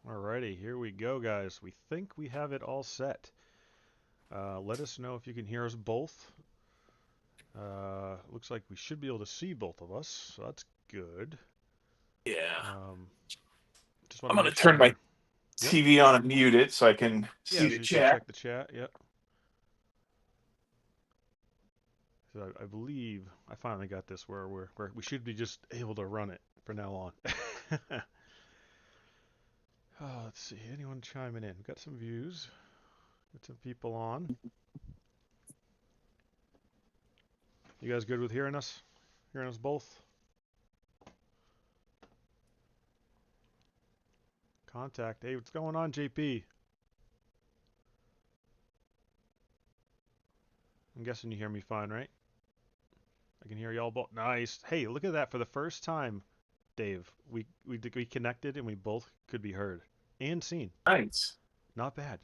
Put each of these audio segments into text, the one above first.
Alrighty, here we go, guys. We think we have it all set. Let us know if you can hear us both. Looks like we should be able to see both of us, so that's good. Yeah. Um, just want I'm to going to make turn my sure. Yep. TV on and mute it so I can Yeah, see so the you can chat. check the chat. Yep. So I believe I finally got this where we should be just able to run it from now on. Oh, let's see. Anyone chiming in? Got some views. Got some people on. You guys good with hearing us? Hearing us both? Contact. Hey, what's going on, JP? I'm guessing you hear me fine, right? I can hear y'all both. Nice. Hey, look at that. For the first time, Dave, we connected and we both could be heard and seen. Nice. Not bad.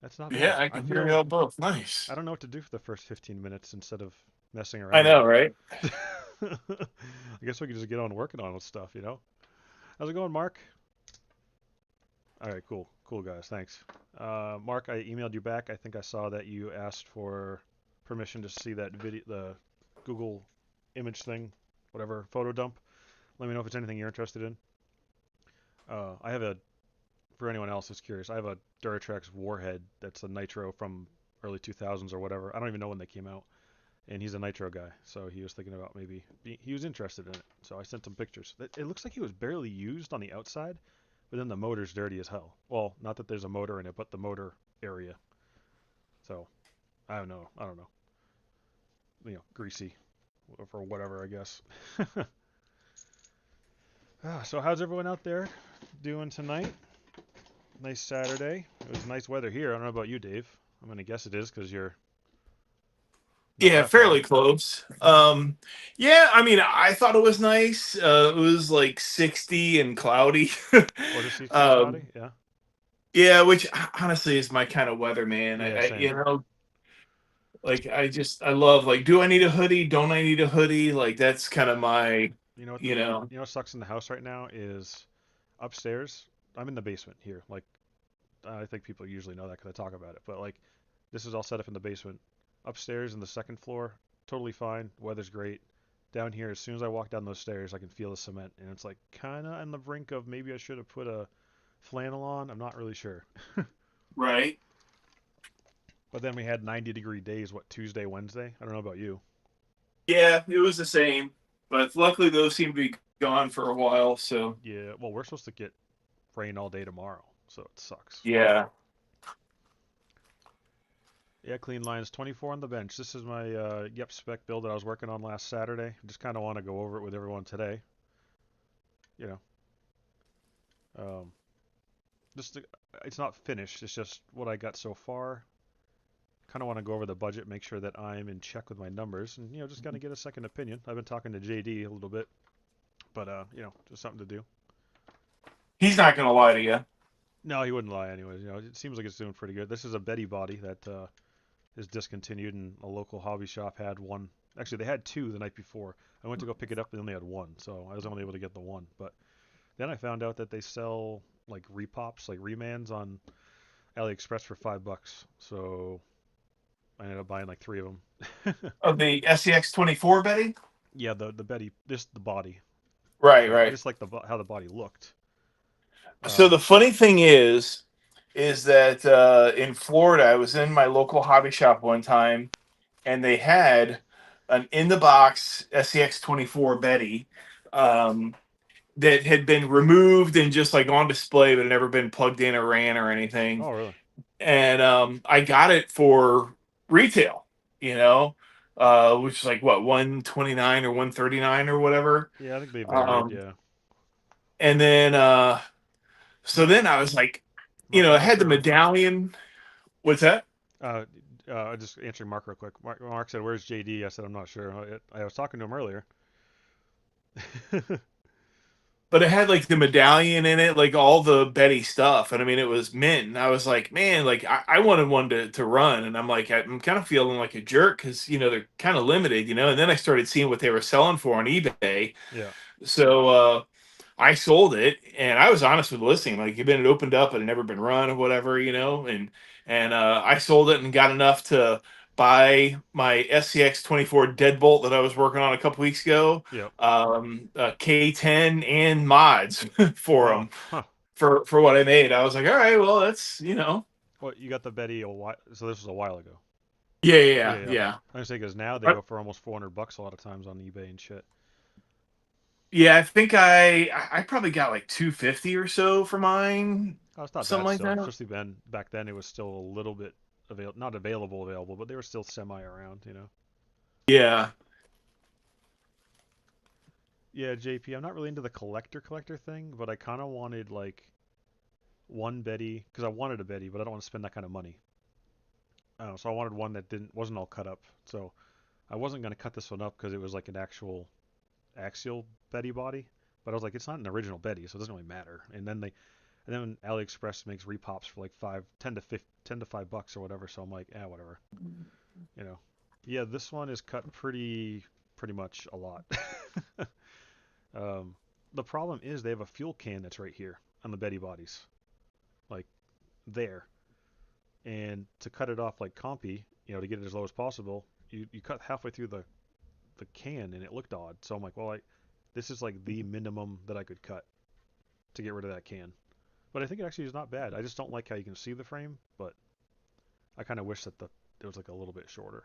That's not Yeah, bad. I can hear y'all both. Nice. I don't know what to do for the first 15 minutes instead of messing I around. know, right? I guess we could just get on working on with stuff, you know? How's it going, Mark? All right, cool. Cool, guys. Thanks. Mark, I emailed you back. I think I saw that you asked for permission to see that video, the Google image thing, whatever, photo dump. Let me know if it's anything you're interested in. I have a, for anyone else who's curious, I have a Duratrex Warhead that's a Nitro from early 2000s or whatever. I don't even know when they came out. And he's a Nitro guy, so he was thinking about he was interested in it. So I sent him pictures. It looks like he was barely used on the outside, but then the motor's dirty as hell. Well, not that there's a motor in it, but the motor area. So I don't know. I don't know. Greasy for whatever, I guess. So how's everyone out there doing tonight? Nice Saturday. It was nice weather here. I don't know about you, Dave. I'm gonna guess it is because you're not Yeah, that far. fairly close. Yeah, I mean, I thought it was nice. It was like 60 and cloudy. Was it 60 and um, cloudy? Yeah. yeah, which honestly is my kind of weather, man. Yeah, same. Like I love like, do I need a hoodie? Don't I need a hoodie? Like that's kind of my, You know what you know. what sucks in the house right now is upstairs. I'm in the basement here. Like I think people usually know that because I talk about it. But like this is all set up in the basement. Upstairs in the second floor, totally fine. Weather's great. Down here, as soon as I walk down those stairs, I can feel the cement, and it's like kind of on the brink of maybe I should have put a flannel on. I'm not really sure. Right. But then we had 90-degree days. What, Tuesday, Wednesday? I don't know about you. Yeah, it was the same, but luckily those seem to be gone for a while. So Yeah. Well, we're supposed to get rain all day tomorrow, so it sucks. yeah. Yeah, clean lines 24 on the bench. This is my Yep spec build that I was working on last Saturday. Just kind of want to go over it with everyone today. You know, um, just to, it's not finished. It's just what I got so far. Kind of want to go over the budget, make sure that I'm in check with my numbers, and just kind of get a second opinion. I've been talking to JD a little bit, but just something to do. He's not gonna lie to you. No, he wouldn't lie anyways. It seems like it's doing pretty good. This is a Betty body that is discontinued, and a local hobby shop had one. Actually, they had two the night before. I went to go pick it up, and they only had one, so I was only able to get the one. But then I found out that they sell like repops, like remans on AliExpress for $5. So I ended up buying like three of them. Of the SEX 24, Betty. Yeah, the Betty, just the body. Right, I right. just like how the body looked. So the Um, funny thing is that in Florida, I was in my local hobby shop one time, and they had an in the box SEX 24 Betty, um, that had been removed and just like on display, but had never been plugged in or ran or anything. oh really? And I got it for retail, you know, which is like what, 129 or 139 or whatever. Yeah, I think they varied. Um, Yeah. and then so then I was like, I had the Marker. medallion. What's that? Uh, just answering Mark real quick. Mark said, "Where's JD?" I said, "I'm not sure." I was talking to him earlier. But it had like the medallion in it, like all the Betty stuff. And I mean, it was mint. And I was like, man, like I wanted one to run. And I'm like, I'm kind of feeling like a jerk because, they're kind of limited. And then I started seeing what they were selling for on eBay. Yeah. So I sold it, and I was honest with the listing. Like, it been opened up, it had never been run or whatever, and I sold it and got enough to buy my SCX 24 deadbolt that I was working on a couple weeks ago, Yep. K10 and mods for Oh, them huh. for what I made. I was like, all right, well, that's. What you got the Betty a while? So this was a while ago. Yeah, yeah, Yeah, yeah, yeah, okay. yeah. I was say because now they Uh, go for almost $400 a lot of times on eBay and shit. Yeah, I think I probably got like 250 or so for mine, Oh, it's not something bad like still. that. Especially then back then it was still a little bit not available, but they were still semi around, you know. Yeah. Yeah, JP, I'm not really into the collector thing, but I kind of wanted like one Betty because I wanted a Betty, but I don't want to spend that kind of money. So I wanted one that didn't wasn't all cut up. So I wasn't gonna cut this one up because it was like an actual Axial Betty body, but I was like, it's not an original Betty, so it doesn't really matter. And then AliExpress makes repops for like 10 to $5 or whatever. So I'm like, whatever, you know. Yeah, this one is cut pretty much a lot. um, the problem is they have a fuel can that's right here on the Betty bodies, like there. And to cut it off like compy, to get it as low as possible, you cut halfway through the can and it looked odd. So I'm like, well, this is like the minimum that I could cut to get rid of that can. But I think it actually is not bad. I just don't like how you can see the frame, but I kind of wish that it was like a little bit shorter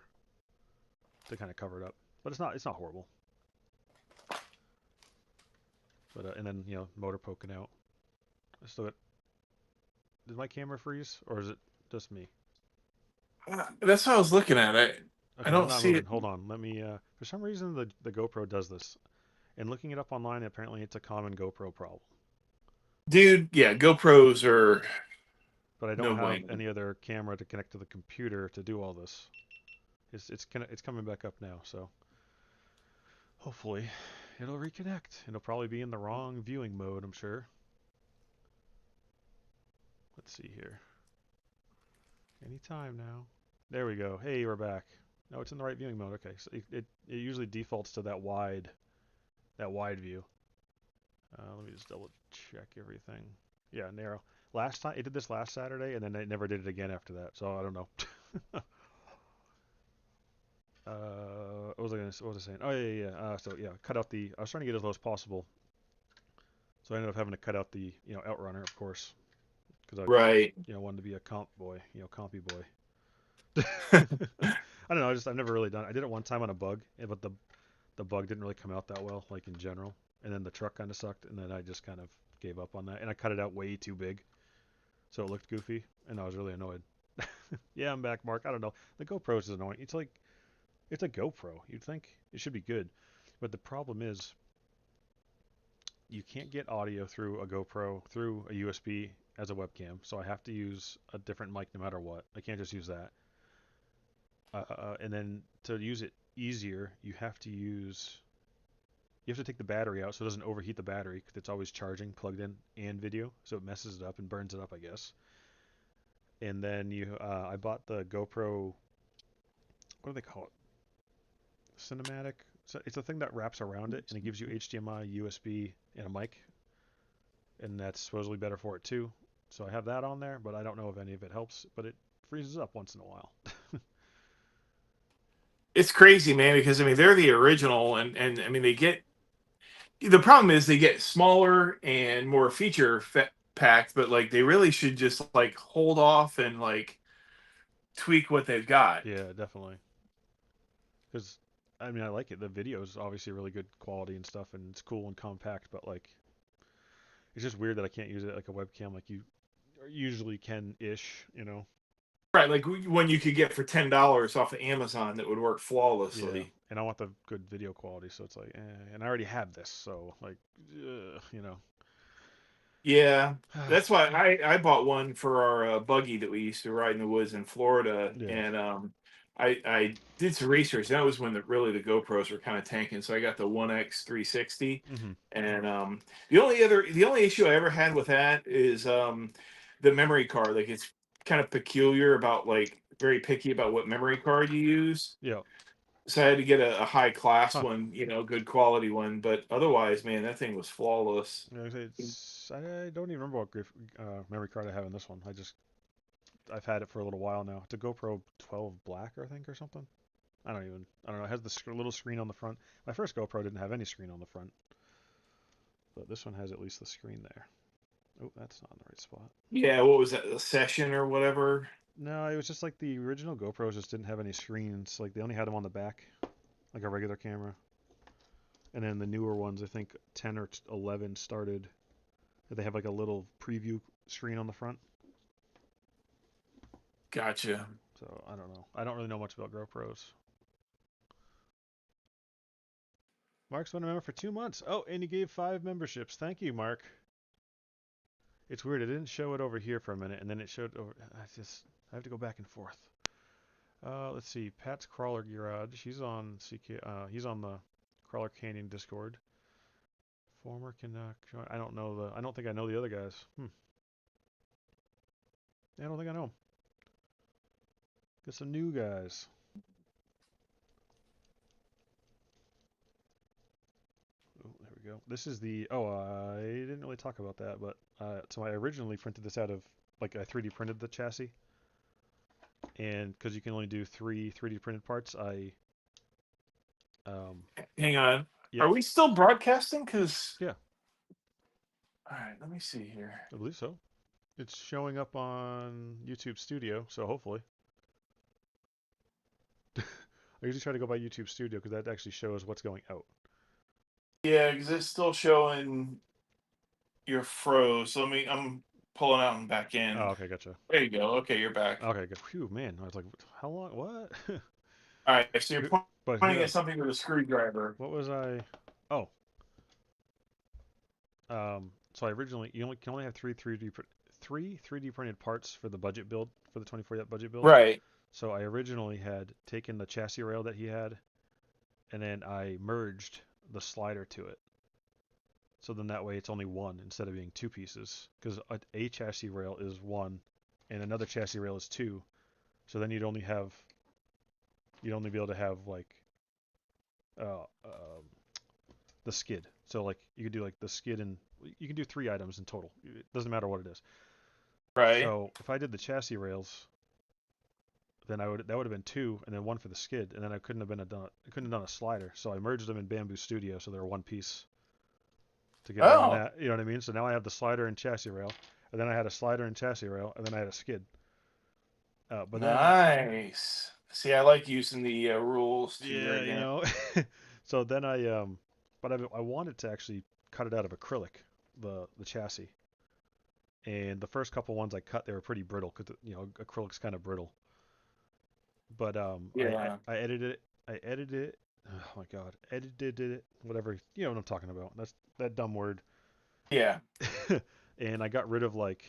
to kind of cover it up. But it's not horrible. But and then motor poking out. I still got. Did my camera freeze or is it just me? That's what I was looking at. I Okay, I'm don't not see moving. it. Hold on. Let me. For some reason, the GoPro does this. And looking it up online, apparently it's a common GoPro problem. Dude, yeah, GoPros are But I don't no have bueno. any other camera to connect to the computer to do all this. It's coming back up now, so hopefully it'll reconnect. It'll probably be in the wrong viewing mode, I'm sure. Let's see here. Anytime now. There we go. Hey, we're back. No, it's in the right viewing mode. Okay, so it usually defaults to that wide view. Let me just double check everything. Yeah, narrow. Last time it did this last Saturday, and then it never did it again after that. So I don't know. what was I saying? Oh yeah, yeah, yeah. So yeah, cut out the. I was trying to get as low as possible. So I ended up having to cut out the outrunner, of course, because Right. I wanted to be a comp boy, compy boy. I don't know. I've never really done it. I did it one time on a bug, but the bug didn't really come out that well, like in general. And then the truck kind of sucked, and then I just kind of gave up on that. And I cut it out way too big, so it looked goofy, and I was really annoyed. Yeah, I'm back, Mark. I don't know. The GoPro is annoying. It's a GoPro. You'd think it should be good, but the problem is you can't get audio through a GoPro through a USB as a webcam. So I have to use a different mic no matter what. I can't just use that. And then to use it easier, you have to take the battery out so it doesn't overheat the battery because it's always charging, plugged in, and video, so it messes it up and burns it up, I guess. And then I bought the GoPro. What do they call it? Cinematic. So it's a thing that wraps around it and it gives you HDMI, USB, and a mic, and that's supposedly better for it too. So I have that on there, but I don't know if any of it helps. But it freezes up once in a while. It's crazy, man, because I mean they're the original and I mean they get the problem is they get smaller and more packed, but like they really should just like hold off and like tweak what they've got. Yeah, definitely. Because I mean, I like it. The video is obviously really good quality and stuff, and it's cool and compact. But like, it's just weird that I can't use it like a webcam, like you usually can ish. Right, like when you could get for $10 off of Amazon that would work Yeah, flawlessly. and I want the good video quality, so it's like, and I already have this, so like, Yeah, that's why I bought one for our buggy that we used to ride in the woods in Florida, yeah. and I did some research. That was when the GoPros were kind of tanking, so I got the One X 360, Hmm. and the only issue I ever had with that is the memory card. Like it's kind of peculiar about like very picky about what memory card you use. Yeah. So I had to get a high class Huh. one, good quality one. But otherwise, man, that thing was flawless. Yeah, I don't even remember what memory card I have in this one. I've had it for a little while now. It's a GoPro 12 Black, I think, or something. I don't know. It has the little screen on the front. My first GoPro didn't have any screen on the front, but this one has at least the screen there. Oh, that's not in the right spot. Yeah, what was that? A session or whatever? No, it was just like the original GoPros just didn't have any screens. Like they only had them on the back, like a regular camera. And then the newer ones, I think 10 or 11 started. They have like a little preview screen on the front. Gotcha. So I don't know. I don't really know much about GoPros. Mark's been a member for 2 months. Oh, and he gave 5 memberships. Thank you, Mark. It's weird. It didn't show it over here for a minute, and then it showed over. I have to go back and forth. Let's see. Pat's Crawler Garage. He's on CK. He's on the Crawler Canyon Discord. Former can. I don't know the. I don't think I know the other guys. I don't think I know 'em. Get some new guys. Oh, there we go. This is the. Oh, I didn't really talk about that, but so I originally printed this out of like I 3D printed the chassis, and because you can only do three 3D printed parts, um, Hang on. yep, Are we still broadcasting? Because, yeah, all right, let me see here. I believe so. It's showing up on YouTube Studio, so hopefully. I usually try to go by YouTube Studio because that actually shows what's going out. Yeah, because it's still showing you're froze. So I'm pulling out and back Oh, in. okay, gotcha. There you go. Okay, you're back. Okay, good. Phew, man, I was like, how long? What? All right, so you're But pointing here, at something with a screwdriver. what was I? Oh, so I originally you only can only have three 3D printed parts for the budget build for the 24 budget build. Right. So I originally had taken the chassis rail that he had, and then I merged the slider to it. So then that way it's only one instead of being two pieces, because a chassis rail is one, and another chassis rail is two. So then you'd only be able to have like uh, um, the skid. So like you could do like the skid and you can do 3 items in total. It doesn't matter what it is. Right. So if I did the chassis rails, then that would have been two, and then one for the skid, and then I couldn't have done a slider. So I merged them in Bamboo Studio, so they're one piece to get around Oh, that. You know what I mean? So now I have the slider and chassis rail, and then I had a slider and chassis rail, and then I had a skid. But then nice. See, I like using the rules to your yeah, you advantage. know. So then but I wanted to actually cut it out of acrylic, the chassis. And the first couple ones I cut, they were pretty brittle because acrylic's kind of brittle. But Yeah. I edited it. I edited it. Oh my god, edited it. Whatever, you know what I'm talking about. That's that dumb word. Yeah. And I got rid of like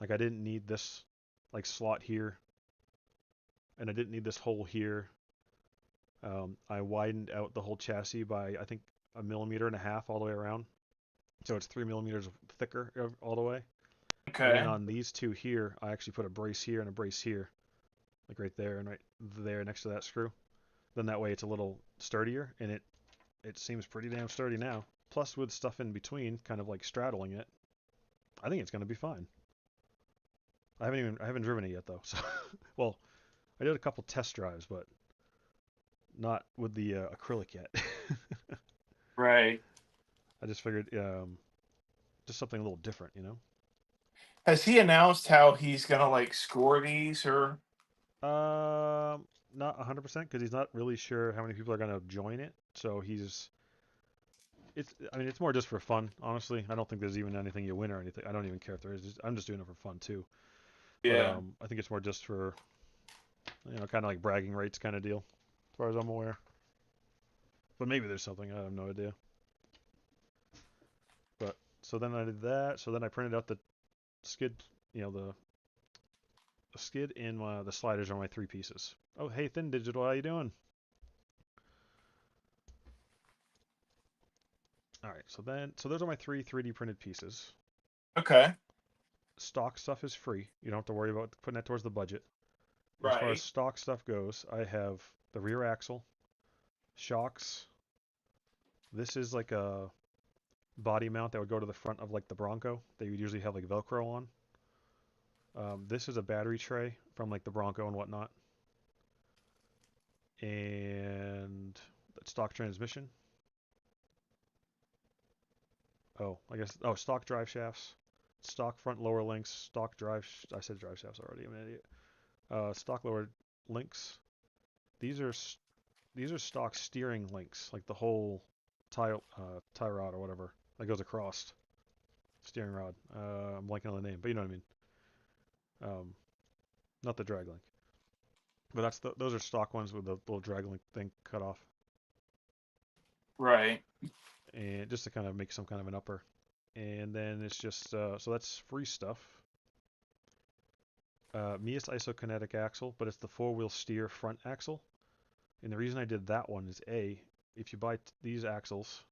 I didn't need this like slot here, and I didn't need this hole here. I widened out the whole chassis by I think a millimeter and a half all the way around, so it's 3 millimeters thicker all the way. And then Okay. on these two here, I actually put a brace here and a brace here, like right there and right there next to that screw. Then that way it's a little sturdier, and it seems pretty damn sturdy now. Plus with stuff in between, kind of like straddling it, I think it's gonna be fine. I haven't driven it yet though. So well, I did a couple test drives, but not with the acrylic yet. Right. I just figured just something a little different, you know. Has he announced how he's gonna like score these or? Not 100% because he's not really sure how many people are gonna join it. So I mean, it's more just for fun, honestly. I don't think there's even anything you win or anything. I don't even care if there is. I'm just doing it for fun too. But Yeah. I think it's more just for kind of like bragging rights kind of deal, as far as I'm aware. But maybe there's something I have no idea. But so then I did that. So then I printed out the skid, the skid and the sliders are my 3 pieces. Oh, hey, Thin Digital, how you doing? All right, so those are my three 3D printed pieces. Okay. Stock stuff is free. You don't have to worry about putting that towards the budget. As far as Right. stock stuff goes, I have the rear axle, Shocks. This is like a body mount that would go to the front of like the Bronco. They would usually have like Velcro on. This is a battery tray from like the Bronco and whatnot. And stock transmission. Oh, I guess. Oh, stock drive shafts. Stock front lower links. Stock drive. I said drive shafts already. I'm an idiot. Stock lower links. These are these are stock steering links, like the whole tie rod or whatever that goes across steering rod. I'm blanking on the name, but you know what I mean. Um, not the drag link, but those are stock ones with the little drag link thing cut off, Right. and just to kind of make some kind of an upper. And then it's just so that's free stuff. Mias isokinetic axle, but it's the four-wheel steer front axle. And the reason I did that one is if you buy these axles,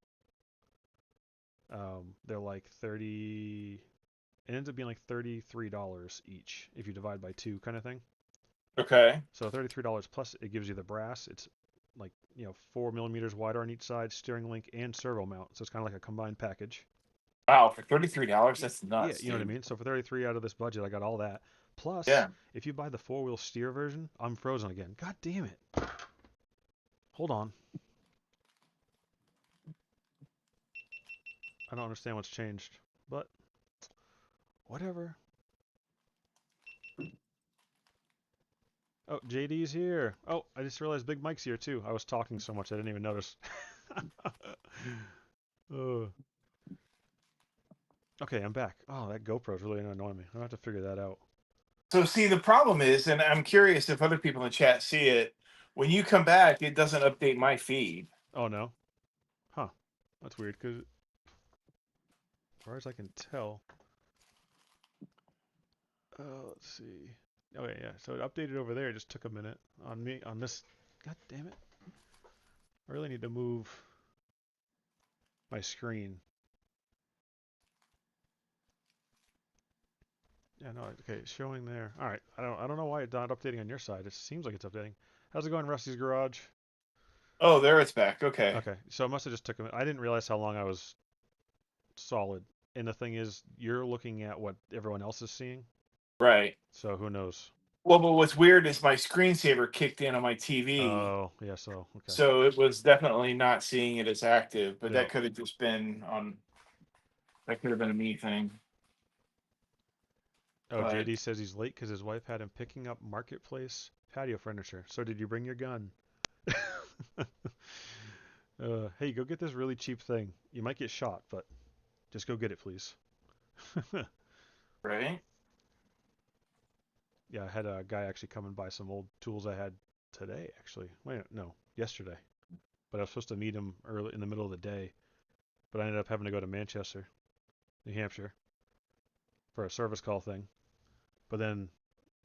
they're like 30. It ends up being like $33 each if you divide by two, kind of thing. Okay. So $33 plus it gives you the brass. It's like 4 millimeters wider on each side, steering link and servo mount. So it's kind of like a combined package. Wow, for $33, that's Yeah, nuts, you know what I dude. mean. So for 33 out of this budget, I got all that. Plus, Yeah. if you buy the four-wheel steer version, I'm frozen again. God damn it! Hold on. I don't understand what's changed, but whatever. Oh, JD's here. Oh, I just realized Big Mike's here too. I was talking so much I didn't even notice. uh, okay, I'm back. Oh, that GoPro's really annoying me. I have to figure that out. So see, the problem is, and I'm curious if other people in the chat see it, when you come back, it doesn't update my feed. Oh no. Huh. That's weird because as far as I can tell. Let's see. Oh yeah, yeah. So it updated over there. It just took a minute on me on this. God damn it. I really need to move my screen. Yeah, no, okay, it's showing there. All right, I don't know why it's not updating on your side. It seems like it's updating. How's it going, Rusty's Garage? Oh, there it's back. Okay. Okay, so it must have just took a minute. I didn't realize how long I was solid. And the thing is, you're looking at what everyone else is seeing, Right. so who knows? Well, but what's weird is my screensaver kicked in on my TV. Oh, yeah. So okay, So it was definitely not seeing it as active, but yeah. that could have just been on, that could have been a me thing. Oh, But JD says he's late because his wife had him picking up marketplace patio furniture. So did you bring your gun? Hey, go get this really cheap thing. You might get shot, but just go get it, please. right. Yeah, I had a guy actually come and buy some old tools I had today, actually. Wait, no, yesterday. But I was supposed to meet him early in the middle of the day, but I ended up having to go to Manchester, New Hampshire, for a service call thing. But then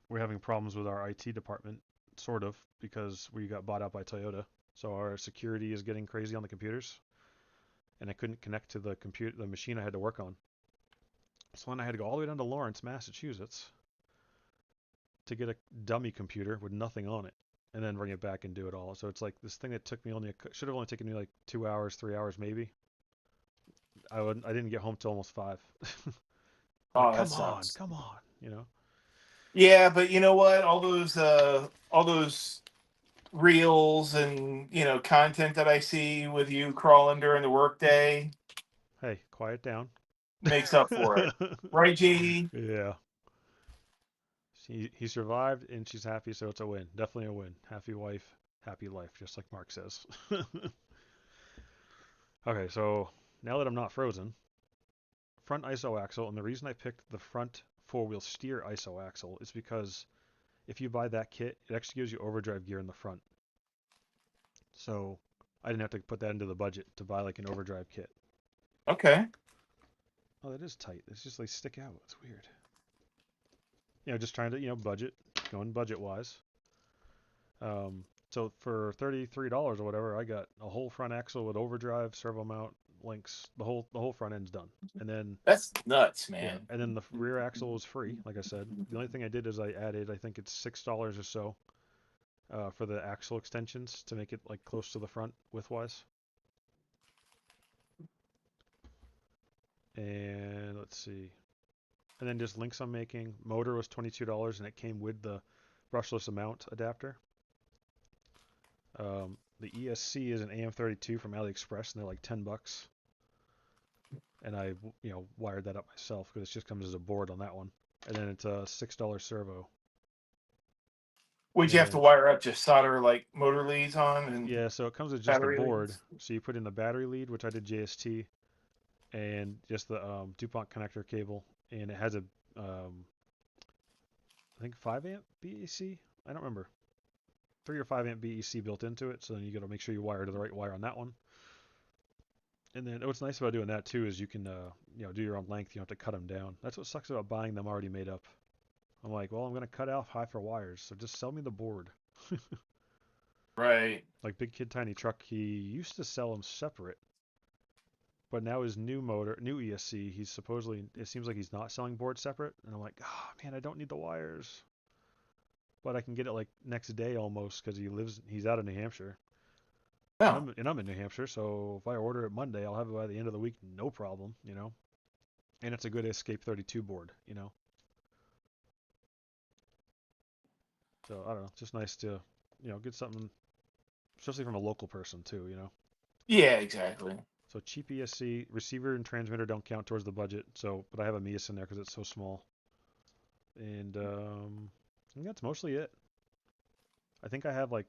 we're having problems with our IT department, sort of, because we got bought out by Toyota. So our security is getting crazy on the computers, and I couldn't connect to the machine I had to work on. So then I had to go all the way down to Lawrence, Massachusetts, to get a dummy computer with nothing on it, and then bring it back and do it all. So it's like this thing that took me should have only taken me like 2 hours, 3 hours maybe. I didn't get home till almost 5. Like, Oh, that come on, sucks. come on, you know. Yeah, but you know what? All those reels and content that I see with you crawling during the workday Hey, quiet down. makes up for it, right, JD? Yeah. He survived and she's happy, so it's a win. Definitely a win. Happy wife, happy life, just like Mark says. Okay, so now that I'm not frozen, front ISO axle, and the reason I picked the front four-wheel steer ISO axle is because if you buy that kit, it actually gives you overdrive gear in the front. So I didn't have to put that into the budget to buy like an overdrive kit. Okay. Oh, that is tight. It's just like stick out. It's weird. Just trying to budget, going budget wise. So for $33 or whatever, I got a whole front axle with overdrive, servo mount, links. The whole front end's done. And then That's nuts, yeah, man. and then the rear axle is free. Like I said, the only thing I did is I added, I think it's $6 or so for the axle extensions to make it like close to the front widthwise. And let's see. And then just links I'm making. Motor was $22 and it came with the brushless mount adapter. The ESC is an AM32 from AliExpress and they're like 10 bucks. And I, wired that up myself because it just comes as a board on that one. And then it's a $6 servo. Would you have to And wire up, just solder like motor leads on and yeah, so it comes with just a battery board. leads? So you put in the battery lead, which I did JST, and just the DuPont connector cable. And it has a, I think 5 amp BEC. I don't remember. 3 or 5 amp BEC built into it. So then you got to make sure you wire to the right wire on that one. And then what's nice about doing that too is you can, do your own length. You don't have to cut them down. That's what sucks about buying them already made up. I'm like, well, I'm gonna cut off high for wires, so just sell me the board. Right. Like Big Kid Tiny Truck, he used to sell them separate, but now his new ESC, he's supposedly, it seems like he's not selling boards separate. And I'm like, oh man, I don't need the wires, but I can get it like next day almost because he's out of New Hampshire, and No. I'm in New Hampshire, so if I order it Monday, I'll have it by the end of the week, no problem. And it's a good Escape 32 board. So I don't know, just nice to, get something, especially from a local person too. Yeah, exactly. So cheap ESC, receiver and transmitter don't count towards the budget. So, but I have a Mias in there because it's so small. And I think that's mostly it. I think I have like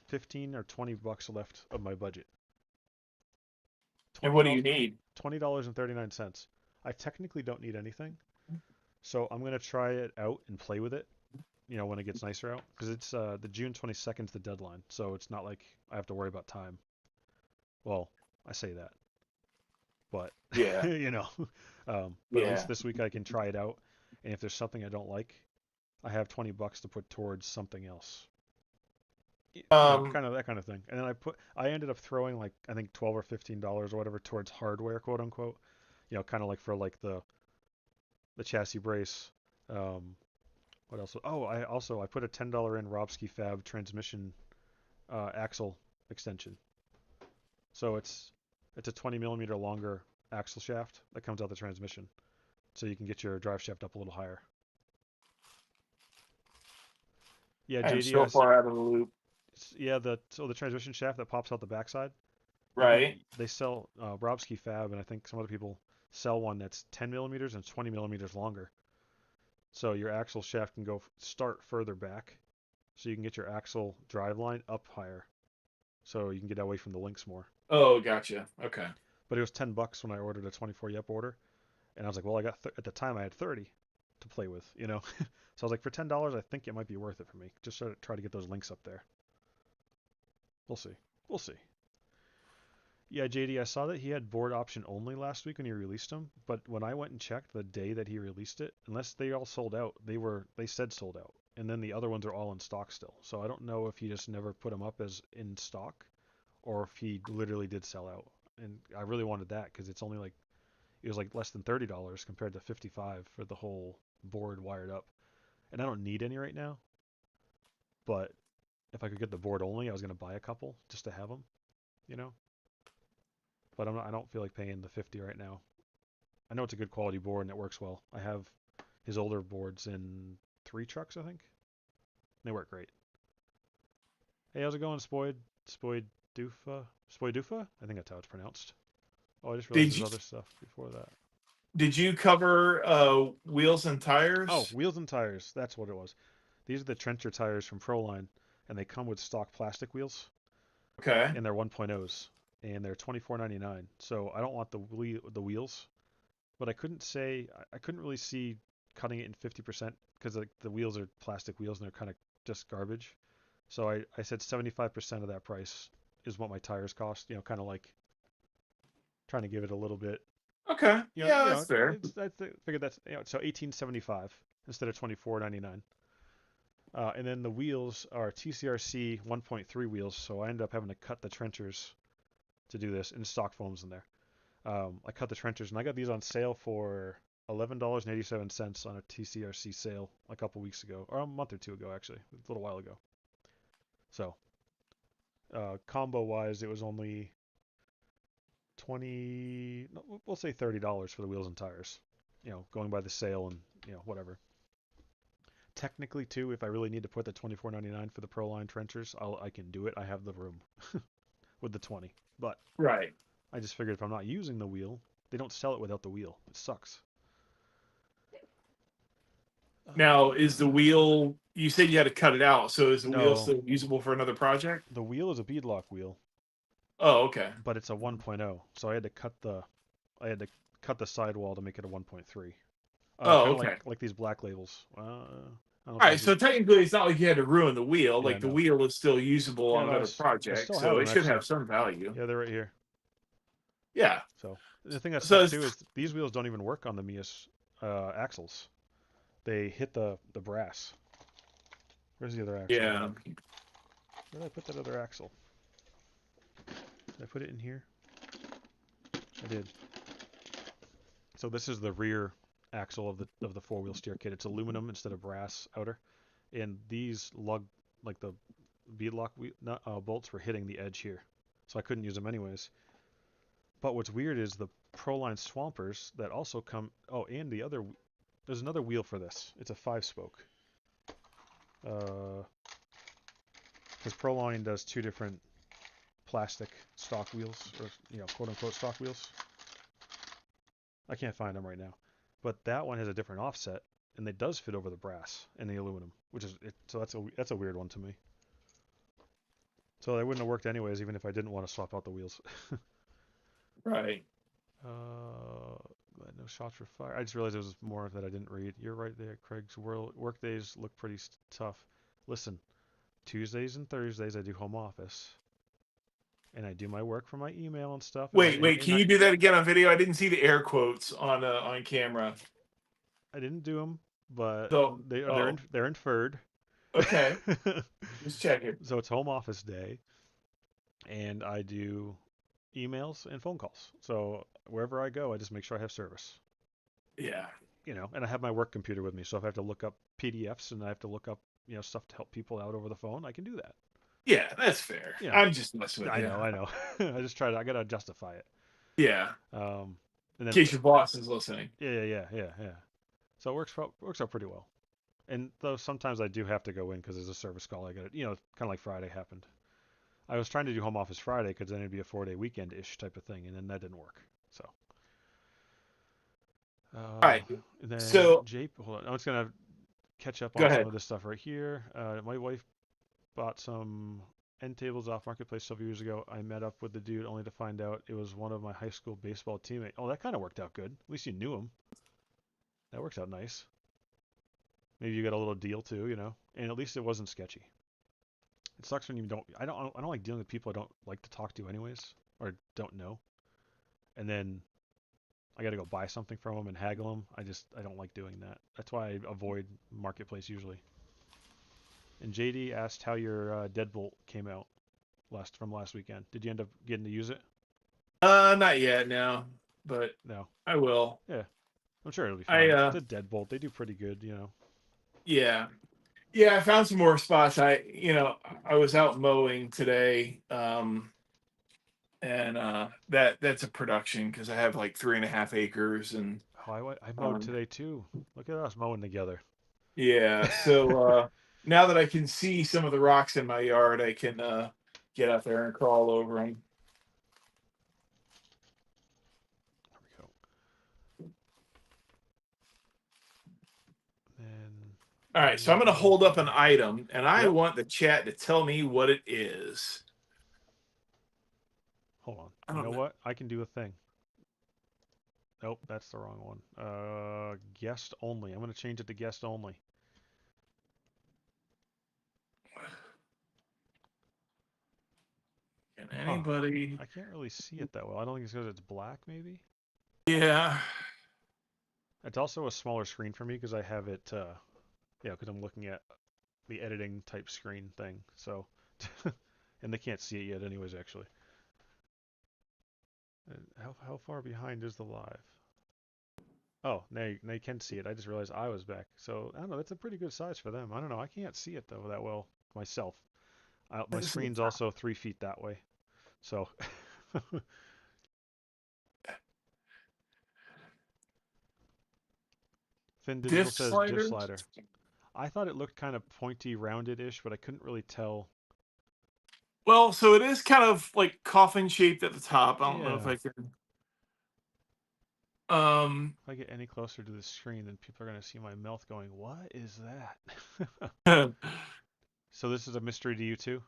15 or 20 bucks left of my budget. And Twenty what do dollars, you need? $20.39. I technically don't need anything, so I'm gonna try it out and play with it. When it gets nicer out, because it's the June 22nd is the deadline, so it's not like I have to worry about time. Well, I say that, but Yeah. you know, but at least Yeah. this week I can try it out, and if there's something I don't like, I have 20 bucks to put towards something else. Um, Kind of that kind of thing. And then I ended up throwing like I think $12 or $15 or whatever towards hardware, quote unquote. Kind of like for like the chassis brace. Um, what else? Oh, I put a $10 in Robsky Fab transmission axle extension. So it's a 20 millimeter longer axle shaft that comes out the transmission, so you can get your drive shaft up a little higher. Yeah, I am JD, so far out of the loop. yeah, the transmission shaft that pops out the backside. Right. They sell Brobsky Fab, and I think some other people sell one that's 10 millimeters and 20 millimeters longer. So your axle shaft can start further back, so you can get your axle drive line up higher, so you can get away from the links more. Oh, gotcha. Okay. But it was 10 bucks when I ordered a 24 yep order, and I was like, well, at the time I had 30 to play with. So I was like, for $10, I think it might be worth it for me. Just try to get those links up there. We'll see. We'll see. Yeah, JD, I saw that he had board option only last week when he released them, but when I went and checked the day that he released it, unless they all sold out, they said sold out. And then the other ones are all in stock still. So I don't know if he just never put them up as in stock or if he literally did sell out. And I really wanted that because it was like less than $30 compared to 55 for the whole board wired up. And I don't need any right now, but if I could get the board only, I was going to buy a couple just to have them, you know? But I don't feel like paying the 50 right now. I know it's a good quality board and it works well. I have his older boards in 3 trucks, I think. They work great. Hey, how's it going, Spoid? Spoid Doofa? Spoid Doofa? I think that's how it's pronounced. Oh, I just realized Did there's you other stuff before that. did you cover wheels and Oh, tires? wheels and tires. That's what it was. These are the Trencher tires from Proline, and they come with stock plastic wheels, Okay. and they're 1.0s, and they're 24.99. So I don't want the wheels, but I couldn't really see cutting it in 50% because like the wheels are plastic wheels and they're kind of just garbage. So I said 75% of that price is what my tires cost. Kind of like trying to give it a little bit. Okay. Yeah, that's fair. Figured that's so 1875 instead of 24.99. And then the wheels are TCRC 1.3 wheels, so I ended up having to cut the trenchers to do this, and stock foams in there. I cut the trenchers, and I got these on sale for $11.87 on a TCRC sale a couple weeks ago, or a month or two ago, actually, a little while ago. So combo wise, it was only 20, no, we'll say $30 for the wheels and tires. Going by the sale and whatever. Technically, too, if I really need to put the $24.99 for the Proline trenchers, I can do it. I have the room with the 20. But Right. I just figured if I'm not using the wheel, they don't sell it without the wheel. It sucks. Now, is the wheel? You said you had to cut it out, so is the wheel No, still usable for another project? the wheel is a beadlock wheel, Oh, okay. but it's a 1.0. So I had to cut the sidewall to make it a 1.3. Oh, Kind of okay. like these black labels. I don't know All if you right. guys. So technically, it's not like you had to ruin the wheel. Yeah, Like the no. wheel is still usable Yeah, on no. another I project, still have so it them should actually. have some value. Yeah, they're right here. Yeah. So the thing that So sucks it's, too is these wheels don't even work on the Mias axles. They hit the brass. Where's the other axle? yeah. Where did I put that other axle? Did I put it in here? I did. So this is the rear axle of the four wheel steer kit. It's aluminum instead of brass outer, and these lug like the beadlock bolts were hitting the edge here, so I couldn't use them anyways. But what's weird is the Proline Swampers that also come. Oh, and there's another wheel for this. It's a 5-spoke. Because Proline does two different plastic stock wheels, or quote unquote stock wheels. I can't find them right now, but that one has a different offset, and it does fit over the brass and the aluminum, which is it. So that's a weird one to me. So that wouldn't have worked anyways, even if I didn't want to swap out the wheels. Right. Glad no shots were fired. I just realized there was more that I didn't read. You're right there, Craig's work days look pretty tough. Listen, Tuesdays and Thursdays I do home office, and I do my work for my email and stuff. And Wait. Can you do that again on video? I didn't see the air quotes on camera. I didn't do them, but So, they're inferred. okay. Just checking. So it's home office day, and I do emails and phone calls. So wherever I go, I just make sure I have service. Yeah. And I have my work computer with me. So if I have to look up PDFs and I have to look up, stuff to help people out over the phone, I can do that. Yeah, that's fair. You know, I'm just messing with I you. know, I know. I gotta justify it. Yeah. And In then, case your boss is listening. yeah. So it works out pretty well. And though sometimes I do have to go in because there's a service call, I got it. Kind of like Friday happened. I was trying to do home office Friday because then it'd be a 4-day weekend-ish type of thing, and then that didn't work. So, All right. and then So hold on, I'm just gonna catch up go on some ahead. of this stuff right here. My wife bought some end tables off Marketplace several years ago. I met up with the dude only to find out it was one of my high school baseball teammates. Oh, that kind of worked out good. At least you knew him. That works out nice. Maybe you got a little deal too. And at least it wasn't sketchy. It sucks when you don't. I don't like dealing with people I don't like to talk to anyways, or don't know. And then I got to go buy something from them and haggle them. I don't like doing that. That's why I avoid Marketplace usually. And JD asked how your Deadbolt came out from last weekend. Did you end up getting to use it? Not yet now, but No. I will. Yeah, I'm sure it'll be I fine. It's a Deadbolt. They do pretty good. Yeah. Yeah, I found some more spots. I was out mowing today, and that's a production because I have like 3.5 acres, and Oh, I mowed um, today too. Look at us mowing together. yeah. So now that I can see some of the rocks in my yard, I can get out there and crawl over them. There we go. Then All right, so I'm going to hold up an item, and I Yep. want the chat to tell me what it is. Hold on. I You don't know know. what? I can do a thing. Nope, that's the wrong one. Guest only. I'm gonna change it to guest only. Can Huh. anybody? I can't really see it that well. I don't think it's because it's black, maybe. Yeah. It's also a smaller screen for me because I have it. Because I'm looking at the editing type screen thing. So, and they can't see it yet, anyways. Actually, how far behind is the live? Oh, now you can see it. I just realized I was back. So I don't know. That's a pretty good size for them. I don't know. I can't see it though that well myself. My screen's also 3 feet that way. So Thin Digital Diff says diff slider. slider. I thought it looked kind of pointy, rounded-ish, but I couldn't really tell. Well, so it is kind of like coffin shaped at the top. I don't know if Yeah. I can. Um, If I get any closer to the screen, then people are going to see my mouth going, "What is that?" So this is a mystery to you too?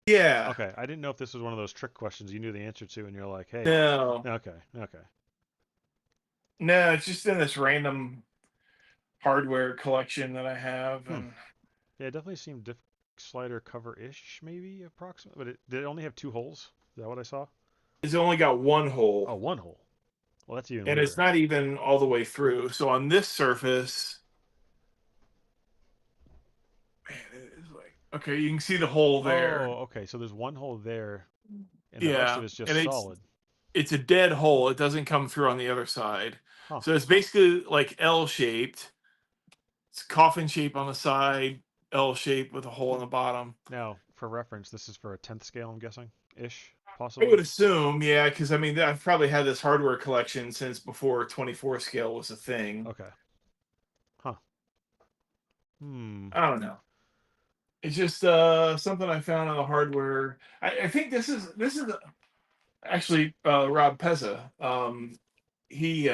yeah. Okay, I didn't know if this was one of those trick questions you knew the answer to, and you're like, "Hey, No, okay, okay." no, it's just in this random hardware collection that I have, Hmm. and Yeah, it definitely seemed diff slider cover-ish, maybe approximate. But did it only have 2 holes? Is that what I saw? it's only got one hole, Oh, 1 hole. Well, that's even and it's weirder. not even all the way through. So on this surface, man, it is like okay, you can see the hole there. Oh, okay. So there's 1 hole there, and the rest of Yeah, it's just and solid. it's a dead hole. It doesn't come through on the other side. Huh. So it's basically like L shaped. It's coffin shape on the side, L shape with a hole in the bottom. Now, for reference, this is for a 10th scale, I'm guessing, ish, I possibly. would assume, yeah, because I mean, I've probably had this hardware collection since before 24 scale was a thing. Okay. Huh. Hmm. I don't know. It's just something I found on the hardware. I think this is actually Rob Pezza. He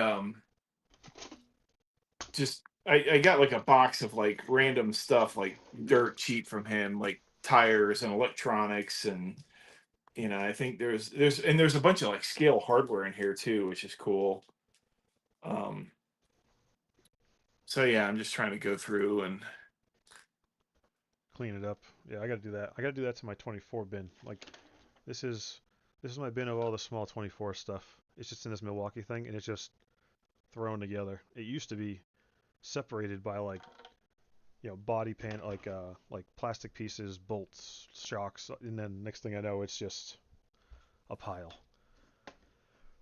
just I got like a box of like random stuff like dirt cheap from him, like tires and electronics, and I think there's a bunch of like scale hardware in here too, which is cool. Um, so yeah, I'm just trying to go through and Clean it up. Yeah, I gotta do that. I gotta do that to my 24 bin. Like, this is this is my bin of all the small 24 stuff. It's just in this Milwaukee thing, and it's just thrown together. It used to be separated by like body pan like plastic pieces, bolts, shocks, and then next thing I know, it's just a pile.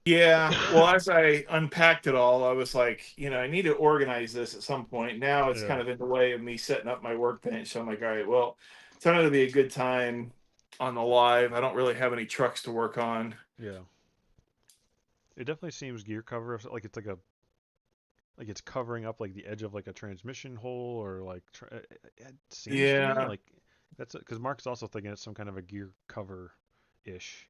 yeah. Well, as I unpacked it all, I was like, I need to organize this at some point. Now it's Yeah, kind of in the way of me setting up my workbench. So I'm like, all right, well, it's going to be a good time on the live. I don't really have any trucks to work on. yeah. It definitely seems gear cover like it's like it's covering up like the edge of like a transmission hole or like it seems to me Yeah. like that's because Mark's also thinking it's some kind of a gear cover ish.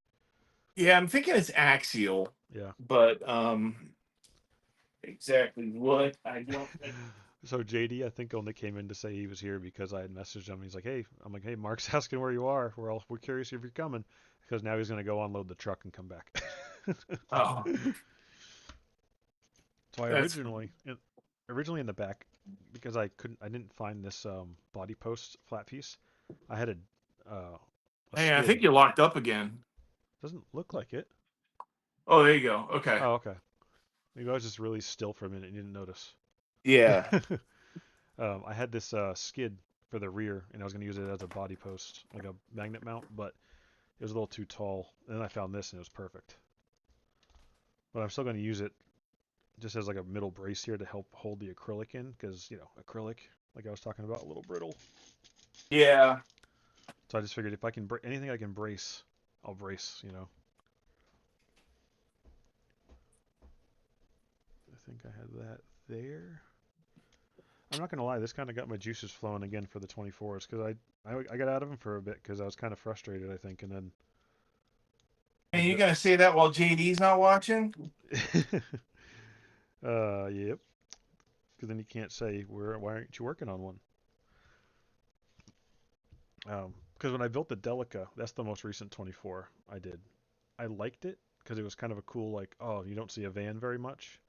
Yeah, I'm thinking it's axial, Yeah. but exactly what I don't think. So JD, I think only came in to say he was here because I had messaged him. He's like, "Hey," I'm like, "Hey, Mark's asking where you are. We're curious if you're coming because now he's gonna go unload the truck and come back." Oh, So I that's originally in the back because I didn't find this body post flat piece. I had a hey, I skid. think you're locked up again. Doesn't look like it. Oh, there you go. Okay. Oh, okay. Maybe I was just really still for a minute and didn't notice. Yeah. I had this skid for the rear, and I was going to use it as a body post, like a magnet mount, but it was a little too tall. And then I found this, and it was perfect. But I'm still going to use it just as like a middle brace here to help hold the acrylic in, because acrylic, like I was talking about, a little brittle. Yeah. So I just figured if I can anything I can brace, I'll brace. I think I had that there. I'm not gonna lie, this kind of got my juices flowing again for the 24s because I got out of them for a bit because I was kind of frustrated, I think, and then I And you're built. gonna say that while JD's not watching? Yep. Because then you can't say why aren't you working on one? Because when I built the Delica, that's the most recent 24 I did. I liked it because it was kind of a cool like, oh, you don't see a van very much,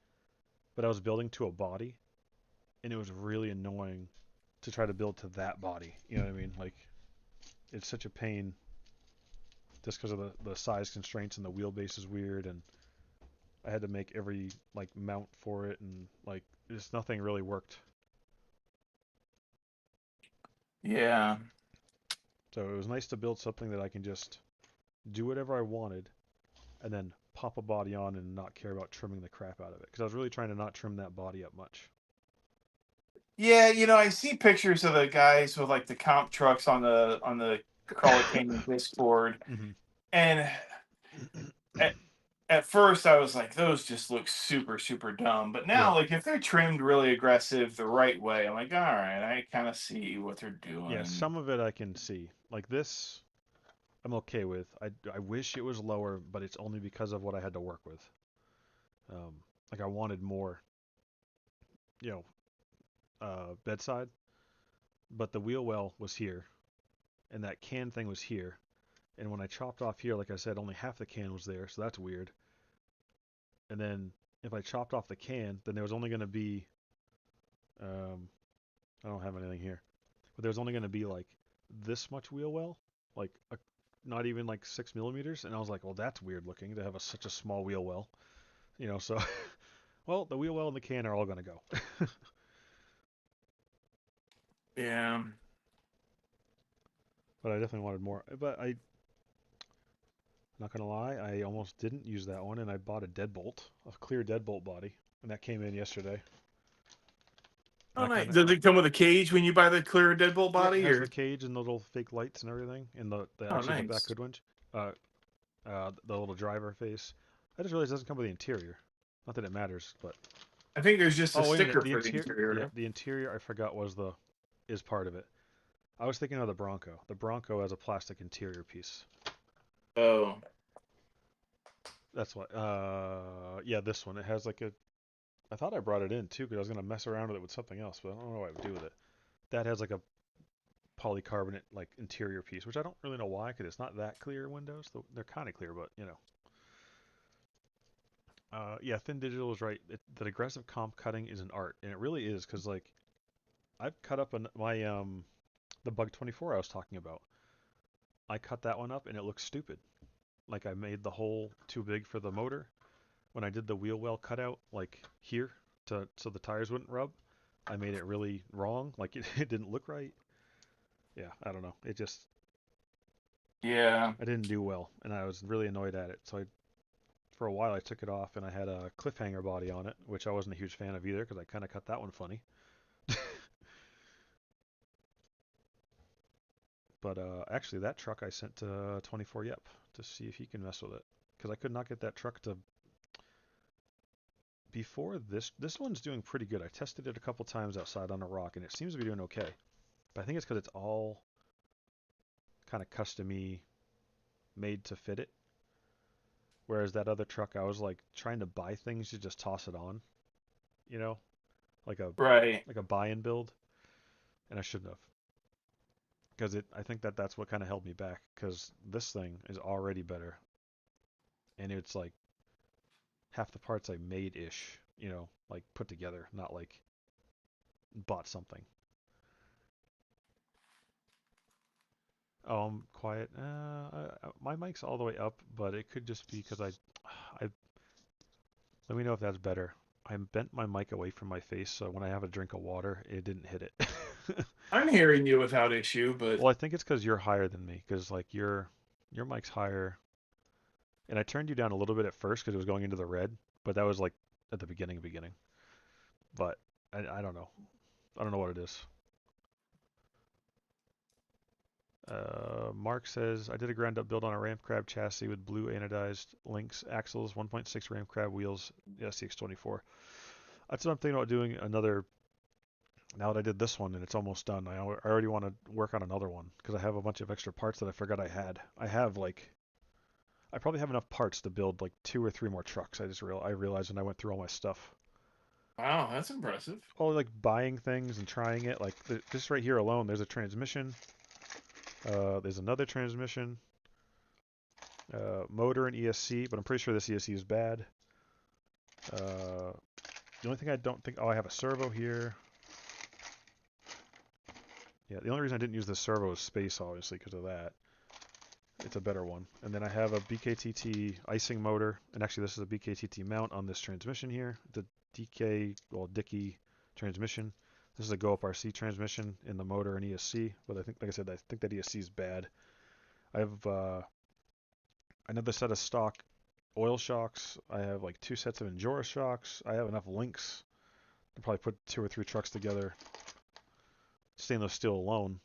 but I was building to a body, and it was really annoying to try to build to that body. You know what I mean? Like, it's such a pain just because of the size constraints and the wheelbase is weird, and I had to make every like mount for it, and like just nothing really worked. Yeah. So it was nice to build something that I can just do whatever I wanted, and then pop a body on and not care about trimming the crap out of it. Because I was really trying to not trim that body up much. Yeah, I see pictures of the guys with like the comp trucks on the call it cane Discord. Hmm. And at, at first I was like, those just look super, super dumb. But Yeah. now, like, if they're trimmed really aggressive the right way, I'm like, all right, I kind of see what they're Yeah, doing. some of it I can see. Like this, I'm okay with. I wish it was lower, but it's only because of what I had to work with. Like I wanted more, you know, bedside, but the wheel well was here, and that can thing was here. And when I chopped off here, like I said, only half the can was there, so that's weird. And then if I chopped off the can, then there was only going to be, um, I don't have anything here, but there was only going to be like this much wheel well, like not even like 6 millimeters. And I was like, well, that's weird looking to have such a small wheel well, So, well, the wheel well and the can are all going to go. Yeah. But I definitely wanted more. But not gonna lie, I almost didn't use that one, and I bought a deadbolt, a clear deadbolt body, and that came in yesterday. And Oh, I nice. kind of, Does it come with a cage when you buy the clear deadbolt yep, it body, has the or? cage and the little fake lights and everything, and the Oh, actually the back nice. hood winch, uh, the little driver face. I just realized it doesn't come with the interior. Not that it matters, but I think there's just a oh wait a minute, sticker the for the interior, yeah, interior. the interior I forgot is part of it. I was thinking of the Bronco. The Bronco has a plastic interior piece. Oh, That's what. Yeah, this one. It has like a. I thought I brought it in too because I was gonna mess around with it with something else, but I don't know what I would do with it. That has like a polycarbonate like interior piece, which I don't really know why because it's not that clear. Windows, they're kind of clear, but yeah, Thin Digital is right. That aggressive comp cutting is an art, and it really is because like I've cut up my the Bug 24 I was talking about. I cut that one up and it looks stupid. Like I made the hole too big for the motor. When I did the wheel well cutout, like here, to so the tires wouldn't rub, I made it really wrong. Like it didn't look right. Yeah, I don't know. It just yeah. I didn't do well, and I was really annoyed at it. So for a while, I took it off, and I had a cliffhanger body on it, which I wasn't a huge fan of either, because I kind of cut that one funny. But actually, that truck I sent to 24 Yep to see if he can mess with it, because I could not get that truck to. Before this one's doing pretty good. I tested it a couple times outside on a rock, and it seems to be doing okay. But I think it's because it's all kind of custom-y made to fit it. Whereas that other truck, I was like trying to buy things to just toss it on, you know, like a Right. buy and build, and I shouldn't have, because it. I think that's what kind of held me back, because this thing is already better, and it's like half the parts I made ish, like put together, not like bought something. Oh, I'm quiet. My mic's all the way up, but it could just be because I. Let me know if that's better. I bent my mic away from my face, so when I have a drink of water, it didn't hit it. I'm hearing you without issue, but Well, I think it's because you're higher than me, because like your mic's higher, and I turned you down a little bit at first because it was going into the red, but that was like at the beginning. But I don't know. I don't know what it is. Mark says I did a ground up build on a ramp crab chassis with blue anodized links, axles, 1.6 ramp crab wheels, SCX24. That's what I'm thinking about doing another. Now that I did this one and it's almost done, I already want to work on another one because I have a bunch of extra parts that I forgot I had. I probably have enough parts to build like 2 or 3 more trucks. I realized when I went through all my stuff. wow, that's impressive. Oh, like buying things and trying it. Like this right here alone, there's a transmission. There's another transmission, motor and ESC, but I'm pretty sure this ESC is bad. The only thing I don't think, oh, I have a servo here. Yeah, the only reason I didn't use the servo is space, obviously, because of that. It's a better one. And then I have a BKTT icing motor, and actually this is a BKTT mount on this transmission here. The Dickey transmission. This is a Go Up RC transmission in the motor and ESC, but I think, like I said, I think that ESC is bad. I have another set of stock oil shocks. I have like 2 sets of Endura shocks. I have enough links to probably put 2 or 3 trucks together, stainless steel alone.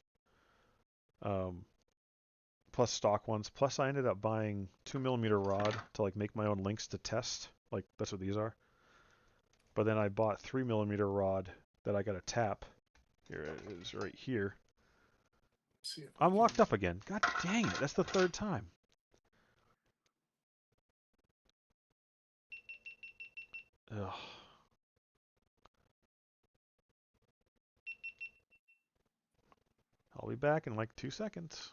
Um, plus stock ones. Plus I ended up buying 2 millimeter rod to like make my own links to test. Like that's what these are. But then I bought 3 millimeter rod that I got to tap. Here it is right here. Let's see if I I'm can. locked up again. God dang it. That's the third time. Ugh. I'll be back in like 2 seconds.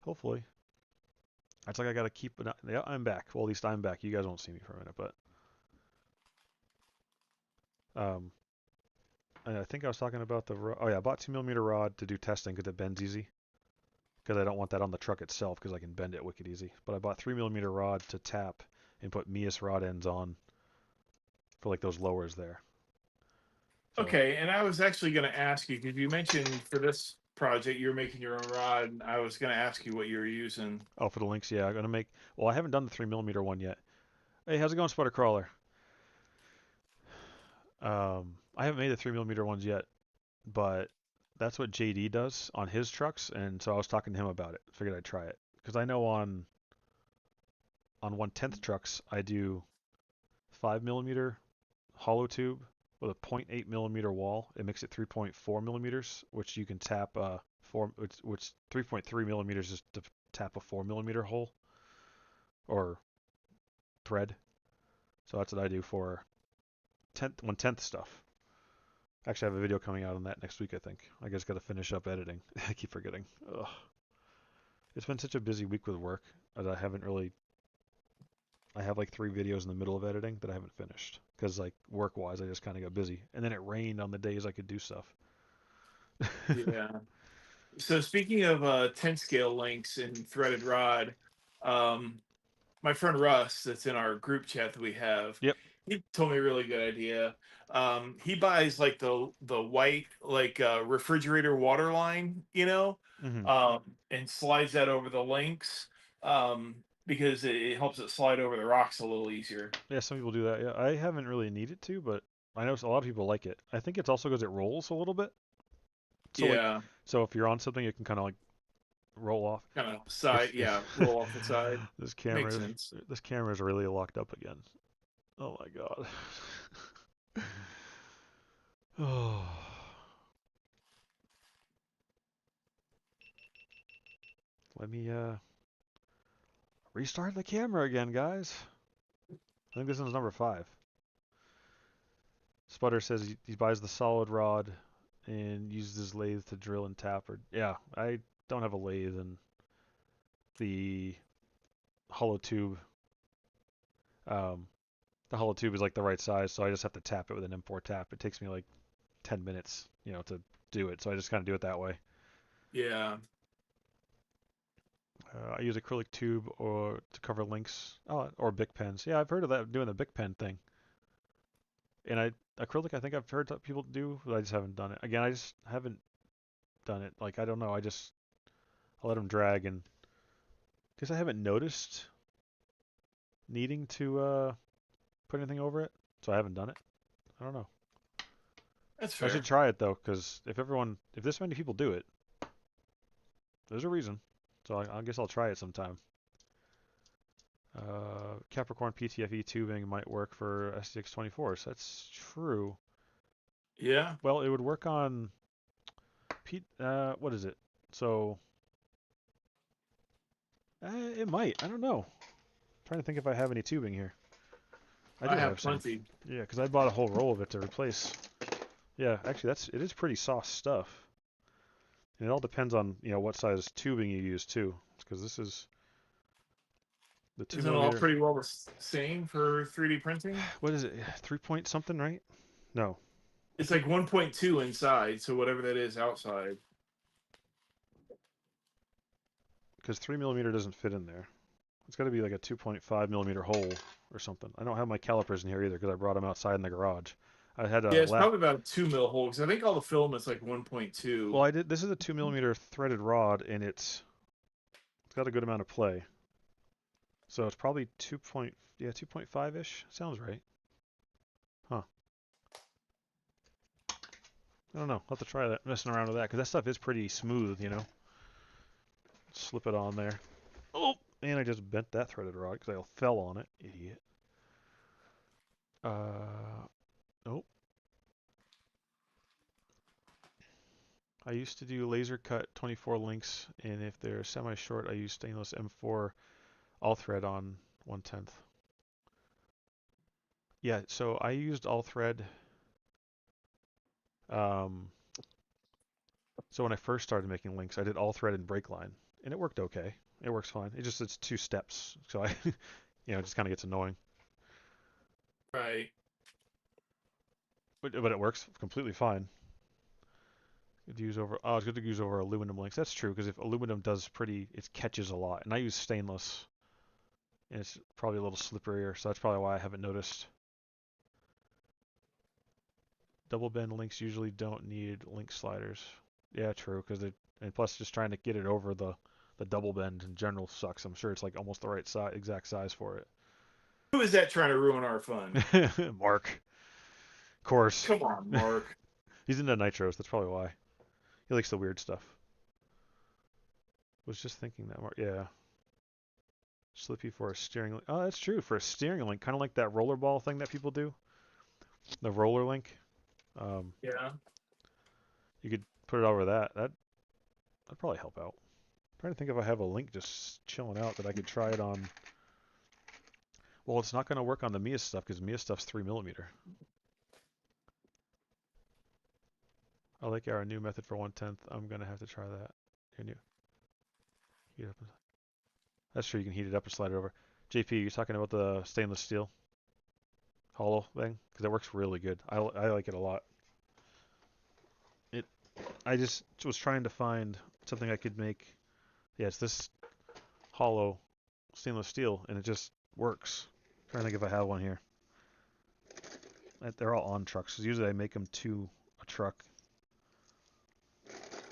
Hopefully. It's like I gotta keep it. Yeah, I'm back. Well, at least I'm back. You guys won't see me for a minute, but um, and I think I was talking about the. Oh yeah, I bought 2 millimeter rod to do testing because it bends easy. Because I don't want that on the truck itself because I can bend it wicked easy. But I bought 3 millimeter rod to tap and put Mias rod ends on for like those lowers there. So Okay, and I was actually going to ask you because you mentioned for this project you're making your own rod. And I was going to ask you what you were using. oh for the links, yeah, I'm gonna make. Well, I haven't done the 3 millimeter one yet. Hey, how's it going, Spider Crawler? I haven't made the 3 millimeter ones yet, but that's what JD does on his trucks, and so I was talking to him about it. Figured I'd try it because I know on 1/10 trucks I do 5 millimeter hollow tube with a 0.8 millimeter wall. It makes it 3.4 millimeters, which you can tap which 3.3 millimeters is to tap a 4 millimeter hole or thread. So that's what I do for 1/10 stuff. Actually, I have a video coming out on that next week, I think. I just got to finish up editing. I keep forgetting. Ugh. It's been such a busy week with work that I haven't really. I have like 3 videos in the middle of editing that I haven't finished because, like, work-wise, I just kind of got busy. And then it rained on the days I could do stuff. Yeah. So speaking of 10 scale links and threaded rod, um, my friend Russ, that's in our group chat that we have, Yep. he told me a really good idea. He buys like the white like refrigerator water line, Hmm. and slides that over the links because it helps it slide over the rocks a little easier. Yeah, some people do that. Yeah, I haven't really needed to, but I know a lot of people like it. I think it's also because it rolls a little bit. So like, Yeah, so if you're on something, it can kind of like roll off. kind of side, If yeah, roll off the side. this Makes camera is sense. this camera is really locked up again. Oh my god. Oh. Let me restart the camera again, guys. I think this one's number 5. Sputter says he buys the solid rod and uses his lathe to drill and tap. Or yeah, I don't have a lathe, and the hollow tube. Um, the hollow tube is like the right size, so I just have to tap it with an M4 tap. It takes me like 10 minutes, to do it. So I just kind of do it that way. Yeah, I use acrylic tube or to cover links, or Bic pens. Yeah, I've heard of that doing the Bic pen thing. And acrylic, I think I've heard that people do, but I just haven't done it. Again, I just haven't done it. Like I don't know. I let them drag, and because I haven't noticed needing to put anything over it, so I haven't done it. I don't know. that's I should fair. try it though, because if this many people do it, there's a reason. So I guess I'll try it sometime. Capricorn PTFE tubing might work for STX24s. That's true. Yeah, Well, it would work on what is it? So it might. I don't know. I'm trying to think if I have any tubing here. I I do have have some. plenty. Yeah, because I bought a whole roll of it to replace. Yeah, actually, it is pretty soft stuff. And it all depends on what size tubing you use too, because this is the two Isn't it all millimeter. pretty well the same for 3D printing? What is it? 3 point something, right? No, I It's think like 1.2 inside, so whatever that is outside. because 3 millimeter doesn't fit in there. It's got to be like a 2.5 millimeter hole or something. I don't have my calipers in here either because I brought them outside in the garage. I had Yeah, a it's lap. probably about a 2 mil hole because I think all the filament's like 1.2. Well, I did. This is a 2 millimeter threaded rod, and it's got a good amount of play. So it's probably 2.5 ish. Sounds right. Huh. I don't know. I'll have to try that, messing around with that, because that stuff is pretty smooth. Slip it on there. Oh, and I just bent that threaded rod because I fell on it. Idiot. Nope. I used to do laser cut 24 links, and if they're semi-short, I use stainless M4 all thread on 1/10. Yeah, so I used all thread. Um, so when I first started making links, I did all thread and brake line, and it worked okay. It works fine. It's 2 steps, so I, it just kind of gets annoying. Right. But it works completely fine. Good to use over. Oh, it's good to use over aluminum links. That's true because if aluminum does it catches a lot, and I use stainless, and it's probably a little slipperier, so that's probably why I haven't noticed. Double bend links usually don't need link sliders. Yeah, true, and plus just trying to get it over the double bend in general sucks. I'm sure it's like almost the right size, exact size for Who is that trying to ruin our fun? it. Mark, of course. Come on, Mark. He's into nitros. That's probably why. He likes the weird stuff. Was just thinking that, Mark. Yeah. Slippy for a steering link. Oh, that's true. For a steering link, kind of like that rollerball thing that people do. The roller link. Um, Yeah. you could put it over that'd probably help out. I'm trying to think if I have a link just chilling out that I could try it on. Well, it's not going to work on the Mia stuff because Mia stuff's 3mm. I like our new method for 1/10. I'm going to have to try that. Your new. Heat up. That's true. You can heat it up and slide it over. JP, you talking about the stainless steel hollow thing? Because it works really good. I like it a lot. It. I just was trying to find something I could make. Yeah, it's this hollow stainless steel, and it just works. I'm trying to think if I have one here. They're all on trucks. 'Cause usually I make them to a truck,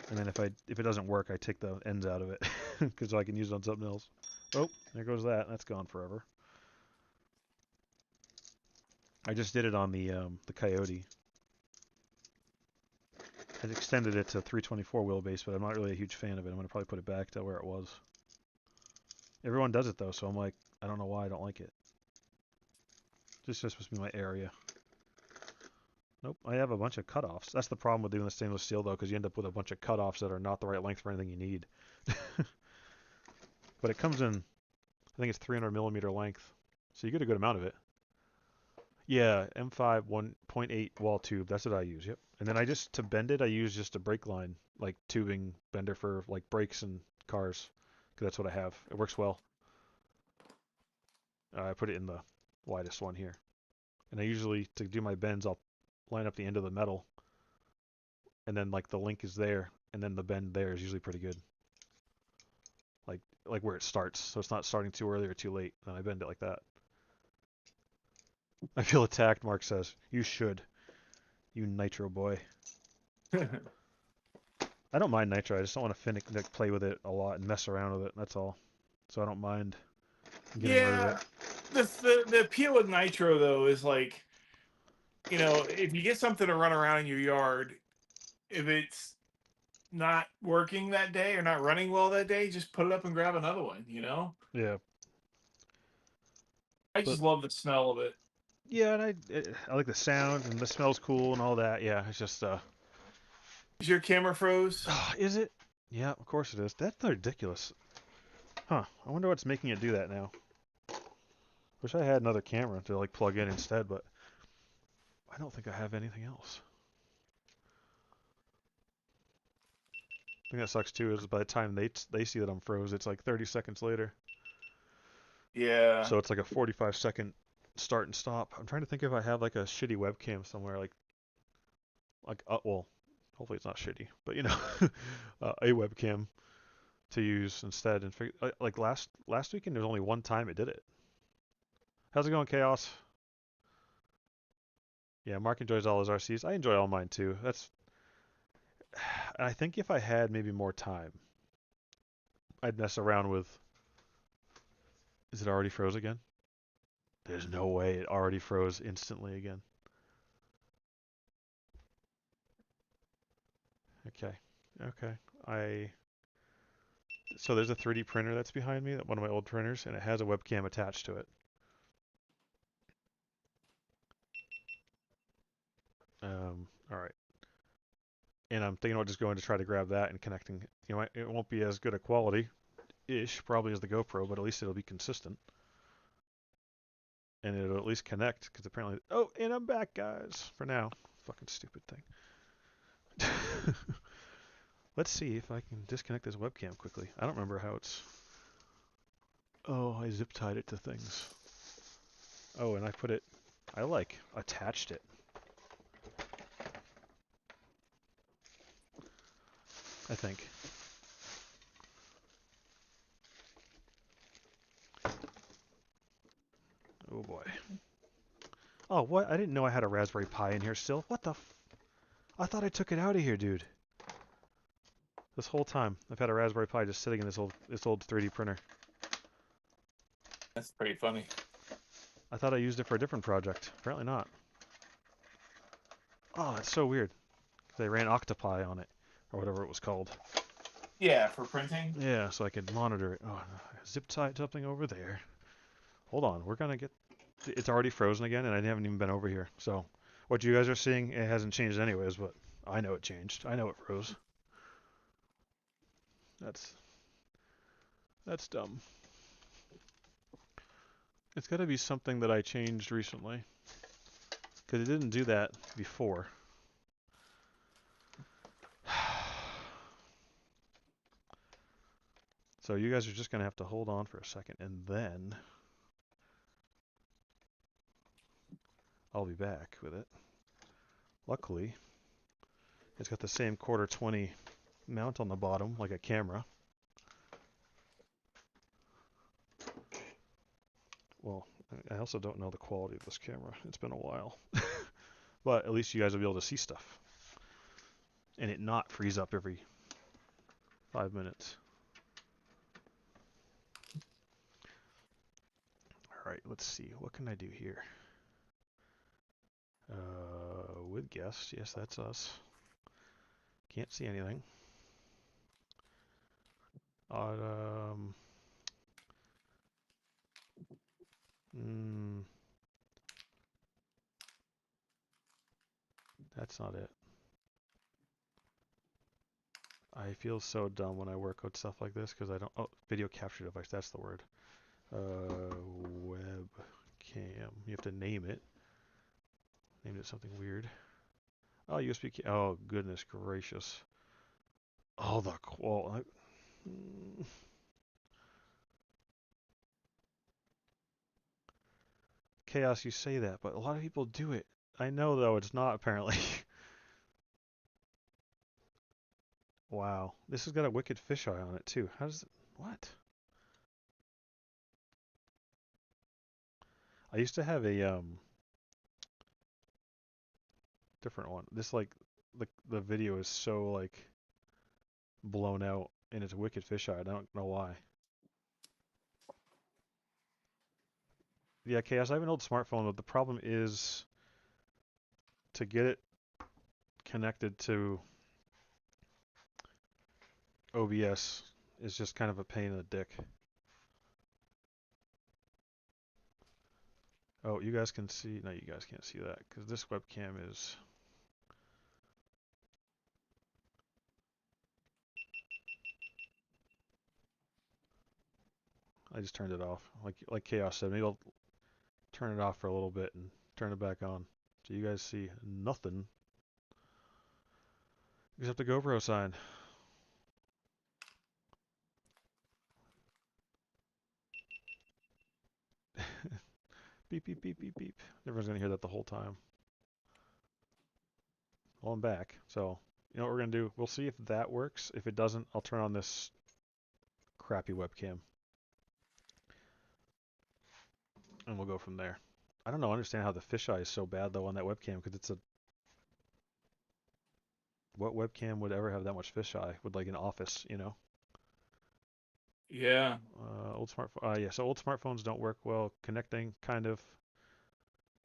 and then if it doesn't work, I take the ends out of it because I can use it on something else. Oh, there goes that. That's gone forever. I just did it on the Coyote. I extended it to 324 wheelbase, but I'm not really a huge fan of it. I'm gonna probably put it back to where it was. Everyone does it though, so I'm like, I don't know why I don't like it. This is supposed to be my area. Nope, I have a bunch of cutoffs. That's the problem with doing the stainless steel though, because you end up with a bunch of cutoffs that are not the right length for anything you need. But it comes in, I think it's 300mm length, so you get a good amount of it. Yeah, M5 1.8 wall tube. That's what I use. Yep. And then to bend it, I use just a brake line, like tubing bender for like brakes and cars, because that's what I have. It works well. I put it in the widest one here. And I usually, to do my bends, I'll line up the end of the metal, and then like the link is there, and then the bend there is usually pretty good. Like where it starts, so it's not starting too early or too late. Then I bend it like that. I feel attacked, Mark says. You should. You nitro boy. I don't mind nitro. I just don't want to play with it a lot and mess around with it. That's all. So I don't mind getting rid of it. Yeah. The appeal with nitro though is like, if you get something to run around in your yard, if it's not working that day or not running well that day, just put it up and grab another one. Yeah, I but just love the smell of it. yeah, and I like the sound and the smells cool and all that. Yeah, it's just Is your camera froze? is it? Yeah, of course it is. That's ridiculous. Huh? I wonder what's making it do that now. Wish I had another camera to like plug in instead, but I don't think I have anything else. I think that sucks too. Is by the time they see that I'm froze, it's like 30 seconds later. Yeah. So it's like a 45-second start and stop. I'm trying to think if I have like a shitty webcam somewhere, well, hopefully it's not shitty, but a webcam to use instead. And like last weekend, there's only one time it did it. How's it going, Chaos? Yeah, Mark enjoys all his RCs. I enjoy all mine too. I think if I had maybe more time, I'd mess around with. Is it already froze again? There's no way it already froze instantly again. Okay. Okay. So there's a 3D printer that's behind me, one of my old printers, and it has a webcam attached to it. All right. And I'm thinking about just going to try to grab that and connecting. You know, it won't be as good a quality-ish probably as the GoPro, but at least it'll be consistent. And it'll at least connect, because apparently... Oh, and I'm back, guys, for now. Fucking stupid thing. Let's see if I can disconnect this webcam quickly. I don't remember how it's... Oh, I zip tied it to things. Oh, and I put it... I, attached it. I think. Oh, boy. Oh, what? I didn't know I had a Raspberry Pi in here still. What the I thought I took it out of here, dude. This whole time, I've had a Raspberry Pi just sitting in this old 3D printer. That's pretty funny. I thought I used it for a different project. Apparently not. Oh, that's so weird. They ran Octopi on it, or whatever it was called. Yeah, for printing. Yeah, so I could monitor it. Oh, zip tied something over there. Hold on, we're gonna get... It's already frozen again, and I haven't even been over here. So, what you guys are seeing, it hasn't changed anyways, but I know it changed. I know it froze. That's... That's dumb. It's gotta be something that I changed recently. Because it didn't do that before. So you guys are just going to have to hold on for a second, and then I'll be back with it. Luckily, it's got the same quarter 20 mount on the bottom, like a camera. Well, I also don't know the quality of this camera. It's been a while. But at least you guys will be able to see stuff. And it not freeze up every 5 minutes. Alright, let's see. What can I do here? With guest. Yes, that's us. Can't see anything. Um, mm, that's not it. I feel so dumb when I work with stuff like this because I don't. Oh, video capture device. That's the word. Webcam. You have to name it. Name it something weird. Oh, USB. Oh, goodness gracious. Oh, the qual. Chaos. You say that, but a lot of people do it. I know though it's not apparently. Wow. This has got a wicked fisheye on it too. How does it? What? I used to have a different one. This like the video is so like blown out and it's a wicked fisheye. I don't know why. Yeah, Chaos, I have an old smartphone, but the problem is to get it connected to OBS is just kind of a pain in the dick. Oh, you guys can see. No, you guys can't see that because this webcam is. I just turned it off. Like Chaos said, maybe I'll turn it off for a little bit and turn it back on. So you guys see nothing except the GoPro sign. Beep, beep, beep, beep, beep. Everyone's going to hear that the whole time. Well, I'm back. So, you know what we're going to do? We'll see if that works. If it doesn't, I'll turn on this crappy webcam. And we'll go from there. I don't know. I understand how the fisheye is so bad, though, on that webcam, because it's a... What webcam would ever have that much fisheye with, like, an office, you know? Yeah. Old smartphone... yeah, so old smartphones don't work well. Connecting, kind of...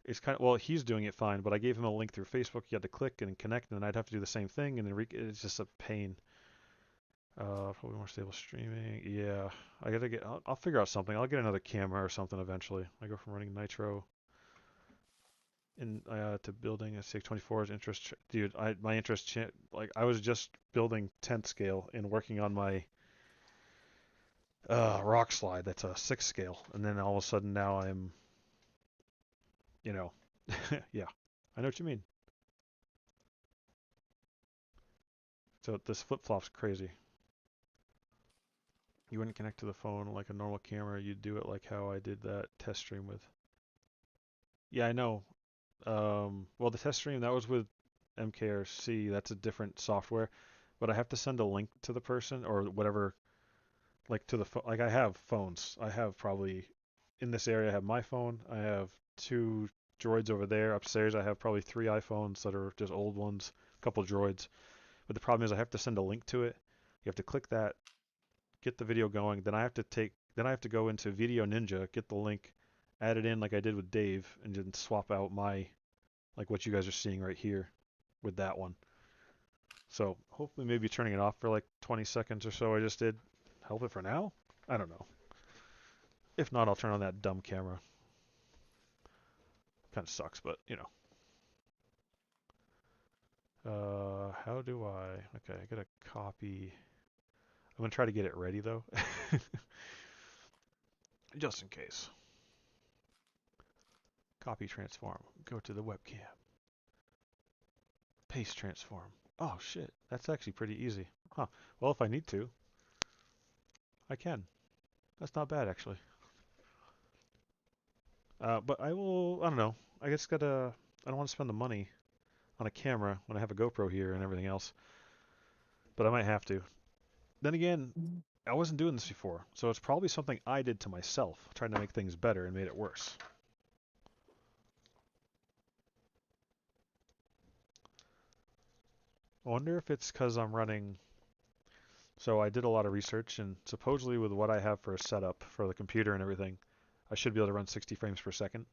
It's kind of... Well, he's doing it fine, but I gave him a link through Facebook. You had to click and connect, and then I'd have to do the same thing, and then it's just a pain. Probably more stable streaming. Yeah, I gotta get. I'll figure out something. I'll get another camera or something eventually. I go from running Nitro in to building a 624's interest. Dude, my interest like I was just building 10th scale and working on my rock slide. That's a 6 scale, and then all of a sudden now I'm, you know, yeah, I know what you mean. So this flip flop's crazy. You wouldn't connect to the phone like a normal camera. You'd do it like how I did that test stream with. Yeah, I know. Well, the test stream that was with MKRC. That's a different software, but I have to send a link to the person or whatever, like to the phone. Like I have phones. I have probably in this area. I have my phone. I have two droids over there. Upstairs, I have probably three iPhones that are just old ones. A couple droids. But the problem is, I have to send a link to it. You have to click that, get the video going. Then I have to take. Then I have to go into Video Ninja, get the link, add it in like I did with Dave, and then swap out my like what you guys are seeing right here with that one. So hopefully maybe turning it off for like 20 seconds or so I just did help it for now. I don't know. If not, I'll turn on that dumb camera. Kind of sucks, but you know. How do I? Okay, I gotta copy. I'm gonna try to get it ready though, just in case. Copy transform. Go to the webcam. Paste transform. Oh shit, that's actually pretty easy. Huh. Well, if I need to, I can. That's not bad actually. But I will. I don't know. I guess gotta. I don't want to spend the money on a camera when I have a GoPro here and everything else, but I might have to. Then again, I wasn't doing this before, so it's probably something I did to myself, trying to make things better and made it worse. I wonder if it's because I'm running. So I did a lot of research, and supposedly with what I have for a setup for the computer and everything, I should be able to run 60 frames per second,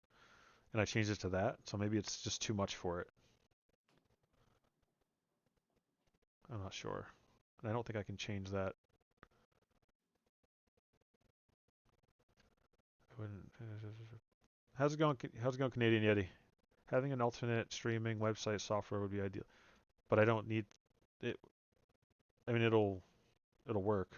and I changed it to that, so maybe it's just too much for it. I'm not sure. And I don't think I can change that. I wouldn't. How's it going? How's it going, Canadian Yeti? Having an alternate streaming website software would be ideal, but I don't need it. I mean, it'll work.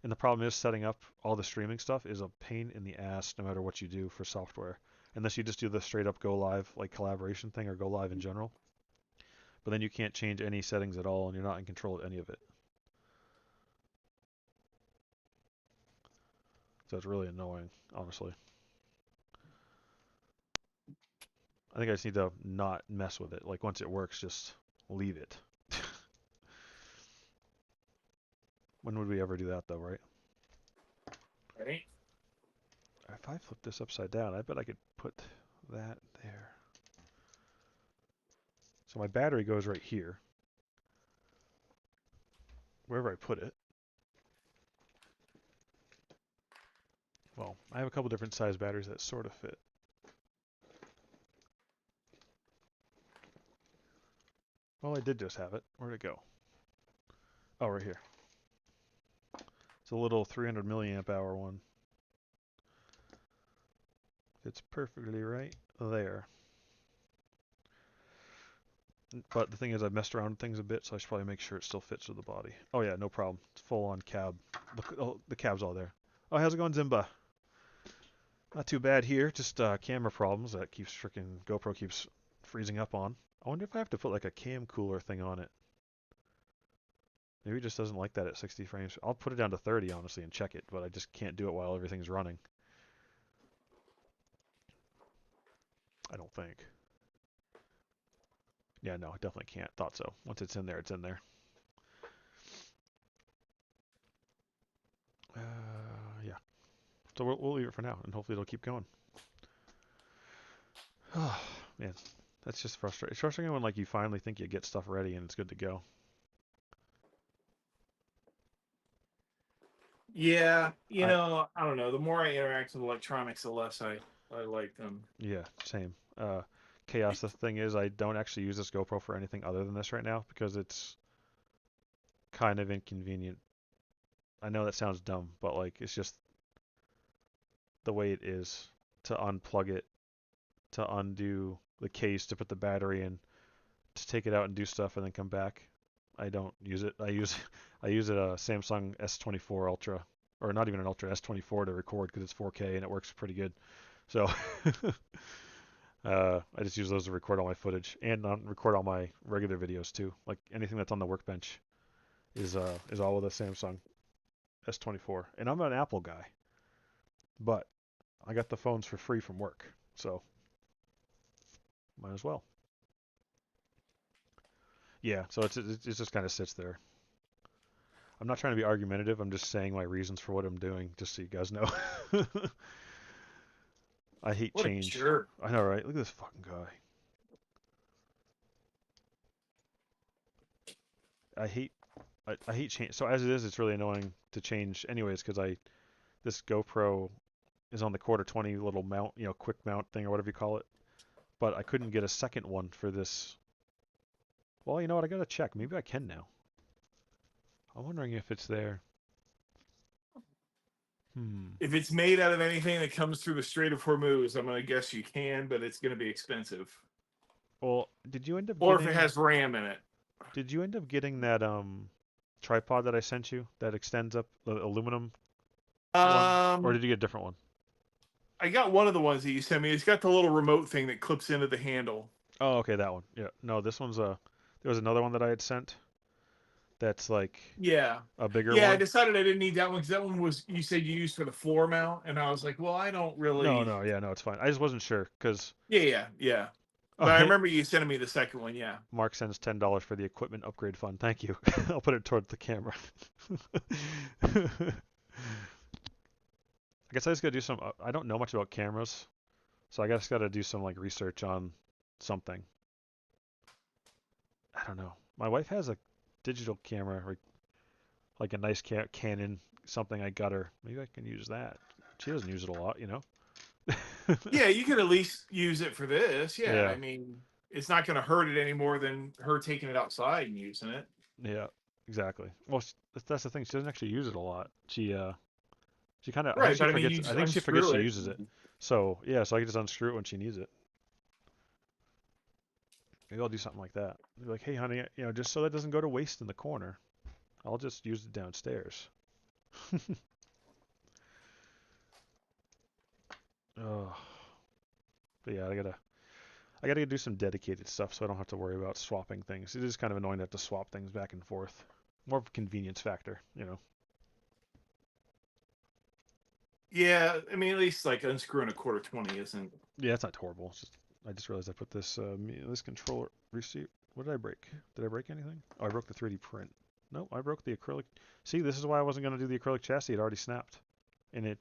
And the problem is setting up all the streaming stuff is a pain in the ass no matter what you do for software. Unless you just do the straight up go live like collaboration thing or go live in general. But then you can't change any settings at all and you're not in control of any of it. So it's really annoying, honestly. I think I just need to not mess with it. Like once it works, just leave it. When would we ever do that though, right? Right? If I flip this upside down, I bet I could put that there. So my battery goes right here, wherever I put it. Well, I have a couple different size batteries that sort of fit. Well, I did just have it. Where'd it go? Oh, right here. It's a little 300 milliamp hour one. It's perfectly right there. But the thing is, I've messed around with things a bit, so I should probably make sure it still fits with the body. Oh yeah, no problem. It's full on cab. Look, oh, the cab's all there. Oh, how's it going, Zimba? Not too bad here. Just camera problems that keeps freaking GoPro keeps freezing up on. I wonder if I have to put like a cam cooler thing on it. Maybe it just doesn't like that at 60 frames. I'll put it down to 30 honestly and check it, but I just can't do it while everything's running. I don't think. Yeah, no, I definitely can't. Thought so. Once it's in there, it's in there. Yeah. So we'll leave it for now, and hopefully it'll keep going. Oh, man, that's just frustrating. It's frustrating when like you finally think you get stuff ready and it's good to go. Yeah, I I don't know. The more I interact with electronics, the less I like them. Yeah, same. Chaos. The thing is, I don't actually use this GoPro for anything other than this right now because it's kind of inconvenient. I know that sounds dumb, but like it's just the way it is to unplug it, to undo the case, to put the battery in, to take it out and do stuff, and then come back. I don't use it. I use a Samsung S24 Ultra, or not even an Ultra S24 to record because it's 4K and it works pretty good. So I just use those to record all my footage and record all my regular videos too. Like anything that's on the Workbench is all with a Samsung S24. And I'm an Apple guy, but I got the phones for free from work, so might as well. Yeah, so it just kind of sits there. I'm not trying to be argumentative. I'm just saying my reasons for what I'm doing, just so you guys know. I hate What a change. jerk. I know, right? Look at this fucking guy. I hate I hate change. So as it is, it's really annoying to change anyways because I this GoPro is on the quarter 20 little mount, quick mount thing or whatever you call it. But I couldn't get a second one for this. Well, you know what? I gotta check. Maybe I can now. I'm wondering if it's there. Hmm. If it's made out of anything that comes through the Strait of Hormuz, I'm going to guess you can, but it's going to be expensive. Well, did you end up Or if it getting? has RAM in it. Did you end up getting that tripod that I sent you that extends up the aluminum one, or Um, did you get a different one? I got one of the ones that you sent me. It's got the little remote thing that clips into the handle. Oh, okay, that one. Yeah. No, this one's a. There was another one that I had sent. That's like Yeah. a bigger Yeah, I one. decided I didn't need that one because that one was, you said you used for the floor mount. And I was like, well, I don't No, really. no, yeah, no, it's fine. I just wasn't sure because Yeah. But I oh, remember you sending me the second one. Yeah. Mark sends $10 for the equipment upgrade fund. Thank you. I'll put it towards the camera. I guess I just gotta do some. I don't know much about cameras, so I guess gotta do some like research on something. I don't know. My wife has a digital camera, like a nice Canon something I got her. Maybe I can use that. She doesn't use it a lot, you know. Yeah, you could at least use it for this. Yeah. Yeah, I mean, it's not going to hurt it any more than her taking it outside and using it. yeah, exactly. Well, that's the thing. She doesn't actually use it a lot. She kind of. I think Right. she But I mean, forgets. you I just think she forgets unscrew she it. uses it. So yeah, so I can just unscrew it when she needs it. Maybe I'll do something like that. Be like, hey, honey, just so that doesn't go to waste in the corner, I'll just use it downstairs. Oh, but yeah, I gotta do some dedicated stuff so I don't have to worry about swapping things. It is kind of annoying to have to swap things back and forth. More of a convenience factor. Yeah. I mean, at least like unscrewing a quarter 20 isn't. Yeah, it's not horrible. I just realized I put this controller receipt. What did I break? Did I break anything? Oh, I broke the 3D print. No, I broke the acrylic. See, this is why I wasn't gonna do the acrylic chassis. It already snapped, and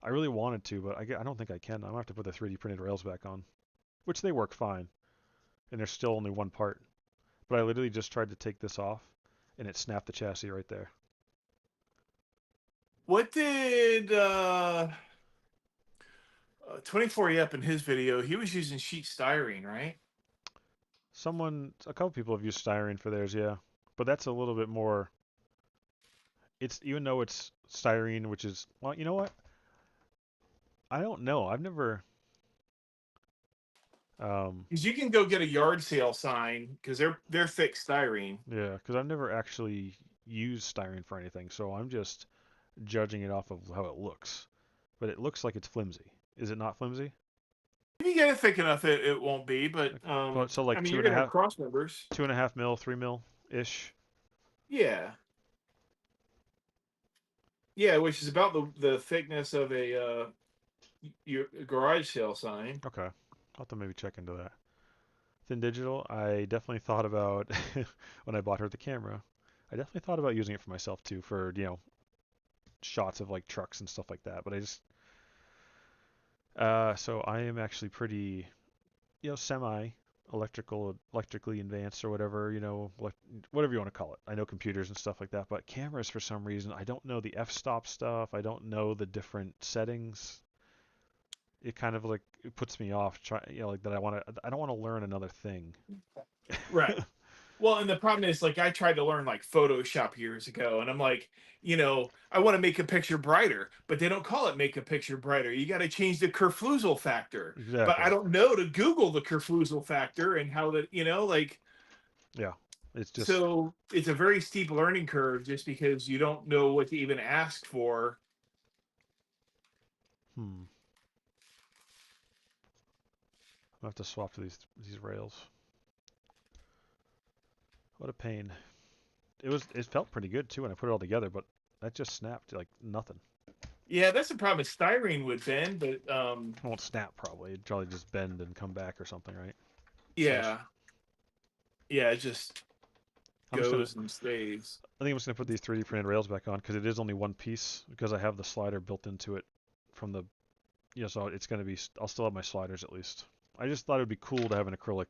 I really wanted to, but I don't think I can. I'm gonna have to put the 3D printed rails back on, which they work fine, and there's still only one part. But I literally just tried to take this off, and it snapped the chassis right there. What did 24 Yep in his video? He was using sheet styrene, right? A couple people have used styrene for theirs, yeah, but that's a little bit more. It's even though it's styrene, which is well, you know what? I don't know. I've never. Because you can go get a yard sale sign because they're thick styrene. Yeah, because I've never actually used styrene for anything, so I'm just judging it off of how it looks. But it looks like it's flimsy. Is it not flimsy? If you get it thick enough, it won't be. But Like, but so like I mean, two you're and a gonna have half, cross members. 2.5 mil, 3 mil ish. Yeah, yeah, which is about the thickness of a your garage sale sign. Okay, I'll have to maybe check into that. Thin digital, I definitely thought about when I bought her the camera. I definitely thought about using it for myself too, for shots of like trucks and stuff like that. But I just so I am actually pretty semi electrically advanced or whatever, whatever you want to call it. I know computers and stuff like that, but cameras for some reason, I don't know the f-stop stuff. I don't know the different settings. It kind of like it puts me off. Like that. I don't want to learn another thing. Right. Well, and the problem is, like, I tried to learn like Photoshop years ago, and I'm like, I want to make a picture brighter, but they don't call it make a picture brighter. You got to change the kerfluffle factor. But I Exactly. don't know to Google the kerfluffle factor and how that, like, Yeah. It's just so it's a very steep learning curve just because you don't know what to even ask for. hmm. I have to swap to these rails. What a pain. It felt pretty good too when I put it all together, but that just snapped like nothing. Yeah, that's the problem. Styrene would bend, but It won't snap probably. It'd probably just bend and come back or something, right? Slash. yeah, yeah, it just I'm just gonna. goes and stays. I think I'm just gonna put these 3D printed rails back on because it is only one piece because I have the slider built into it from the. So it's gonna be. I'll still have my sliders at least. I just thought it would be cool to have an acrylic.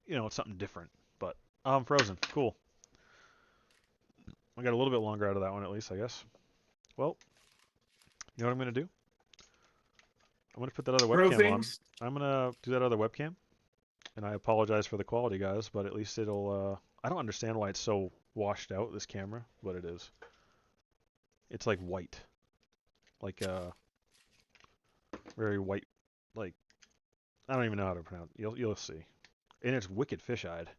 It's something different. But I'm frozen. Cool. I got a little bit longer out of that one at least, I guess. Well, you know what I'm gonna do? I'm gonna put that other Throw webcam on. things. I'm gonna do that other webcam, and I apologize for the quality, guys, but at least it'll. I don't understand why it's so washed out, this camera, but it is. It's like white, like very white, like I don't even know how to pronounce. You'll see, and it's wicked fish-eyed.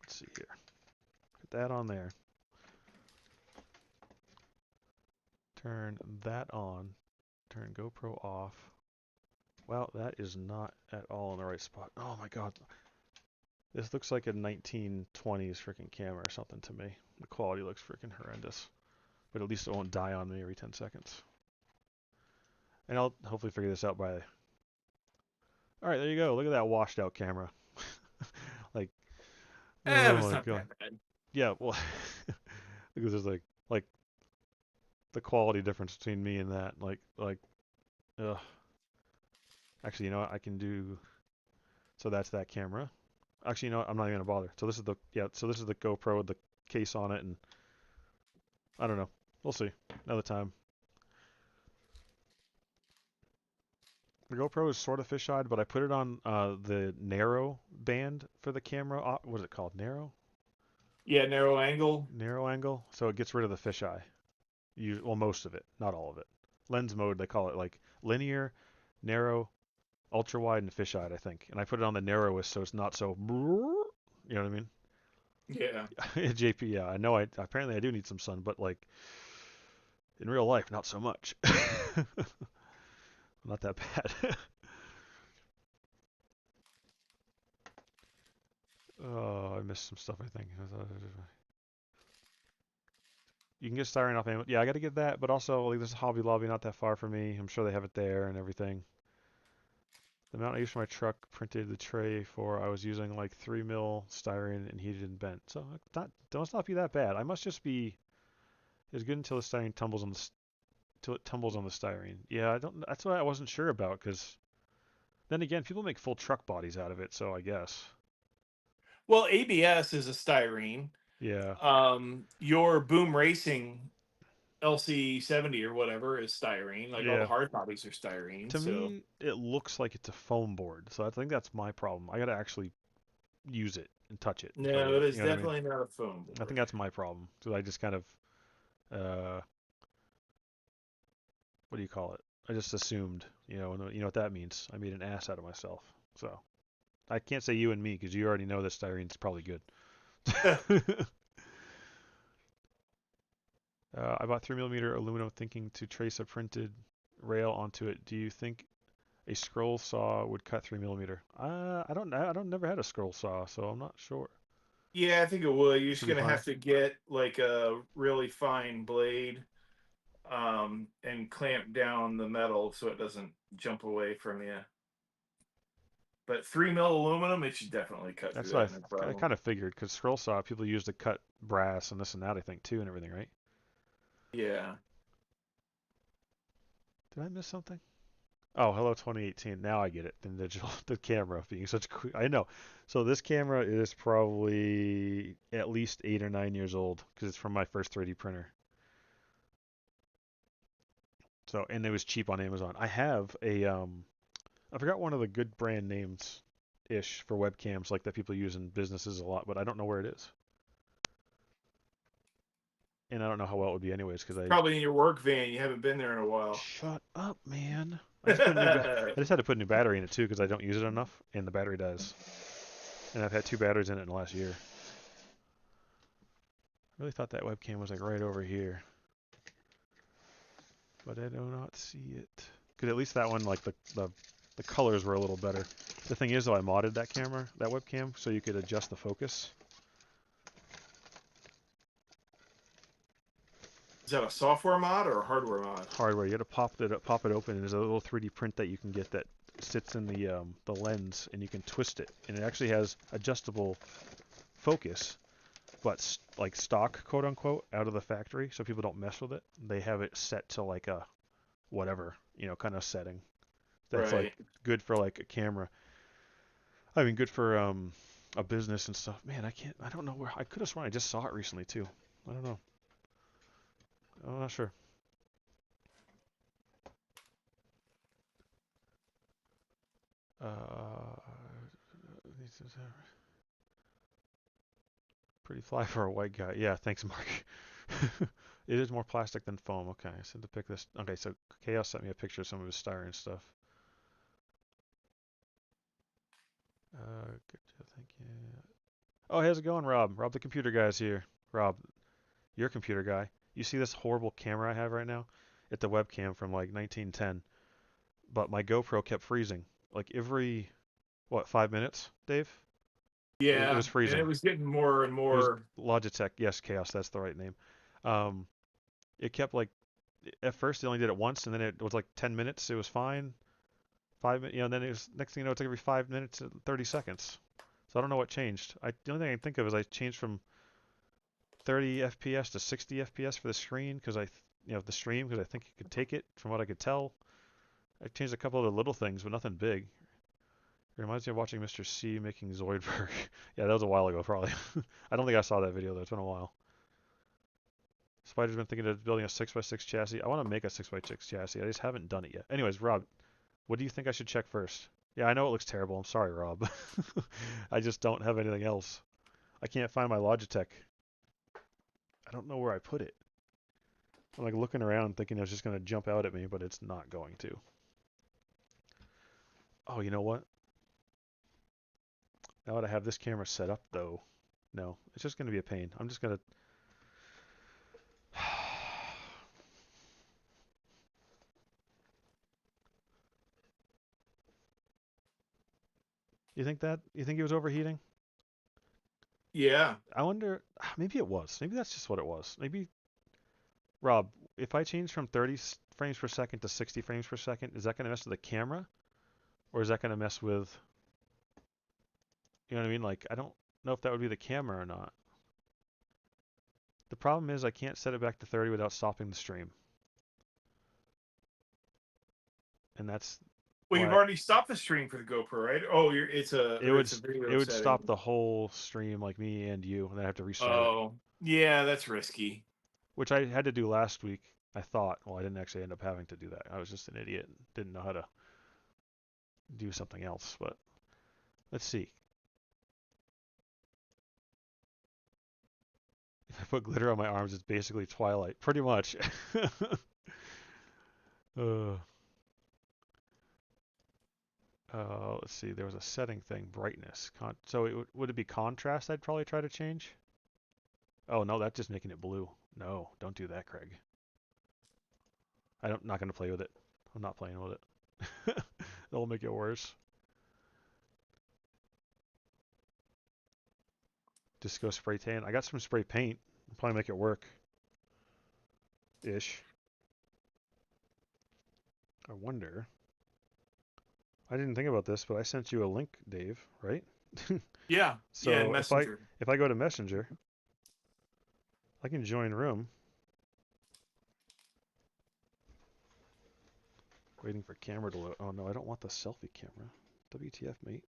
Let's see here. Put that on there. Turn that on. Turn GoPro off. Well, that is not at all in the right spot. Oh my god. This looks like a 1920s freaking camera or something to me. The quality looks freaking horrendous. But at least it won't die on me every 10 seconds. And I'll hopefully figure this out by... Alright, there you go. Look at that washed out camera. Like, oh It's my not god. that bad. Yeah, well, because there's like the quality difference between me and that. Ugh. Actually, you know what? I can do... So that's that camera. Actually, you know what? I'm not even gonna bother. So this is the GoPro with the case on it, and I don't know. We'll see. Another time. The GoPro is sort of fisheye, but I put it on the narrow band for the camera. What is it called? Narrow? Yeah, narrow angle. Narrow angle. So it gets rid of the fisheye. Well, most of it, not all of it. Lens mode, they call it like linear, narrow, ultra wide, and fisheye, I think. And I put it on the narrowest, so it's not so. You know what I mean? Yeah. JP, yeah, I know. I apparently I do need some sun, but like in real life, not so much. Not that bad. Oh, I missed some stuff, I think. You can get styrene off Amazon. Yeah, I got to get that, but also like there's a Hobby Lobby not that far from me. I'm sure they have it there and everything. The amount I used for my truck printed the tray for I was using like 3 mil styrene and heated and bent. So don't not be that bad. I must just be as good until the styrene tumbles on till it tumbles on the styrene. Yeah, I don't. That's what I wasn't sure about because then again, people make full truck bodies out of it. So I guess Well, ABS is a styrene. yeah, Your Boom Racing LC70 or whatever is styrene. Like all the yeah. hard copies are styrene. To So me, it looks like it's a foam board. So I think that's my problem. I got to actually use it and touch it and play no, with it it. is You know what I mean? definitely not a foam I think board. that's my problem. So I just kind of, uh, what do you call it? I just assumed, and you know what that means. I made an ass out of myself. So I can't say you and me because you already know that styrene's probably good. I bought 3 millimeter aluminum thinking to trace a printed rail onto it. Do you think a scroll saw would cut 3 millimeter? I don't. I don't. Never had a scroll saw, so I'm not sure. Yeah, I think it would. You're It just should be gonna fine. have to get like a really fine blade, and clamp down the metal so it doesn't jump away from you. But 3 mil aluminum, it should definitely cut through That's what that, no I problem. kind of figured because scroll saw people use to cut brass and this and that. I think too and everything, right? Yeah. Did I miss something? Oh, hello 2018. Now I get it. The digital, the camera being such quick. I know. So this camera is probably at least 8 or 9 years old because it's from my first 3D printer. So and it was cheap on Amazon. I have a I forgot one of the good brand names ish for webcams like that people use in businesses a lot, but I don't know where it is. And I don't know how well it would be anyways because I Probably in your work van. You haven't been there in a while. shut up, man. I just put a new I just had to put a new battery in it too because I don't use it enough and the battery dies. And I've had two batteries in it in the last year. I really thought that webcam was like right over here, but I do not see it. Because at least that one, like the colors were a little better. The thing is, though, I modded that camera, that webcam, so you could adjust the focus. Is that a software mod or a hardware mod? Hardware, you had to pop it open, and there's a little 3D print that you can get that sits in the lens, and you can twist it, and it actually has adjustable focus, but like stock, quote unquote, out of the factory, so people don't mess with it. They have it set to like a whatever, kind of setting. That's like Right. good for like a camera. I mean, good for a business and stuff. Man, I don't know where. I could have sworn I just saw it recently too. I don't know. I'm not sure. Uh, pretty fly for a white guy. Yeah, thanks, Mark. It is more plastic than foam. Okay, I said to pick this. Okay, so Chaos sent me a picture of some of his styrene stuff. Good job, thank you. Oh, how's it going, Rob? Rob, the computer guy's here. Rob, your computer guy. You see this horrible camera I have right now? It's the webcam from like 1910, but my GoPro kept freezing. Like every, what, 5 minutes, Dave? It Yeah, was and it freezing. was getting more and It was more. Logitech. Yes, Chaos. That's the right name. Um, it kept like at first it only did it once, and then it was like 10 minutes. It was fine. 5 minutes, and then it was next thing you know, it's like every 5 minutes, 30 seconds. So I don't know what changed. The only thing I can think of is I changed from 30 FPS to 60 FPS for the screen because the stream because I think it could take it from what I could tell. I changed a couple of the little things, but nothing big. It reminds me of watching Mr. C making Zoidberg. Yeah, that was a while ago, probably. I don't think I saw that video though. It's been a while. Spider's been thinking of building a 6x6 chassis. I want to make a 6x6 chassis. I just haven't done it yet. Anyways, Rob, what do you think I should check first? Yeah, I know it looks terrible. I'm sorry, Rob. I just don't have anything else. I can't find my Logitech. I don't know where I put it. I'm like looking around thinking it's just going to jump out at me, but it's not going to. Oh, you know what? Now that I have this camera set up, though, no, it's just going to be a pain. I'm just going to. You think that? You think it was overheating? Yeah, I wonder. Maybe it was. Maybe that's just what it was. Maybe, Rob, if I change from 30 frames per second to 60 frames per second, is that going to mess with the camera? Or is that going to mess with. You know what I mean? Like, I don't know if that would be the camera or not. The problem is I can't set it back to 30 without stopping the stream. And that's well, you've why already stopped the stream for the GoPro, right? Oh, it would it's a it video would stop setting. the whole stream, like me and you, and then I have to restart it, Oh, yeah, that's risky. which I had to do last week. I thought, well, I didn't actually end up having to do that. I was just an idiot and didn't know how to do something else. But let's see. If I put glitter on my arms, it's basically Twilight, pretty much. uh, let's see. There was a setting thing, brightness. So would it be contrast? I'd probably try to change. Oh no, that's just making it blue. No, don't do that, Craig. I'm not gonna play with it. I'm not playing with it. That'll make it worse. Just go spray tan. I got some spray paint. I'll probably make it work. Ish. I wonder. I didn't think about this, but I sent you a link, Dave, right? Yeah, yeah, in So Messenger. if I go to Messenger, I can join room. Waiting for camera to load. Oh no, I don't want the selfie camera. WTF, mate.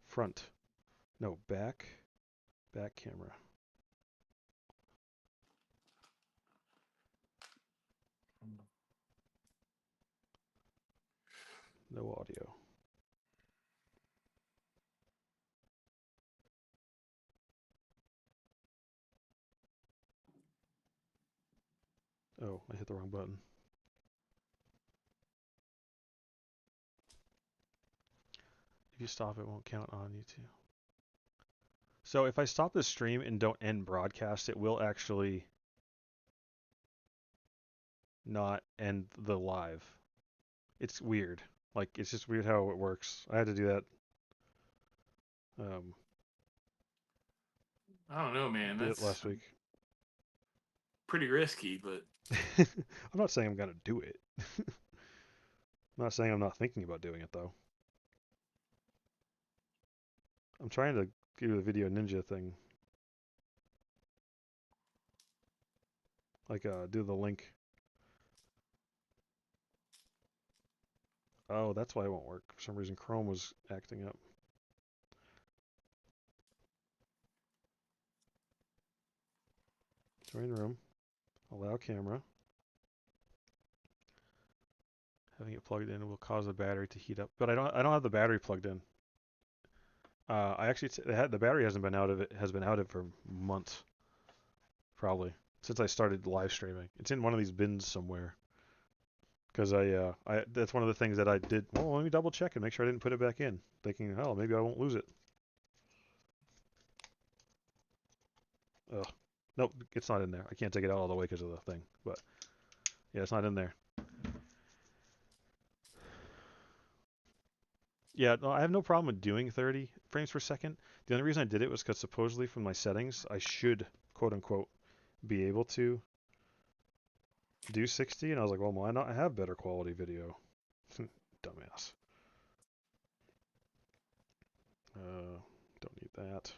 Front. No, back. Back camera. No audio. Oh, I hit the wrong button. If you stop, it won't count on YouTube. So if I stop the stream and don't end broadcast, it will actually not end the live. It's weird. Like, it's just weird how it works. I had to do that I don't know, man. bit That's last week. pretty risky, but I'm not saying I'm going to do it. I'm not saying I'm not thinking about doing it, though. I'm trying to do the video ninja thing. Like, do the link. Oh, that's why it won't work. For some reason, Chrome was acting up. Join room. Allow camera. Having it plugged in will cause the battery to heat up, but I don't have the battery plugged in. I actually the battery hasn't been out of it has been out of it for months, probably since I started live streaming. It's in one of these bins somewhere because I that's one of the things that I did. Well, let me double check and make sure I didn't put it back in, thinking, oh, maybe I won't lose it. Ugh. Nope, it's not in there. I can't take it out all the way because of the thing, but yeah, it's not in there. Yeah, no, I have no problem with doing 30 frames per second. The only reason I did it was because supposedly from my settings, I should, quote unquote, be able to do 60, and I was like, well, why not have better quality video? Dumbass. Don't need that.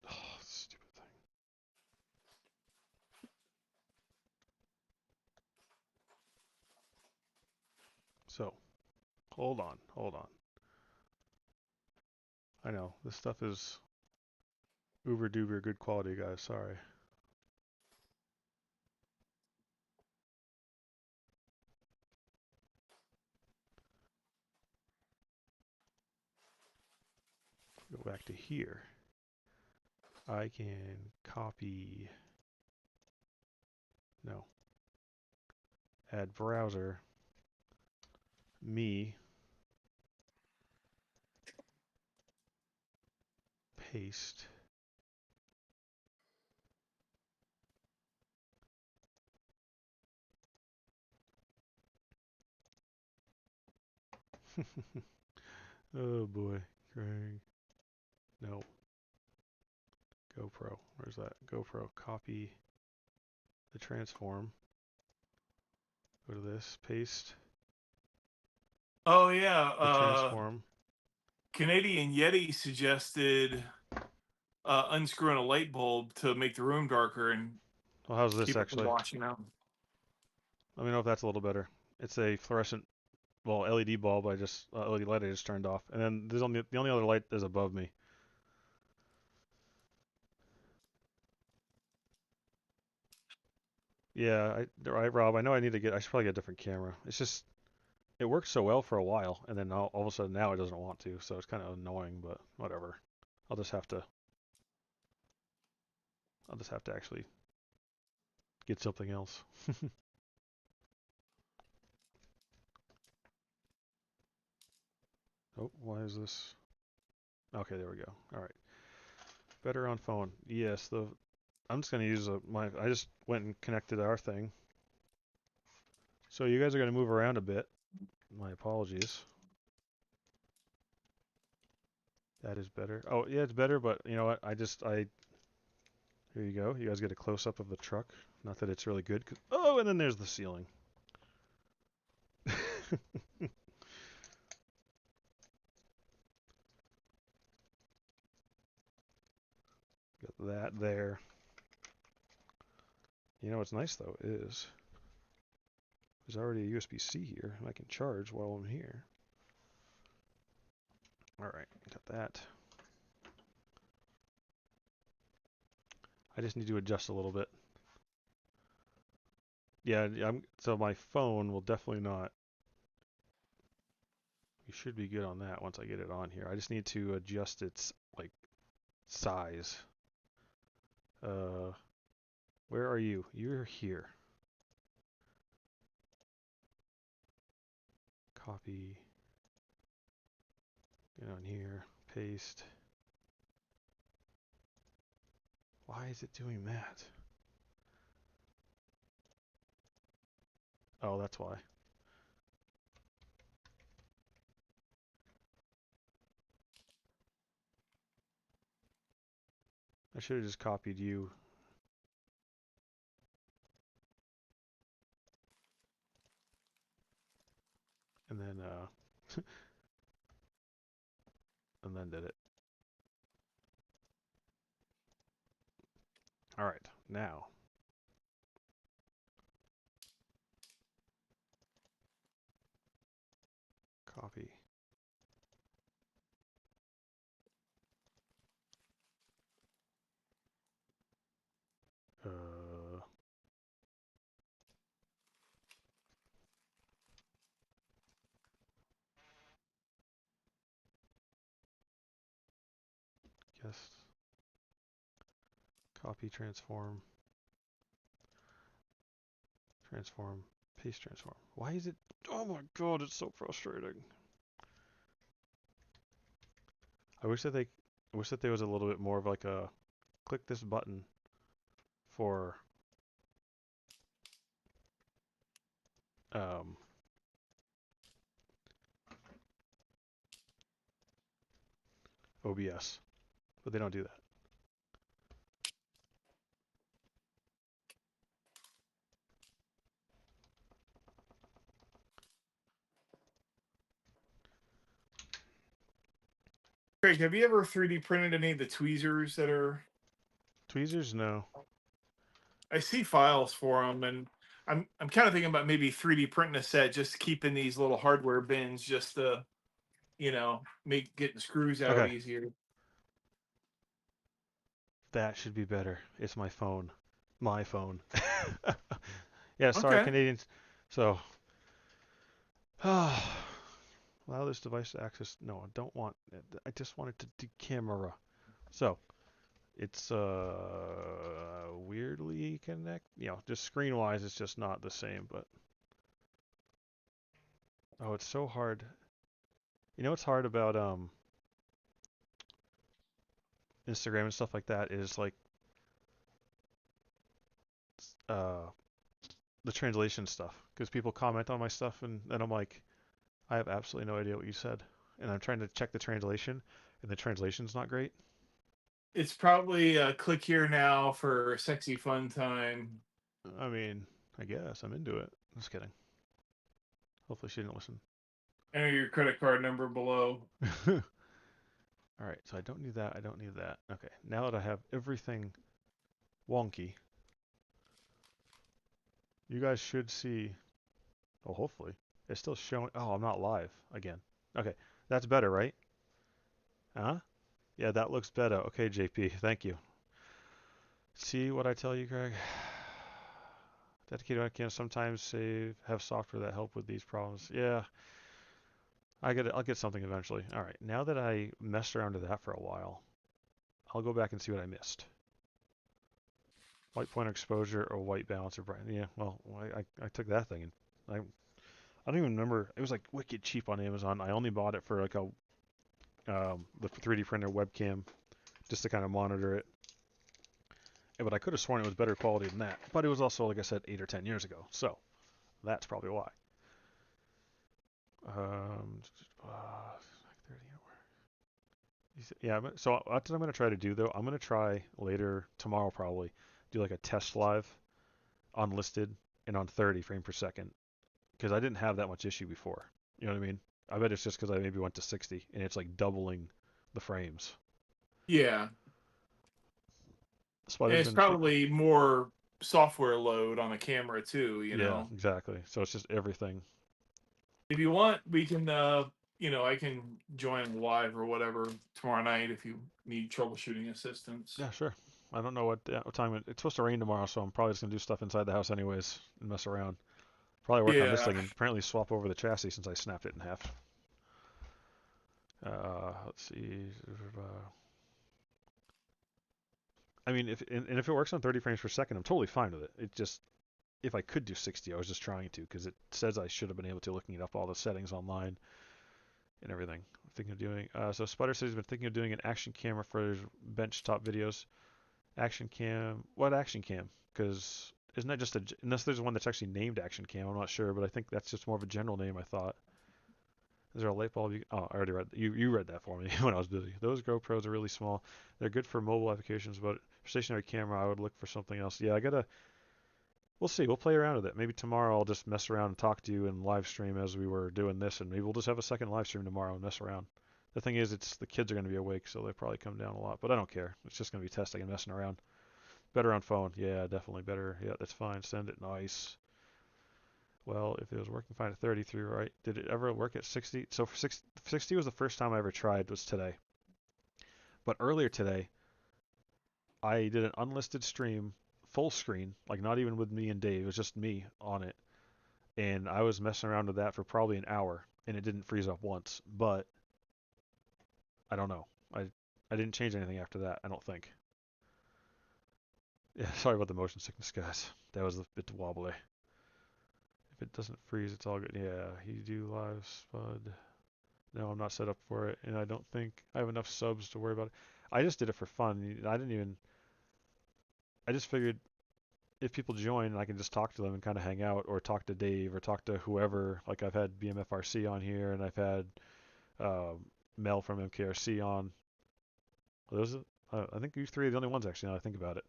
Oh, stupid thing. So, hold on, hold on. I know, this stuff is uber duper good quality, guys, sorry. Go back to here. I can copy, no, add browser, me, paste. Oh boy, Craig. No. GoPro. Where's that? GoPro. Copy the transform. Go to this. Paste oh yeah, the transform. Canadian Yeti suggested unscrewing a light bulb to make the room darker and Well, how's this keep it from actually? washing out. Let me know if that's a little better. It's a fluorescent, well, LED bulb. LED light I just turned off, and then there's only the only other light is above me. Yeah, right, Rob. I know I should probably get a different camera. It's just it worked so well for a while, and then all of a sudden now it doesn't want to. So it's kind of annoying, but whatever. I'll just have to. I'll just have to actually get something else. Oh, why is this? Okay, there we go. All right. Better on phone. Yes, I'm just gonna use I just went and connected our thing. So you guys are gonna move around a bit. My apologies. That is better. Oh, yeah, it's better, but you know what? Here you go. You guys get a close up of the truck. Not that it's really good. Oh, and then there's the ceiling. Got that there. You know what's nice though is there's already a USB-C here, and I can charge while I'm here. All right, got that. I just need to adjust a little bit. Yeah, so my phone will definitely not. You should be good on that once I get it on here. I just need to adjust its like size. Uh, where are you? You're here. Copy. Get on here. Paste. Why is it doing that? Oh, that's why. I should have just copied you and then and then did it. All right, now copy. Uh, guess copy, transform, transform, paste, transform. Why is it? Oh my god, it's so frustrating. I wish that they, I wish that there was a little bit more of like a click this button for um, OBS, but they don't do that. Craig, have you ever 3D printed any of the tweezers that are? Tweezers, no. I see files for them, and I'm kind of thinking about maybe 3D printing a set, just keeping these little hardware bins, just to make getting screws out Okay, easier. that should be better. It's my phone. My phone. Yeah, sorry, Okay. Canadians. So, allow this device to access. No, I don't want it. I just want it to do camera. So, it's weirdly connect. Just screen wise, it's just not the same. But oh, it's so hard. You know what's hard about Instagram and stuff like that is like uh the translation stuff because people comment on my stuff and then I'm like, I have absolutely no idea what you said, and I'm trying to check the translation, and the translation's not great. It's probably click here now for sexy fun time. I mean, I guess I'm into it. Just kidding. Hopefully she didn't listen. Enter your credit card number below. All right, so I don't need that. I don't need that. Okay, now that I have everything wonky, you guys should see. Oh, hopefully it's still showing. Oh, I'm not live again. Okay, that's better, right? Huh? Yeah, that looks better. Okay, JP, thank you. See what I tell you, Greg? Dedicated can sometimes have software that help with these problems. Yeah, I'll get something eventually. All right, now that I messed around with that for a while, I'll go back and see what I missed. White pointer exposure or white balancer brightness. Yeah, well, I took that thing and I don't even remember. It was like wicked cheap on Amazon. I only bought it for like a the 3D printer webcam just to kind of monitor it. Yeah, but I could have sworn it was better quality than that. But it was also, like I said, 8 or 10 years ago. So that's probably why. Um, 30. Yeah, so that's what I'm going to try to do, though. I'm going to try later, tomorrow probably, do like a test live on listed and on 30 frame per second. Because I didn't have that much issue before. You know what I mean? I bet it's just because I maybe went to 60 and it's like doubling the frames. Yeah, That's why and there's it's been. probably more software load on the camera too. Yeah, exactly. So it's just everything. If you want, we can. I can join live or whatever tomorrow night if you need troubleshooting assistance. Yeah, sure. I don't know what time it's supposed to rain tomorrow, so I'm probably just gonna do stuff inside the house anyways and mess around. Probably work on this Yeah. thing and apparently swap over the chassis since I snapped it in half. Let's see. I mean, if it works on 30 frames per second, I'm totally fine with it. It just if I could do 60, I was just trying to because it says I should have been able to looking up all the settings online and everything. I'm thinking of doing. So Sputter says he's been thinking of doing an action camera for his bench top videos. Action cam. What action cam? Because isn't that just a unless there's one that's actually named action cam? I'm not sure, but I think that's just more of a general name. I thought. Is there a light bulb? Oh, I already read. You read that for me when I was busy. Those GoPros are really small. They're good for mobile applications, but for stationary camera, I would look for something else. Yeah, I gotta. We'll see. We'll play around with it. Maybe tomorrow I'll just mess around and talk to you and live stream as we were doing this, and maybe we'll just have a second live stream tomorrow and mess around. The thing is, it's the kids are going to be awake, so they probably come down a lot. But I don't care. It's just going to be testing and messing around. Better on phone. Yeah, definitely better. Yeah, that's fine. Send it. Nice. Well, if it was working fine at 33, right? Did it ever work at 60? So for 60 was the first time I ever tried was today. But earlier today, I did an unlisted stream, full screen, like not even with me and Dave. It was just me on it, and I was messing around with that for probably an hour, and it didn't freeze up once. But I don't know. I didn't change anything after that. I don't think. Yeah, sorry about the motion sickness, guys. That was a bit wobbly. If it doesn't freeze, it's all good. Yeah, you do live spud. No, I'm not set up for it, and I don't think I have enough subs to worry about it. I just did it for fun. I didn't even. I just figured if people join, I can just talk to them and kind of hang out, or talk to Dave, or talk to whoever. Like I've had BMFRC on here, and I've had Mel from MKRC on. Those, I think you three are the only ones actually. Now I think about it.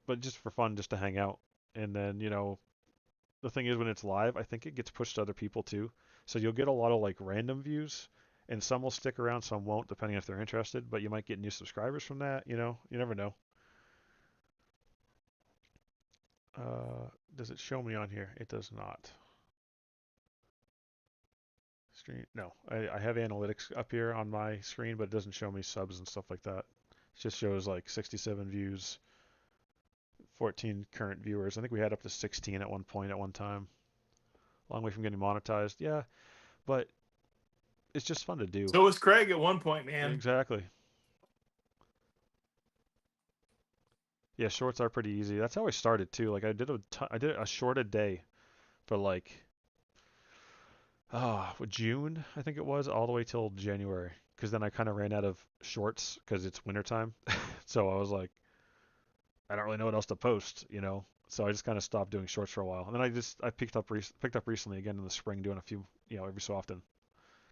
But just for fun, just to hang out, and then the thing is when it's live, I think it gets pushed to other people too. So you'll get a lot of like random views, and some will stick around, some won't, depending if they're interested. But you might get new subscribers from that. You never know. Does it show me on here? It does not. Screen? No, I have analytics up here on my screen, but it doesn't show me subs and stuff like that. It just shows like 67 views, 14 current viewers. I think we had up to 16 at one point at one time. Long way from getting monetized. Yeah, but it's just fun to do. So was Craig at one point, man. Exactly. Yeah, shorts are pretty easy. That's how I started too. Like I did a short a day for like June, I think it was, all the way till January. Because then I kind of ran out of shorts because it's wintertime. So I was like, I don't really know what else to post. So I just kind of stopped doing shorts for a while. And then I picked up recently again in the spring, doing a few, every so often.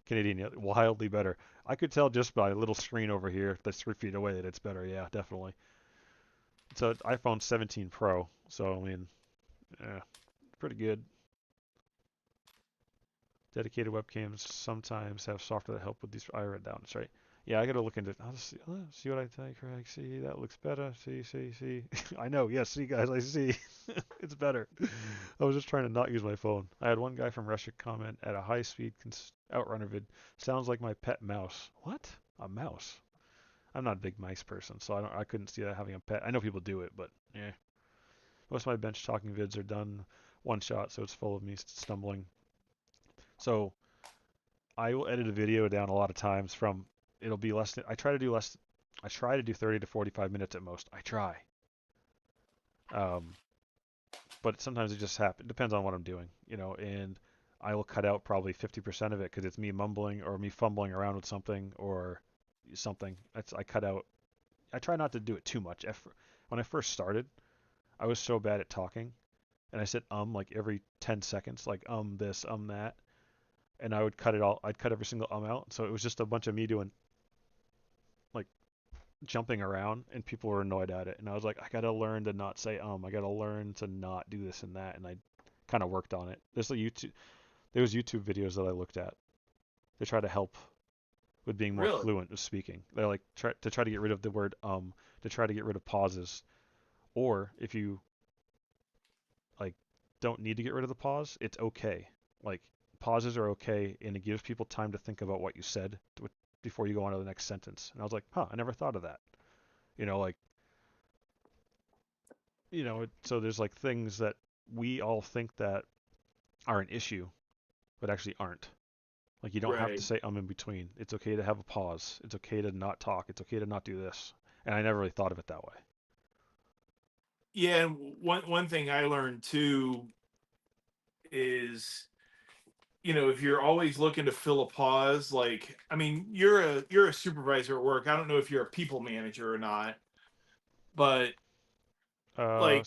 Canadian, yeah, wildly better. I could tell just by a little screen over here that's 3 feet away that it's better. Yeah, definitely. It's an iPhone 17 Pro, so I mean, yeah, pretty good. Dedicated webcams sometimes have software that help with these. I read down. That's right. Yeah, I gotta look into. I'll see what I think. Right? See, that looks better. See. I know. Yes, see, guys, I see. It's better. I was just trying to not use my phone. I had one guy from Russia comment at a high-speed outrunner vid. Sounds like my pet mouse. What? A mouse? I'm not a big mice person, so I couldn't see that having a pet. I know people do it, but yeah. Most of my bench talking vids are done one shot, so it's full of me stumbling. So I will edit a video down a lot of times from it'll be less than I try to do less I try to do 30 to 45 minutes at most. I try. Um, but sometimes it just happens. Depends on what I'm doing, and I will cut out probably 50% of it because it's me mumbling or me fumbling around with something or something. I cut out. I try not to do it too much. When I first started, I was so bad at talking, and I said like every 10 seconds, like this, that, and I would cut it all. I'd cut every single out. So it was just a bunch of me doing like jumping around, and people were annoyed at it. And I was like, I gotta learn to not say I gotta learn to not do this and that. And I kind of worked on it. There was YouTube videos that I looked at. They try to help with being more Really? fluent with speaking. They like try to get rid of the word to try to get rid of pauses. Or if you like don't need to get rid of the pause, it's okay. Like pauses are okay, and it gives people time to think about what you said, before you go on to the next sentence. And I was like, huh, I never thought of that. You know, like, so there's like things that we all think that are an issue, but actually aren't. Like, you don't have to Right. say in between. It's okay to have a pause. It's okay to not talk. It's okay to not do this. And I never really thought of it that way. Yeah, and one thing I learned too is, if you're always looking to fill a pause, like, I mean, you're a supervisor at work. I don't know if you're a people manager or not, but like,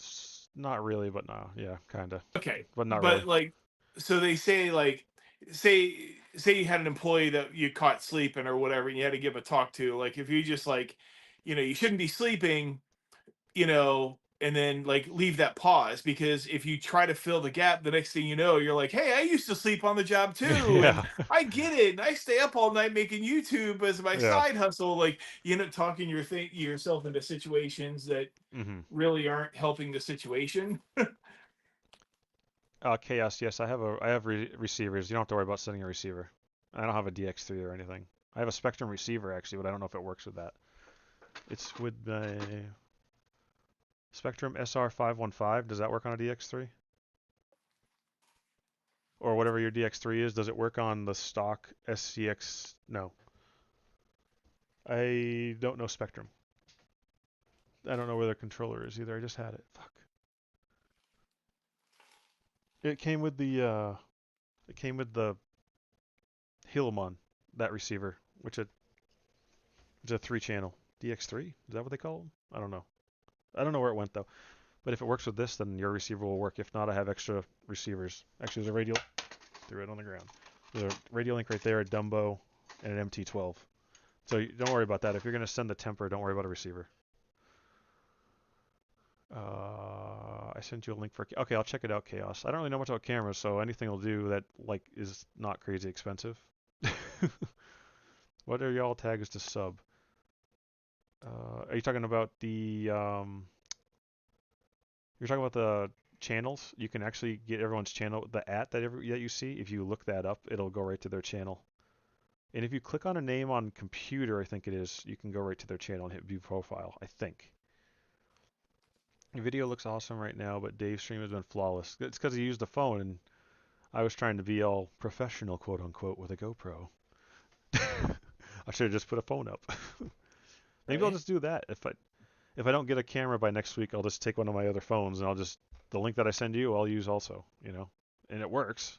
Not really, but no, yeah, kind of, okay, but not really. but like, so they say, like, say you had an employee that you caught sleeping or whatever, and you had to give a talk to. Like, if you just, like, you shouldn't be sleeping, and then, like, leave that pause, because if you try to fill the gap, the next thing you know, you're like, hey, I used to sleep on the job too, and Yeah, I get it, and I stay up all night making YouTube as my yeah. side hustle. Like, you end up talking yourself into situations that Mm-hmm. really aren't helping the situation. Chaos. Yes, I have receivers. You don't have to worry about setting a receiver. I don't have a DX3 or anything. I have a Spectrum receiver actually, but I don't know if it works with that. It's with my Spectrum SR515. Does that work on a DX3? Or whatever your DX3 is? Does it work on the stock SCX? No, I don't know Spectrum. I don't know where their controller is either. I just had it. Fuck. It came with the Hillmon, that receiver, which is a 3 channel DX3. Is that what they call them? I don't know. I don't know where it went though. But if it works with this, then your receiver will work. If not, I have extra receivers. Actually, there's a radial. Threw it on the ground. There's a radial link right there, a Dumbo, and an MT12. So don't worry about that. If you're gonna send the temper, don't worry about a receiver. I sent you a link for. Okay, I'll check it out. Chaos. I don't really know much about cameras, so anything will do that like is not crazy expensive. What are y'all tags to sub? Are you talking about the You're talking about the channels? You can actually get everyone's channel, the that you see. If you look that up, it'll go right to their channel. And if you click on a name on computer, I think it is, you can go right to their channel and hit view profile. I think. Your video looks awesome right now, but Dave's stream has been flawless. It's because he used the phone, and I was trying to be all professional, quote unquote, with a GoPro. I should have just put a phone up. Maybe I'll Right. just do that. If I don't get a camera by next week, I'll just take one of my other phones and the link that I send you, I'll use also, and it works.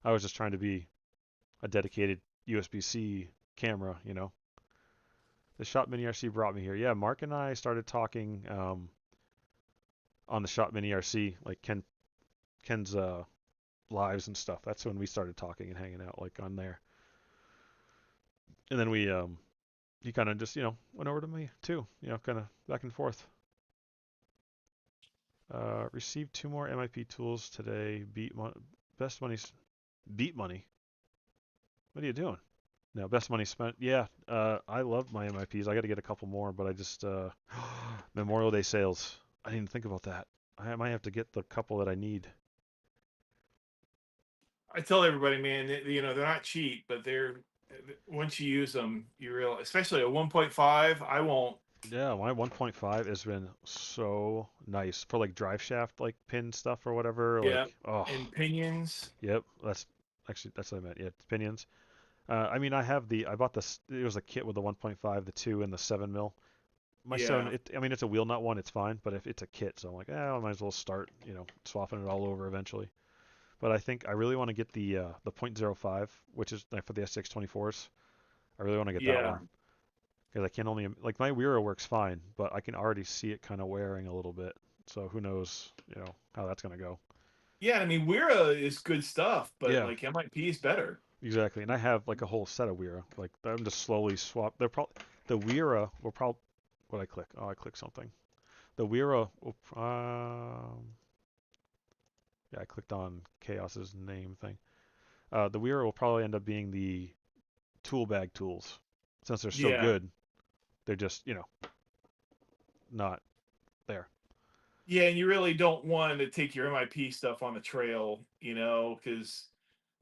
I was just trying to be a dedicated USB-C camera. The Shot Mini RC brought me here. Yeah, Mark and I started talking on the Shot Mini RC, like Ken's lives and stuff. That's when we started talking and hanging out like on there. And then he kind of just went over to me too, kind of back and forth. Received 2 more MIP tools today. Best money's beat money. What are you doing? No, best money spent. Yeah, I love my MIPs. I got to get a couple more, but I just Memorial Day sales. I didn't think about that. I might have to get the couple that I need. I tell everybody, man, they're not cheap, but they're, once you use them, you realize, especially a 1.5. I won't. Yeah, my 1.5 has been so nice for like drive shaft like pin stuff or whatever. Yeah, Like, oh, and pinions. yep. That's what I meant. Yeah, pinions. I bought this. It was a kit with the 1.5, the 2, and the 7 mil. My 7, Yeah, I mean, it's a wheel nut one, it's fine. But if it's a kit, so I'm like, I might as well start, swapping it all over eventually. But I think I really want to get the .05, which is like for the SX24s. I really want to get that yeah, one because I can only like my Wira works fine, but I can already see it kind of wearing a little bit. So who knows, how that's gonna go. yeah. I mean, Wira is good stuff, but Yeah, like MIP is better. exactly. And I have like a whole set of Wira. Like I'm just slowly swap. They're probably the Wira will probably. What I click? Oh, I click something. The Wira will. Yeah, I clicked on Chaos's name thing. The Wira will probably end up being the tool bag tools, since they're so Yeah, good. They're just not there. yeah, and you really don't want to take your MIP stuff on the trail, because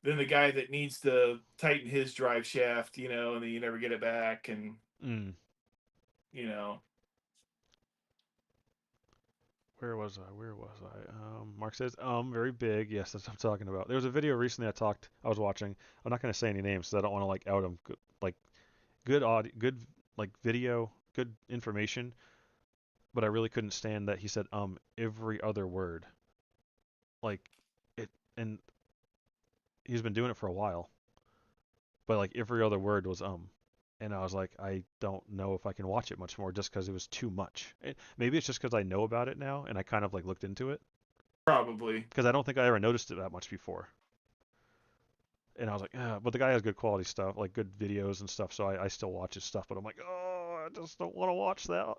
then the guy that needs to tighten his drive shaft, and then you never get it back, and Mm. you know, Where was I? Where was I? Mark says, very big. Yes, that's what I'm talking about. There was a video recently I was watching. I'm not going to say any names because I don't want to like out him. Like good audio, good like video, good information. But I really couldn't stand that he said every other word. Like it, and he's been doing it for a while. But like every other word was and I was like, I don't know if I can watch it much more just because it was too much. Maybe it's just because I know about it now and I kind of like looked into it probably. because I don't think I ever noticed it that much before. And I was like, but the guy has good quality stuff, like good videos and stuff. So I still watch his stuff, but I'm like, oh, I just don't want to watch that.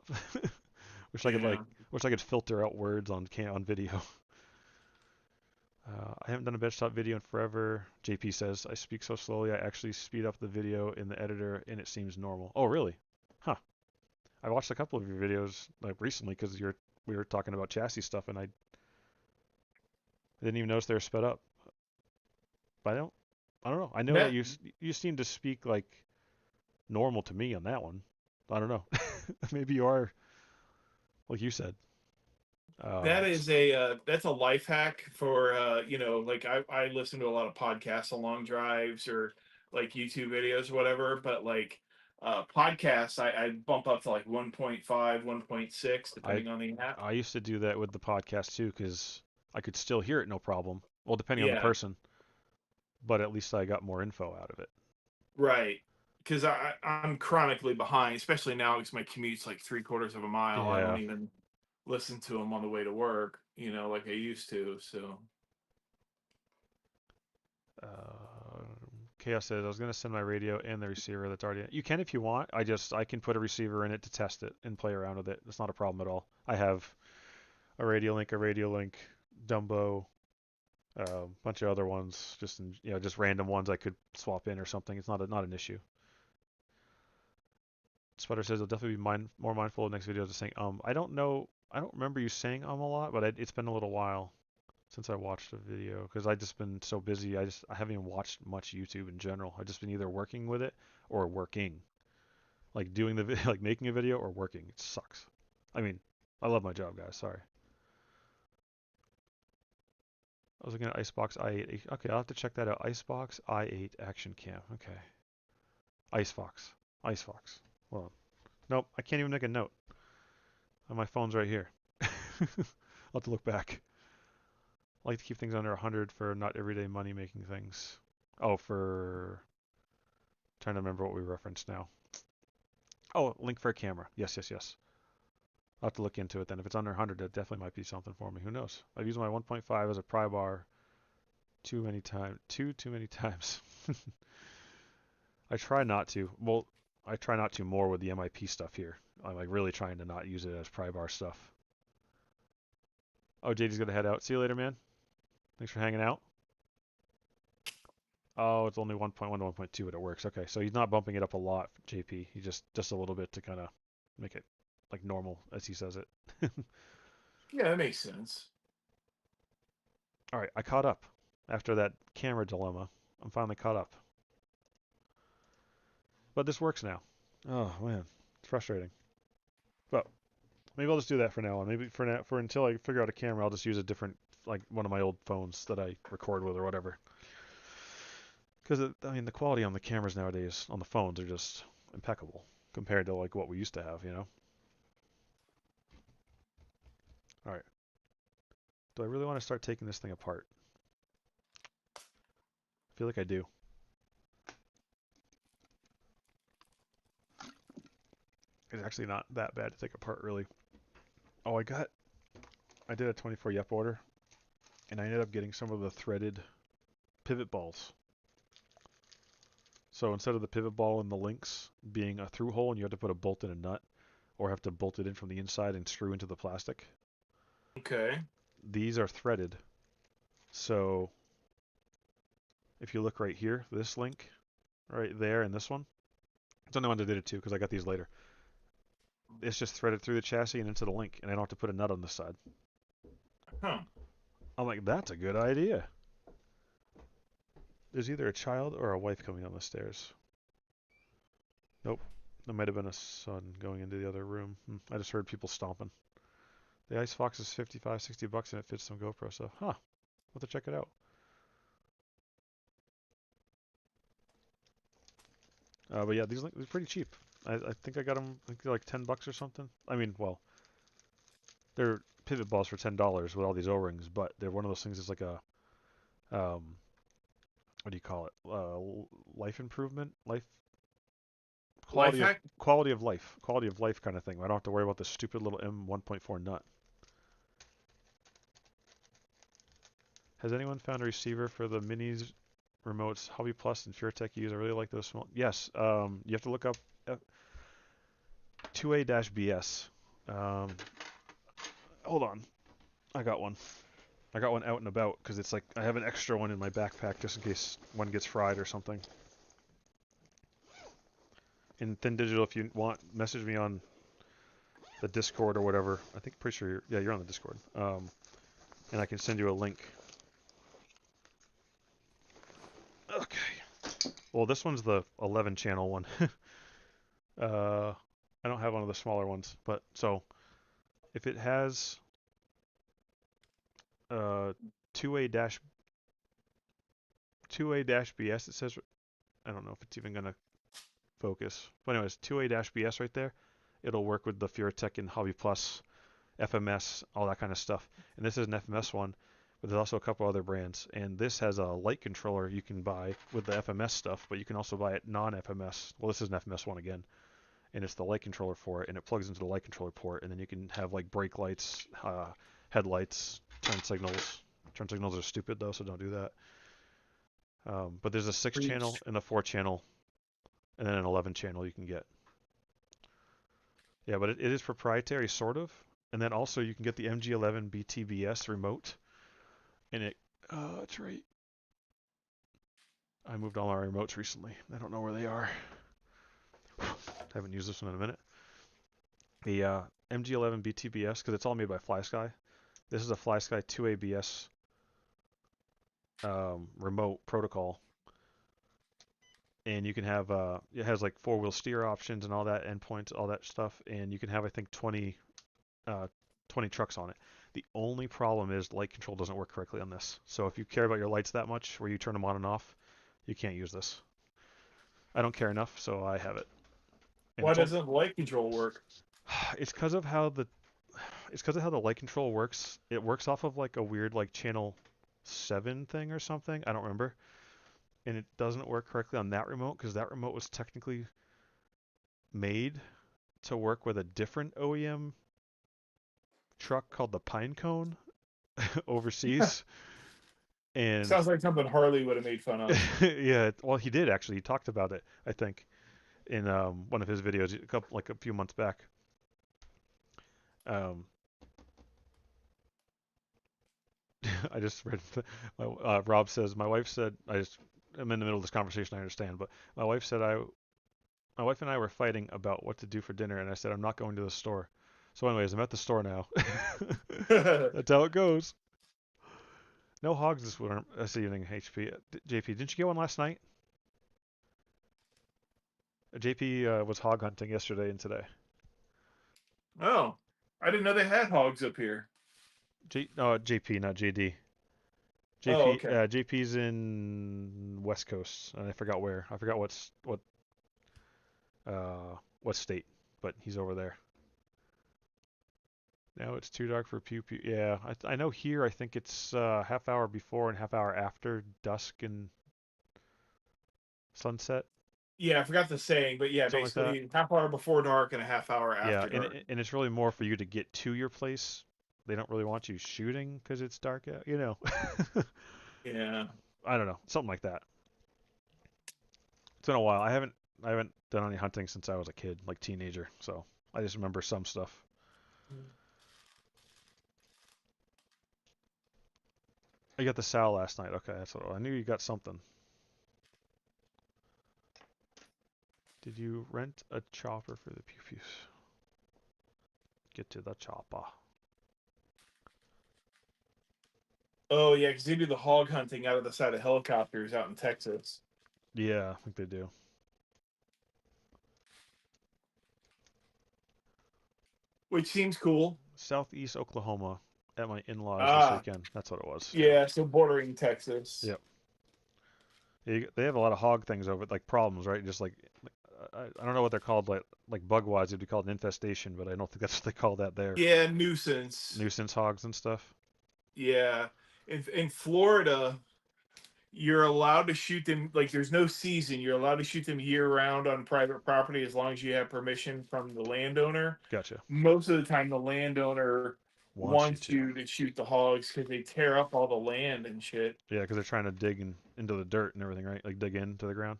wish I could like, Yeah. wish I could filter out words on video. I haven't done a benchtop video in forever. JP says I speak so slowly. I actually speed up the video in the editor, and it seems normal. Oh, really? Huh. I watched a couple of your videos like recently because we were talking about chassis stuff, and I didn't even notice they were sped up. But I don't know. I know that That you seem to speak like normal to me on that one. I don't know. Maybe you are, like you said. that is that's a life hack for like I listen to a lot of podcasts on long drives or like YouTube videos or whatever, but like podcasts I bump up to like 1.5, 1.6 I depending on the app. I used to do that with the podcast too because I could still hear it no problem. Well, depending on the Yeah, person, but at least I got more info out of it. right. Because I'm chronically behind, especially now because my commute's like 3/4 of a mile. I don't Yeah. even listen to them on the way to work, like I used to. So Uh, Chaos says I was gonna send my radio and the receiver that's already. You can if you want. I can put a receiver in it to test it and play around with it. It's not a problem at all. I have a Radio Link, Dumbo, a bunch of other ones, just random ones I could swap in or something. It's not an issue. Sputter says I'll definitely be more mindful of next videos of saying I don't know. I don't remember you saying a lot, but it's been a little while since I watched a video because I just been so busy. I haven't even watched much YouTube in general. I've just been either working with it or working, like doing the like making a video or working. It sucks. I mean, I love my job, guys. Sorry. I was looking at Icebox i8. Okay, I'll have to check that out. Icebox i8 action cam. Okay. Icefox. Icefox. Well, nope. I can't even make a note. My phone's right here. I'll have to look back. I like to keep things under 100 for not everyday money making things. Oh, for trying to remember what we referenced now. Oh, link for a camera. Yes, yes, yes. I'll have to look into it then. If it's under 100, that definitely might be something for me. Who knows? I've used my 1.5 as a pry bar too many times. Too many times. I try not to. Well, I try not to more with the MIP stuff here. I'm like really trying to not use it as pry bar stuff. Oh, JD's gonna head out. See you later, man. Thanks for hanging out. Oh, it's only 1.1 to 1.2, but it works. Okay, so he's not bumping it up a lot, JP. He just a little bit to kind of make it like normal, as he says it. yeah, that makes sense. All right, I caught up after that camera dilemma. I'm finally caught up, but this works now. Oh man, it's frustrating. But maybe I'll just do that for now on. Maybe for now, for until I figure out a camera, I'll just use a different, like one of my old phones that I record with or whatever. Because I mean, the quality on the cameras nowadays on the phones are just impeccable compared to like what we used to have. All right. Do I really want to start taking this thing apart? I feel like I do. It's actually not that bad to take apart, really. Oh, I did a 24 YEP order, and I ended up getting some of the threaded pivot balls. So instead of the pivot ball and the links being a through hole and you have to put a bolt in a nut, or have to bolt it in from the inside and screw into the plastic, Okay. these are threaded. So if you look right here, this link, right there, and this one, it's the only one that did it too because I got these later. It's just threaded through the chassis and into the link, and I don't have to put a nut on this side. Huh. I'm like, that's a good idea. There's either a child or a wife coming down the stairs. Nope. There might have been a son going into the other room. I just heard people stomping. The Ice Fox is 55, 60 bucks and it fits some GoPro stuff. Huh. We'll have to check it out. But yeah, these are pretty cheap. I think I got them I think they're like 10 bucks or something. I mean, well, they're pivot balls for $10 with all these O-rings, but they're one of those things that's like a, what do you call it? Life improvement? Life Life hack. quality of life kind of thing. I don't have to worry about the stupid little M1.4 nut. Has anyone found a receiver for the minis remotes Hobby Plus and FureTech use? I really like those small. Yes, you have to look up 2A-BS. Hold on, I got one. I got one out and about because it's like I have an extra one in my backpack just in case one gets fried or something. In Thin Digital, if you want, message me on the Discord or whatever. I think pretty sure you're on the Discord. And I can send you a link. Okay. Well, this one's the 11 channel one. I don't have one of the smaller ones, but so if it has 2A dash 2A dash BS, it says I don't know if it's even gonna focus. But anyways, 2A dash BS right there. It'll work with the FureTech and Hobby Plus, FMS, all that kind of stuff. And this is an FMS one, but there's also a couple other brands. And this has a light controller you can buy with the FMS stuff, but you can also buy it non-FMS. Well, this is an FMS one again, and it's the light controller for it, and it plugs into the light controller port, and then you can have like brake lights, headlights, turn signals. Turn signals are stupid though, so don't do that. But there's a 6 channel Preach. and a 4 channel, and then an 11 channel you can get. Yeah, but it is proprietary, sort of. And then also you can get the MG11 BTBS remote, and it's right. I moved all my remotes recently. I don't know where they are. Haven't used this one in a minute. The MG11 BTBS, because it's all made by FlySky. This is a FlySky 2ABS remote protocol, and you can have it has like 4-wheel steer options and all that endpoints, all that stuff, and you can have I think 20 trucks on it. The only problem is light control doesn't work correctly on this. So if you care about your lights that much, where you turn them on and off, you can't use this. I don't care enough, so I have it. And Why doesn't light control work? it's because of how the light control works. It works off of like a weird like channel 7 thing or something. I don't remember. And it doesn't work correctly on that remote because that remote was technically made to work with a different OEM truck called the Pinecone overseas. And Sounds like something Harley would have made fun of. yeah, well, he did actually. He talked about it, I think, in one of his videos a few months back. Um, I just read. Rob says my wife said I'm in the middle of this conversation. I understand, but my wife said my wife and I were fighting about what to do for dinner, and I said I'm not going to the store. So, anyways, I'm at the store now. That's how it goes. No hogs this evening, HP. JP, didn't you get one last night? JP was hog hunting yesterday and today. Oh, I didn't know they had hogs up here. No, JP, not JD. Oh, JP, okay. JP's in West Coast, and I forgot where. I forgot what state, but he's over there. Now it's too dark for pew pew. Yeah, I know here. I think it's half hour before and half hour after dusk and sunset, Yeah, I forgot the saying, but yeah, something like that. basically half hour before dark and a half hour Yeah, after and dark. it's really more for you to get to your place. They don't really want you shooting because it's dark out. Yeah. I don't know, something like that. It's been a while. I haven't done any hunting since I was a kid, like teenager. So I just remember some stuff. I got the sow last night. Okay, that's what I knew. You got something. Did you rent a chopper for the pew pews? Get to the chopper. Oh yeah, because they do the hog hunting out of the side of helicopters out in Texas, Yeah, I think they do. which seems cool. Southeast Oklahoma at my in-laws this Ah, weekend. That's what it was. Yeah. yeah, so bordering Texas. Yep. They have a lot of hog things over, like problems, right? Just like I don't know what they're called, like bug-wise, it'd be called an infestation, but I don't think that's what they call that there. Yeah, nuisance. Nuisance hogs and stuff. Yeah, in Florida, you're allowed to shoot them. Like, there's no season. You're allowed to shoot them year round on private property as long as you have permission from the landowner. Gotcha. Most of the time, the landowner Wants you wants to. you to shoot the hogs because they tear up all the land and shit. Yeah, because they're trying to dig into the dirt and everything, right? Like dig into the ground.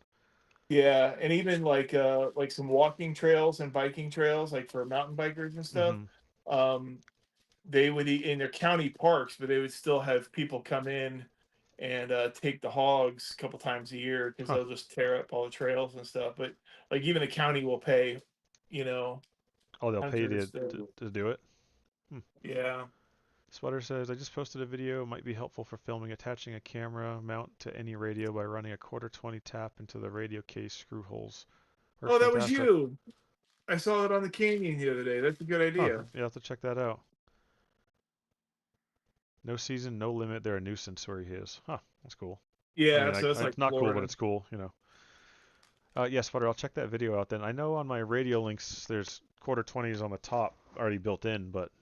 Yeah, and even like some walking trails and biking trails, like for mountain bikers and stuff. Mm-hmm. Um, they would in their county parks, but they would still have people come in and take the hogs a couple times a year because Huh. they'll just tear up all the trails and stuff. But like even the county will pay, you know, Oh, they'll pay you hunters to do it. Hmm. yeah. Sweater says, I just posted a video. Might be helpful for filming. Attaching a camera mount to any radio by running a quarter 20 tap into the radio case screw holes. Works Oh, that was fantastic. you. I saw it on the canyon the other day. That's a good Huh. idea. You have to check that out. No season, no limit. They're a nuisance where he is. Huh. That's cool. I Yeah, mean, so that's like it's not cool, but Florida. it's cool, you know. Yes, Sputter, I'll check that video out then. I know on my radio links there's quarter 20s on the top already built in, but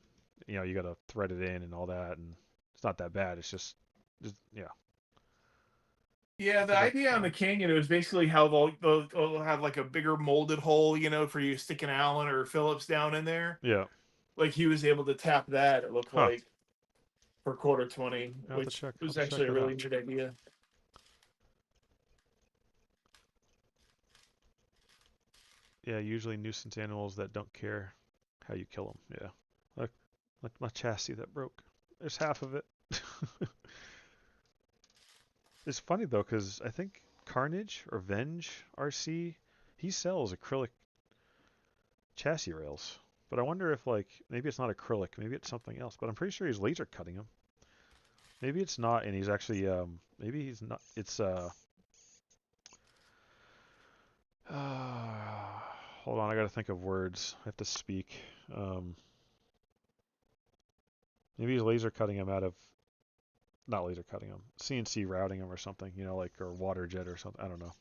you got to thread it in and all that, and it's not that bad. It's just yeah. Yeah, It's the a good idea on the film. canyon, it was basically how they'll have like a bigger molded hole, for you to stick an Allen or Phillips down in there. Yeah. Like he was able to tap that, it looked Huh. like, for quarter 20, which I'll have was to check actually a that really out. neat idea. Yeah, usually nuisance animals that don't care how you kill them. Yeah. Like my chassis that broke. There's half of it. It's funny though, because I think Carnage or Venge RC, he sells acrylic chassis rails. But I wonder if maybe it's not acrylic, maybe it's something else. But I'm pretty sure he's laser cutting them. Maybe it's not, and he's actually maybe he's not. It's hold on, I gotta think of words. I have to speak. Um, maybe he's laser cutting them out of not laser cutting them, CNC routing them or something. Or water jet or something. I don't know.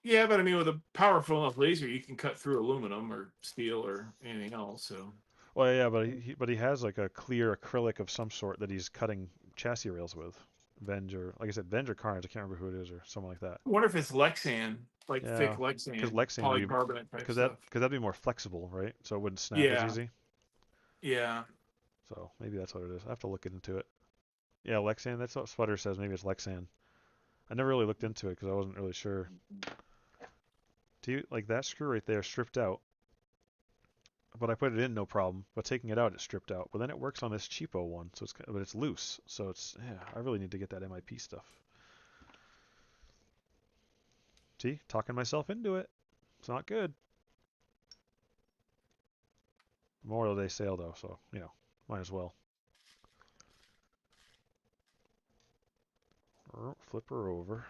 Yeah, but I mean, with a powerful enough laser, you can cut through aluminum or steel or anything else. So, Well, yeah, but he has like a clear acrylic of some sort that he's cutting chassis rails with. Venge or like I said, Venge or Carnage. I can't remember who it is or someone like that. I wonder if it's Lexan, like thick Yeah, because Lexan, Lexan would be polycarbonate type because stuff. that'd be more flexible, right? So it wouldn't snap as Yeah, easy. yeah, So maybe that's what it is. I have to look into it. Yeah, Lexan. That's what Sputter says. Maybe it's Lexan. I never really looked into it because I wasn't really sure. Do you like that screw right there stripped out? But I put it in no problem. But taking it out, it's stripped out. But then it works on this cheapo one, so but it's loose. So yeah. I really need to get that MIP stuff. See, talking myself into it. It's not good. Memorial Day sale though, so might as well. Flip her over.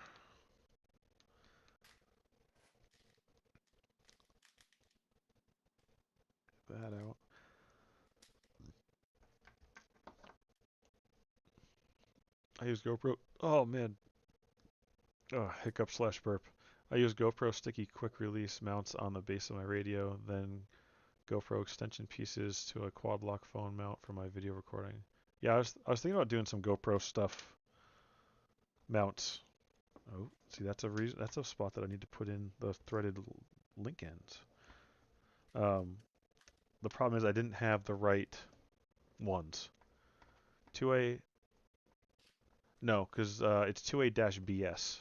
Get that out. I use GoPro. Oh man. Oh, hiccup slash burp. I use GoPro sticky quick release mounts on the base of my radio, then GoPro extension pieces to a quad lock phone mount for my video recording. Yeah, I was thinking about doing some GoPro stuff mounts. Oh, see that's a reason. That's a spot that I need to put in the threaded link ends. Um, the problem is I didn't have the right ones. 2A, no, because it's 2A-BS.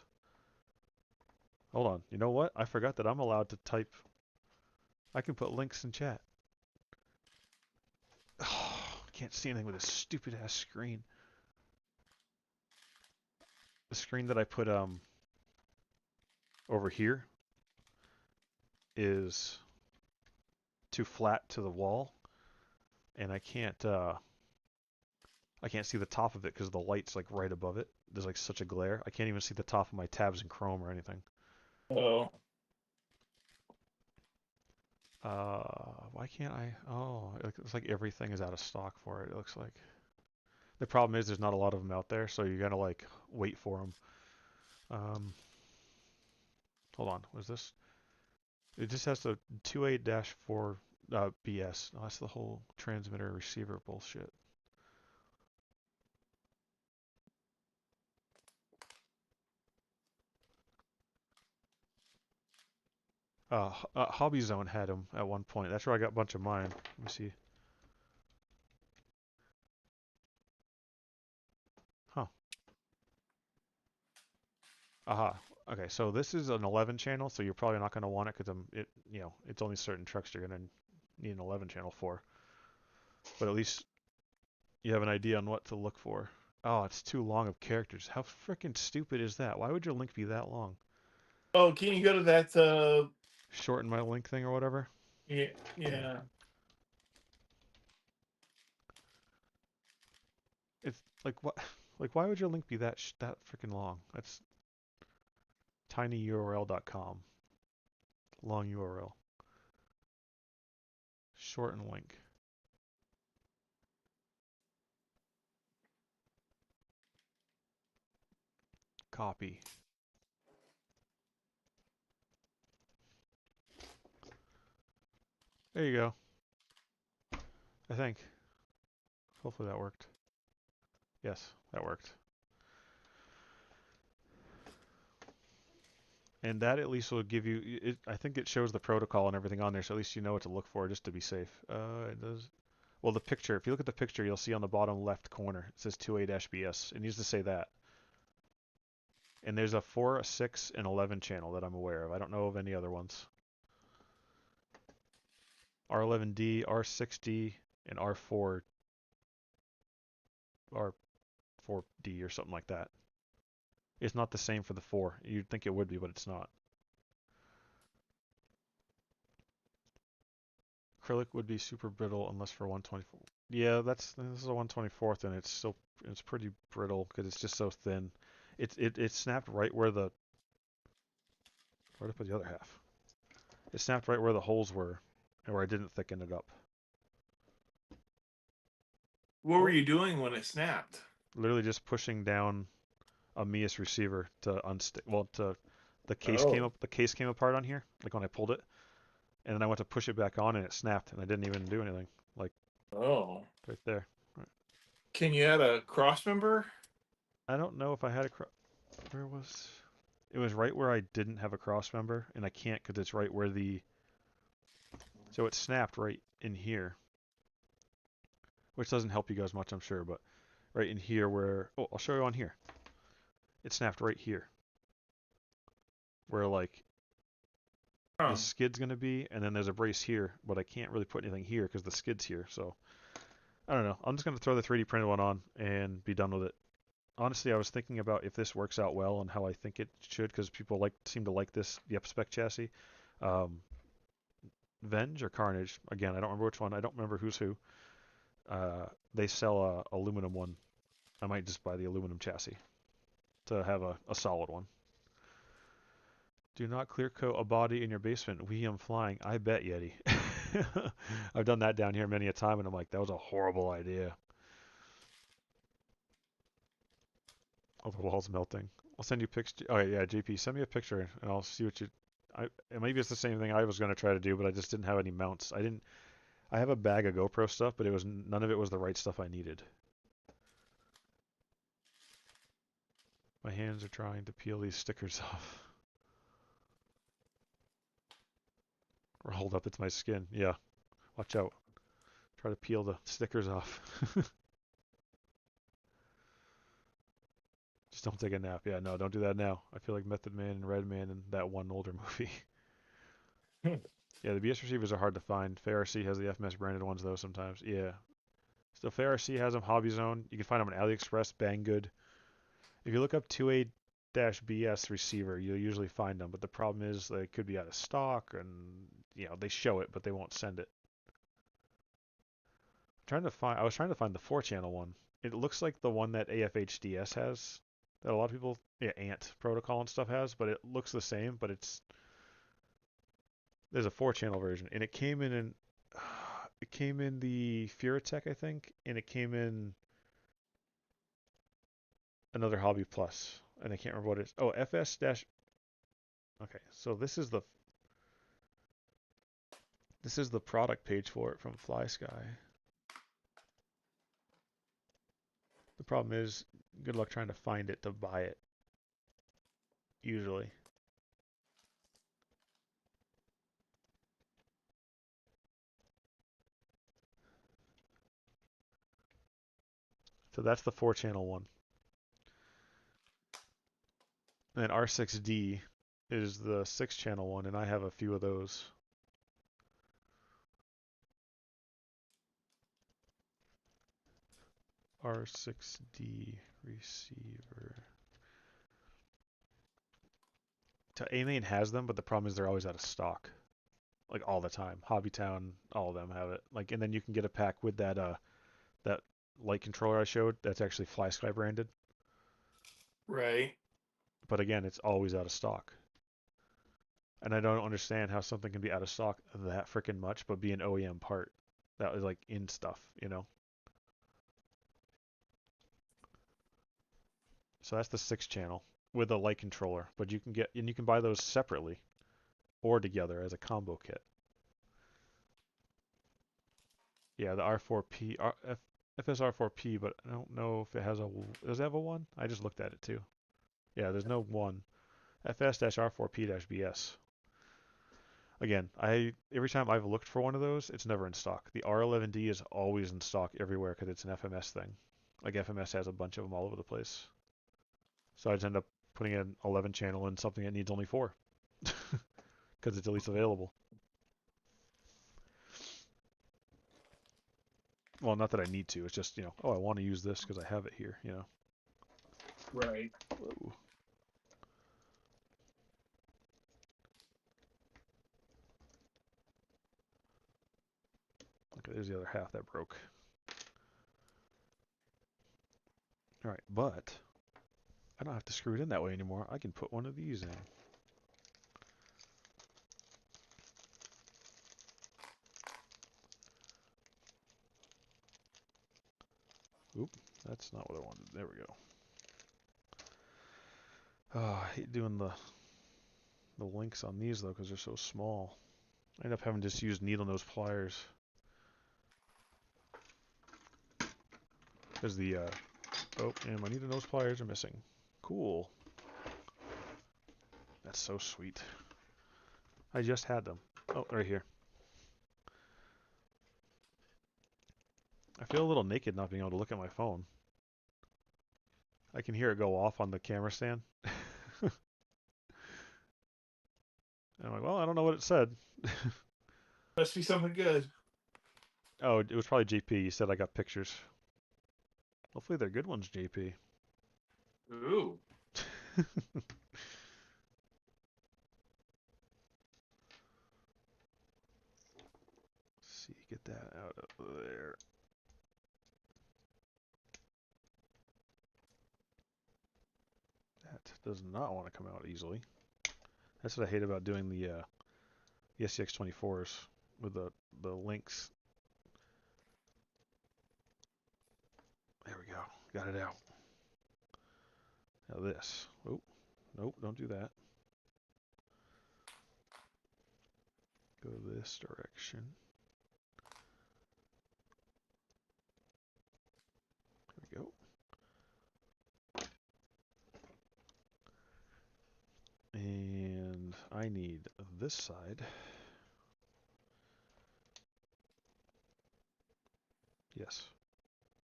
Hold on. You know what? I forgot that I'm allowed to type. I can put links in chat. Oh, can't see anything with this stupid ass screen. The screen that I put over here is too flat to the wall, and I can't I can't see the top of it because the light's like right above it. There's like such a glare. I can't even see the top of my tabs in Chrome or anything. Oh, Why can't I? Oh, it looks like everything is out of stock for it. It looks like. The problem is there's not a lot of them out there, so you gotta like wait for them. Um, hold on, what is this? It just has the 28-4 BS. Oh, that's the whole transmitter receiver bullshit. Hobby Zone had them at one point. That's where I got a bunch of mine. Let me see. Huh. Aha. Okay, so this is an 11 channel, so you're probably not going to want it because it's only certain trucks you're going to need an 11 channel for. But at least you have an idea on what to look for. Oh, it's too long of characters. How freaking stupid is that? Why would your link be that long? oh, can you go to that? Shorten my link thing or whatever. Yeah, yeah. It's like what? Like why would your link be that freaking long? That's tinyurl.com. Long URL. Shorten link. Copy. There you go. I think. Hopefully that worked. Yes, that worked. And that at least will give you. I think it shows the protocol and everything on there, so at least you know what to look for just to be safe. It does. Well, the picture. If you look at the picture, you'll see on the bottom left corner it says 28-BS. It needs to say that. And there's a 4, a 6, and 11 channel that I'm aware of. I don't know of any other ones. R11D, R6D, and R4, R4D or something like that. It's not the same for the 4. You'd think it would be, but it's not. Acrylic would be super brittle unless for 124. Yeah, this is a 124th, and it's pretty brittle because it's just so thin. It snapped right where the where to put the other half. It snapped right where the holes were, and where I didn't thicken it up. What were Oh, you doing when it snapped? literally just pushing down a Mias receiver to unstick. Well, to the case came Oh, up. The case came apart on here, like when I pulled it, and then I went to push it back on, and it snapped, and I didn't even do anything. Like oh. right there. Can you add a cross member? I don't know if I had a where was it was right where I didn't have a cross member, and I can't because it's right where so it snapped right in here, which doesn't help you guys much, I'm sure, but right in here where I'll show you on here. It snapped right here, where like the Huh. skid's gonna be, and then there's a brace here, but I can't really put anything here because the skid's here. So I don't know. I'm just gonna throw the 3D printed one on and be done with it. Honestly, I was thinking about if this works out well and how I think it should, because people seem to like the upspec chassis. Um, Venge or Carnage. Again, I don't remember which one. I don't remember who's who. They sell a aluminum one. I might just buy the aluminum chassis to have a solid one. Do not clear coat a body in your basement. We am flying. I bet, Yeti. I've done that down here many a time, and I'm like, that was a horrible idea. Oh, the wall's melting. I'll send you pictures. Oh yeah, JP, send me a picture, and I'll see what you. Maybe it's the same thing I was going to try to do, but I just didn't have any mounts. I didn't. I have a bag of GoPro stuff, but it was none of it was the right stuff I needed. My hands are trying to peel these stickers off. Or hold up, it's my skin. Yeah, watch out. Try to peel the stickers off. Just don't take a nap. Yeah, no, don't do that now. I feel like Method Man and Red Man in that one older movie. Yeah, the BS receivers are hard to find. FARC has the FMS branded ones though sometimes. Yeah. So FARC has them Hobby Zone. You can find them on AliExpress, Banggood. If you look up 2A-BS receiver, you'll usually find them. But the problem is they could be out of stock, and they show it, but they won't send it. I was trying to find the 4-channel one. It looks like the one that AFHDS has, that a lot of people, yeah, ANT protocol and stuff has, but it looks the same, but there's a 4-channel version, and it came in the Furatech, I think, and it came in another Hobby Plus, and I can't remember what it is. Oh, FS dash. Okay, so this is the product page for it from FlySky. The problem is, good luck trying to find it to buy it. Usually, so that's the 4-channel one. And R6D is the 6-channel one, and I have a few of those. R6D receiver. A-Main has them, but the problem is they're always out of stock, like all the time. Hobbytown, all of them have it. Like, and then you can get a pack with that light controller I showed. That's actually FlySky branded, Right. but again, it's always out of stock. And I don't understand how something can be out of stock that freaking much, but be an OEM part that was like in stuff, you know. So that's the 6-channel with a light controller, but you can buy those separately or together as a combo kit. Yeah, the R4P, FSR4P, but I don't know if it has does it have a 1? I just looked at it too. Yeah, there's no 1. FS-R4P-BS. Again, every time I've looked for one of those, it's never in stock. The R11D is always in stock everywhere because it's an FMS thing. Like FMS has a bunch of them all over the place. So I just end up putting an 11 channel in something that needs only 4 because it's at least available. Well, not that I need to. It's just, oh, I want to use this because I have it here. Right. Whoa. Okay, there's the other half that broke. All right, but I don't have to screw it in that way anymore. I can put one of these in. Oop, that's not what I wanted. There we go. Oh, I hate doing the links on these though because they're so small. I end up having to just use needle nose pliers. Because oh, and my needle nose pliers are missing. Cool. That's so sweet. I just had them. Oh, right here. I feel a little naked not being able to look at my phone. I can hear it go off on the camera stand. And I'm like, well, I don't know what it said. Must be something good. Oh, it was probably JP. You said I got pictures. Hopefully they're good ones, JP. Ooh. See, get that out of there. That does not want to come out easily. That's what I hate about doing the SCX24s with the links. There we go. Got it out. Now this. Oh, nope, don't do that. Go this direction. There we go. And I need this side. Yes.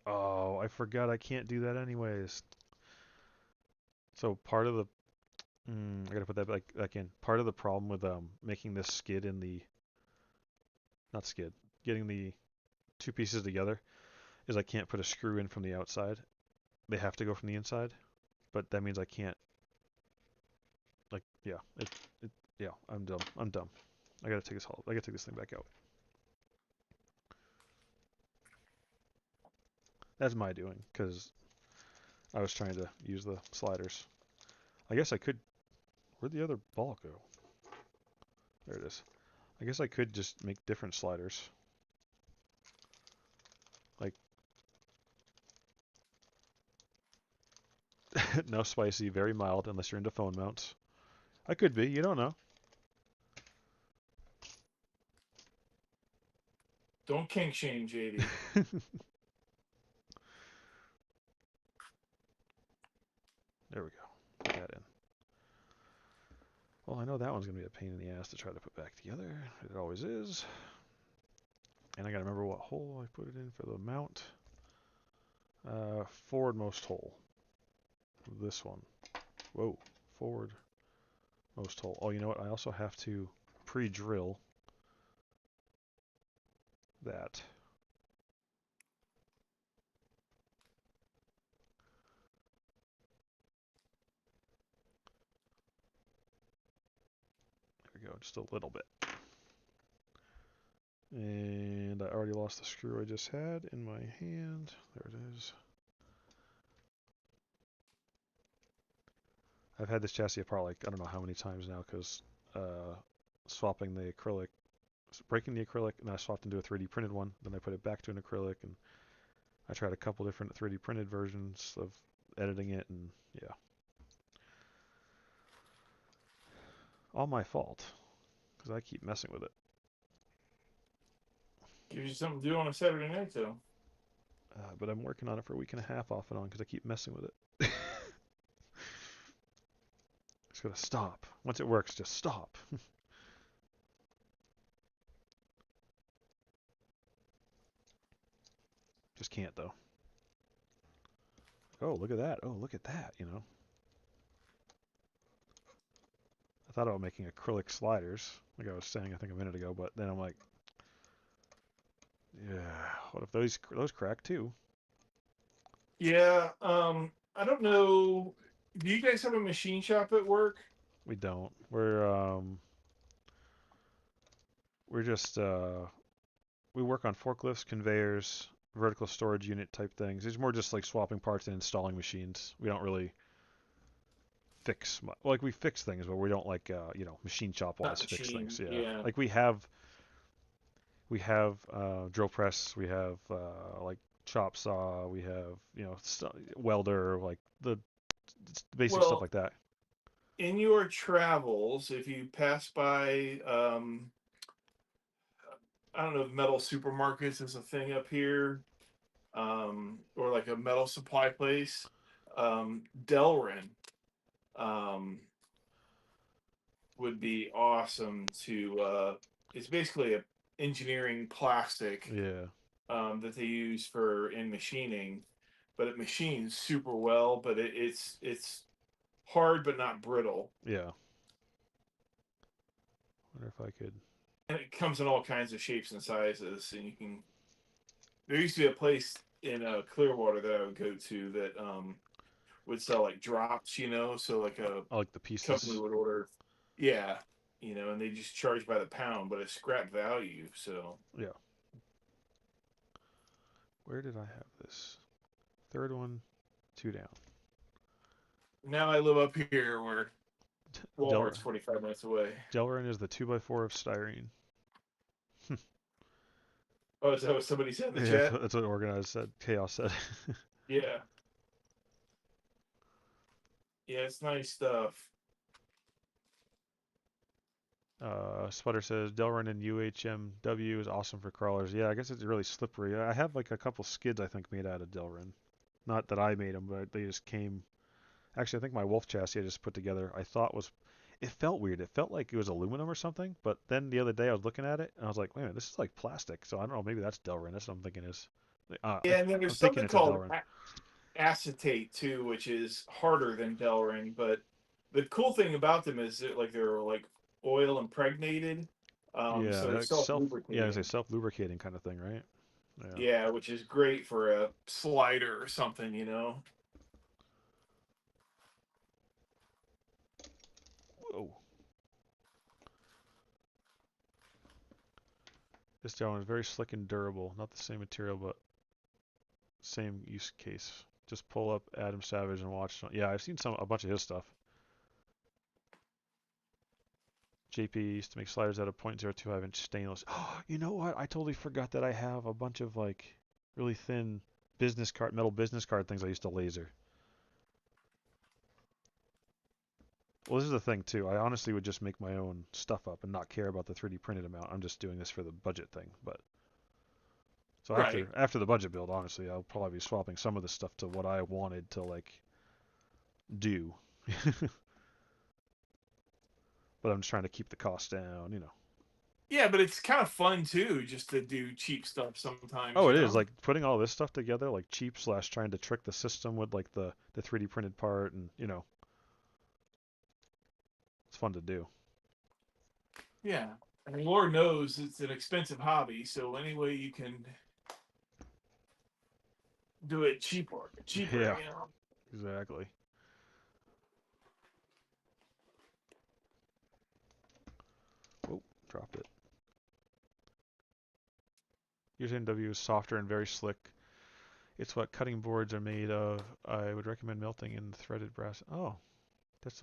Oh, I forgot I can't do that anyways. So part of the I gotta put that back in. Part of the problem with making this skid in the not skid, getting the two pieces together is I can't put a screw in from the outside. They have to go from the inside, but that means I can't. Like, yeah, yeah. I'm dumb. I'm dumb. I gotta take this I gotta take this thing back out. That's my doing, because I was trying to use the sliders. I guess I could... Where'd the other ball go? There it is. I guess I could just make different sliders. Like, no spicy, very mild, unless you're into phone mounts. I could be, you don't know. Don't kink shame, JD. There we go. Put that in. Well, I know that one's going to be a pain in the ass to try to put back together. It always is. And I got to remember what hole I put it in for the mount. Forward-most hole. This one. Whoa. Forward most hole. Oh, you know what? I also have to pre-drill that. There we go. Just a little bit. And I already lost the screw I just had in my hand. There it is. I've had this chassis apart like I don't know how many times now because swapping the acrylic, breaking the acrylic, and I swapped into a 3D printed one. Then I put it back to an acrylic, and I tried a couple different 3D printed versions of editing it, and yeah, all my fault because I keep messing with it. Gives you something to do on a Saturday night, though. But I'm working on it for a week and a half off and on because I keep messing with it. It's gotta stop. Once it works, just stop. Just can't though. Oh, look at that. Oh, look at that, you know. I thought about making acrylic sliders, like I was saying I think a minute ago, but then I'm like, yeah, what if those crack too? Yeah. I don't know. Do you guys have a machine shop at work? We don't. We're just we work on forklifts, conveyors, vertical storage unit type things. It's more just like swapping parts and installing machines. We don't really fix like we fix things, but we don't like machine shop Not wise fix things. machine. Yeah, Yeah. like we have drill press, we have like chop saw, we have welder, like the basic stuff Well, like that. in your travels, if you pass by, I don't know if metal supermarkets is a thing up here, or like a metal supply place, Delrin um, would be awesome to. It's basically a engineering plastic Yeah, that they use for in machining, but it machines super well. But it's hard but not brittle, yeah. Wonder if I could. and it comes in all kinds of shapes and sizes. And you can. There used to be a place in Clearwater that I would go to that would sell like drops, so like a I like the company pieces. would order, yeah, and they just charge by the pound, but it's scrap value. So Yeah. Where did I have this? Third one, two down. now I live up here where Del Walmart's 45 minutes away. Delrin is the 2x4 of styrene. Oh, is that what somebody said in the Yeah, chat? that's what organized said. Chaos said. Yeah, yeah, it's nice stuff. Sputter says Delrin and UHMW is awesome for crawlers. Yeah, I guess it's really slippery. I have like a couple skids I think made out of Delrin. Not that I made them, but they just came. Actually, I think my Wolf chassis I just put together. I thought was. It felt weird. It felt like it was aluminum or something. But then the other day I was looking at it and I was like, wait a minute, this is like plastic. So I don't know. Maybe that's Delrin. That's what I'm thinking is. Yeah, and then I'm there's thinking something it's a called Delrin. acetate too, which is harder than Delrin. But the cool thing about them is that like they're like oil impregnated, Yeah, so they're like self yeah, it's a lubricating. self lubricating kind of thing, right? Yeah. Yeah, which is great for a slider or something. Whoa. This Delrin is very slick and durable. Not the same material, but same use case. Just pull up Adam Savage and watch. Yeah, I've seen a bunch of his stuff. JP used to make sliders out of .025 inch stainless. Oh, you know what? I totally forgot that I have a bunch of like really thin metal business card things I used to laser. Well, this is the thing too. I honestly would just make my own stuff up and not care about the 3D printed amount. I'm just doing this for the budget thing. But so Right. after the budget build, honestly, I'll probably be swapping some of the stuff to what I wanted to like do. But I'm just trying to keep the cost down, you know. Yeah, but it's kind of fun too, just to do cheap stuff sometimes, Oh, you it is know? like putting all this stuff together, like cheap slash trying to trick the system with like the 3D printed part, and you know, it's fun to do. Yeah. I mean, Lord knows it's an expensive hobby, so any way you can do it cheaper, Yeah, you know? exactly. Oh, dropped it. Using W is softer and very slick. It's what cutting boards are made of. I would recommend melting in threaded brass. Oh, that's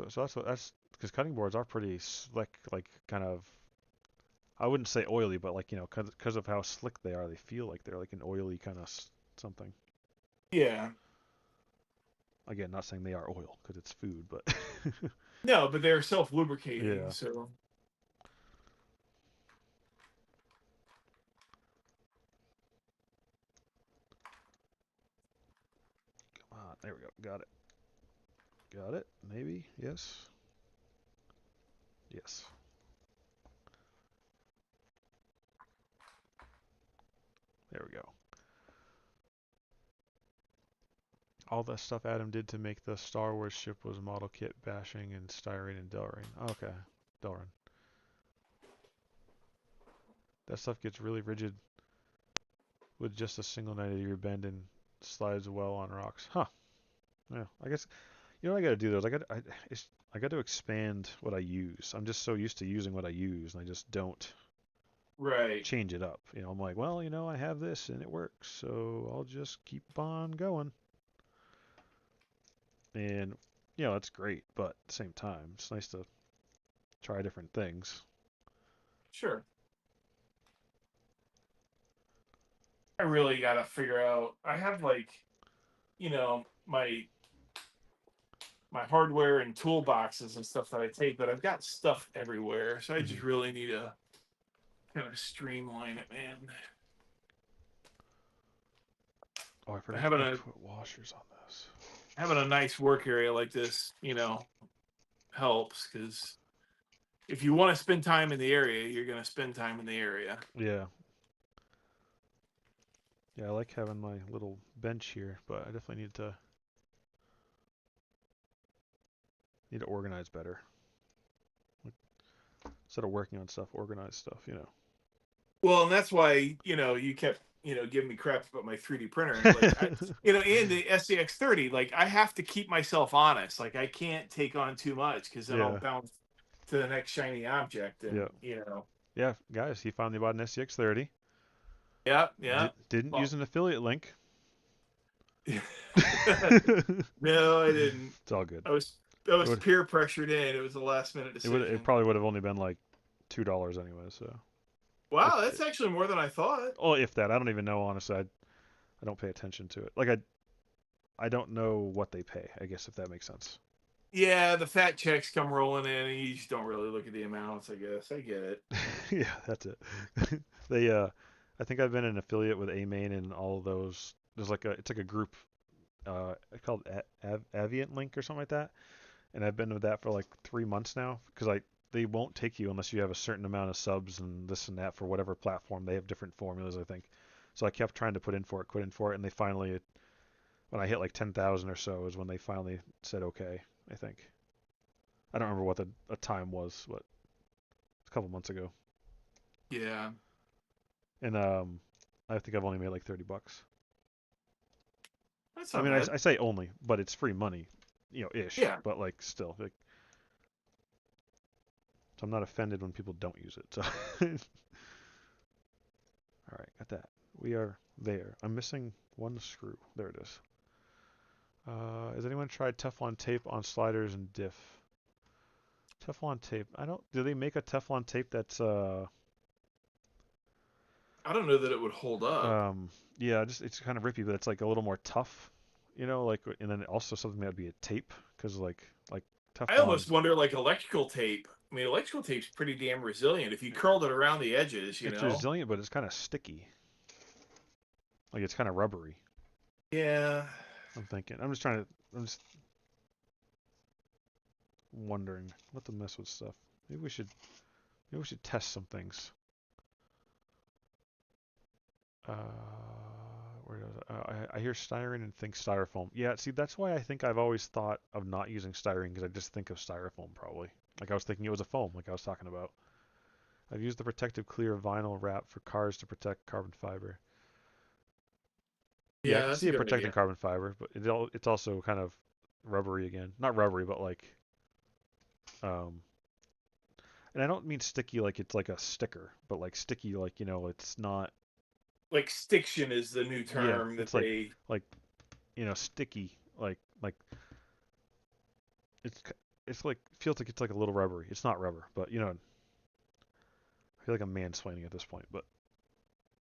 because cutting boards are pretty slick, like kind of. I wouldn't say oily, but like you know, because of how slick they are, they feel like they're like an oily kind of something. Yeah. Again, not saying they are oil because it's food, but No, but they're self lubricating, yeah. so. Come on, there we go. Got it. Got it. Maybe. Yes. Yes. There we go. All that stuff Adam did to make the Star Wars ship was model kit bashing and styrene and Delrin. Okay, Delrin. That stuff gets really rigid with just a single 90-degree bend and slides well on rocks. Huh. Yeah. I guess you know what I got to do though. Is I got to expand what I use. I'm just so used to using what I use, and I just don't Right. change it up. You know, I'm like, well, you know, I have this and it works, so I'll just keep on going. And you know, that's great, but at the same time, it's nice to try different things. Sure. I really got to figure out. I have like, my hardware and toolboxes and stuff that I take, but I've got stuff everywhere, so I Hmm. just really need to kind of streamline it, man. Oh, I forgot Having to a put washers on this. having a nice work area like this, helps because if you want to spend time in the area, you're going to spend time in the area. Yeah. Yeah, I like having my little bench here, but I definitely need to organize better. Like, instead of working on stuff, organize stuff, you know. Well, and that's why you kept giving me crap about my 3D printer, and like and the SCX30, like I have to keep myself honest. Like I can't take on too much because then I'll Yeah. bounce to the next shiny object, Yeah. and Yeah, guys, he finally bought an SCX30. yeah, yeah. Didn't use Well, an affiliate link. no, I didn't. It's all good. I was I It was would peer pressured in. It was a last minute it decision. probably would have only been like $2 anyway, so if Wow, that's actually more than I thought. oh if that. I don't even know honestly. I don't pay attention to it. Like I don't know what they pay, I guess if that makes sense. Yeah, the fat checks come rolling in, and you just don't really look at the amounts. I guess I get it. Yeah, that's it. They I think I've been an affiliate with A Main and all of those. There's like a group called Avient Link or something like that, and I've been with that for like 3 months now because they won't take you unless you have a certain amount of subs and this and that for whatever platform. They have different formulas, I think. So I kept trying to put in for it, and they finally, when I hit like 10,000 or so, is when they finally said okay. I think I don't remember what the a time was, but a couple months ago, Yeah, and I think I've only made like $30. that's I not mean, bad. I say only, but it's free money, you know, ish. Yeah. But like still, like, so I'm not offended when people don't use it. So, all right, got that. We are there. I'm missing one screw. There it is. Has anyone tried Teflon tape on sliders and diff? Teflon tape. I don't. Do they make a Teflon tape that's I don't know that it would hold up. um yeah, just it's kind of rippy, but it's like a little more tough, like and then also something that'd be a tape because like I Teflon, almost wonder like electrical tape. I mean, electrical tape's pretty damn resilient. If you curled it around the edges, you it's know. resilient, but it's kind of sticky. Like it's kind of rubbery. Yeah. I'm thinking. I'm just wondering what the mess with stuff. Maybe we should test some things. Uh, I hear styrene and think styrofoam. Yeah, see, that's why I think I've always thought of not using styrene because I just think of styrofoam probably. Like I was thinking it was a foam, like I was talking about. I've used the protective clear vinyl wrap for cars to protect carbon fiber. Yeah, I Yeah, can that's see a it good protecting idea. carbon fiber, but it's also kind of rubbery again. Not rubbery, but like, um, and I don't mean sticky like it's like a sticker, but like sticky like it's not. Like stiction is the new Yeah, term that it's like they. like sticky like it's it's like feels like it's like a little rubbery. It's not rubber, but I feel like I'm mansplaining at this point, but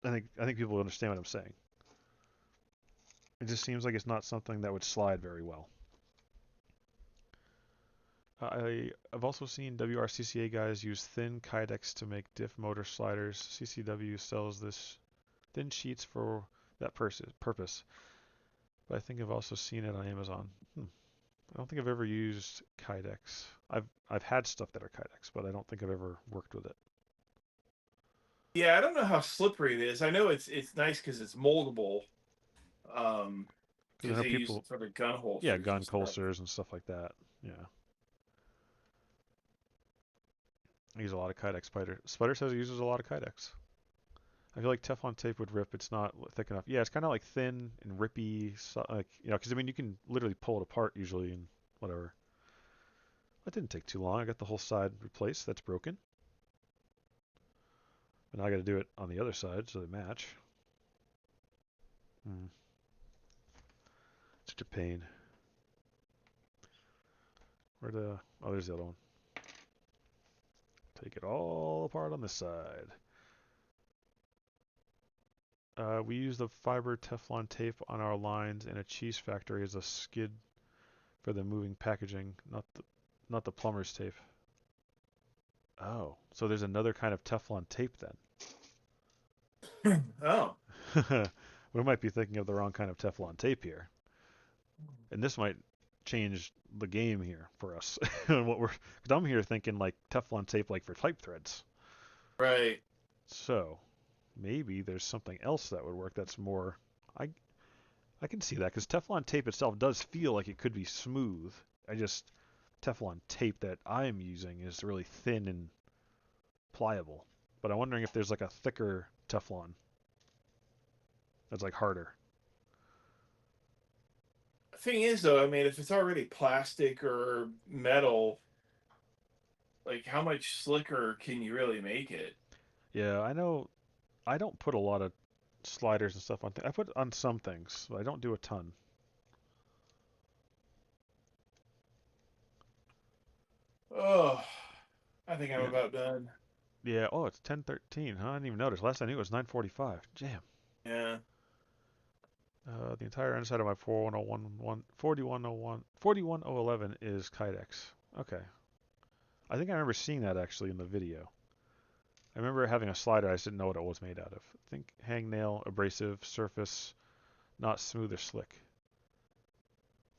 I think people understand what I'm saying. It just seems like it's not something that would slide very well. I've also seen WRCCA guys use thin kydex to make diff motor sliders. CCW sells this thin sheets for that purpose, but I think I've also seen it on Amazon. I don't think I've ever used kydex. I've had stuff that are kydex, but I don't think I've ever worked with it. Yeah, I don't know how slippery it is. I know it's nice because it's moldable. Because I Because know they use people, it for the gun yeah, holsters and gun stuff. holsters and stuff like that. Yeah, I use a lot of kydex. Spider says he uses a lot of kydex. I feel like Teflon tape would rip. It's not thick enough. Yeah, it's kind of like thin and rippy, so, like because I mean you can literally pull it apart usually and whatever. That didn't take too long. I got the whole side replaced. That's broken. And now I got to do it on the other side so they match. Hmm. Such a pain. Where the? Oh, there's the other one. Take it all apart on this side. We use the fiber Teflon tape on our lines in a cheese factory as a skid for the moving packaging, not the plumber's tape. Oh, so there's another kind of Teflon tape Oh, then. We might be thinking of the wrong kind of Teflon tape here, and this might change the game here for us. Because I'm here thinking like Teflon tape like for type threads. right. So maybe there's something else that would work that's more. I I can see that because Teflon tape itself does feel like it could be smooth. I just Teflon tape that I'm using is really thin and pliable. But I'm wondering if there's like a thicker Teflon that's like harder. Thing is, though, I mean, if it's already plastic or metal, like how much slicker can you really make it? Yeah, I know. I don't put a lot of sliders and stuff on. I put on some things, but I don't do a ton. Oh, I think I'm Yeah. about done. Yeah. Oh, it's 10:13. Huh? I didn't even notice. Last I knew it was 9:45. Damn. Yeah. The entire inside of my 41011 is Kydex. Okay. I think I remember seeing that actually in the video. I remember having a slider. I just didn't know what it was made out of. Think hangnail, abrasive, surface, not smooth or slick.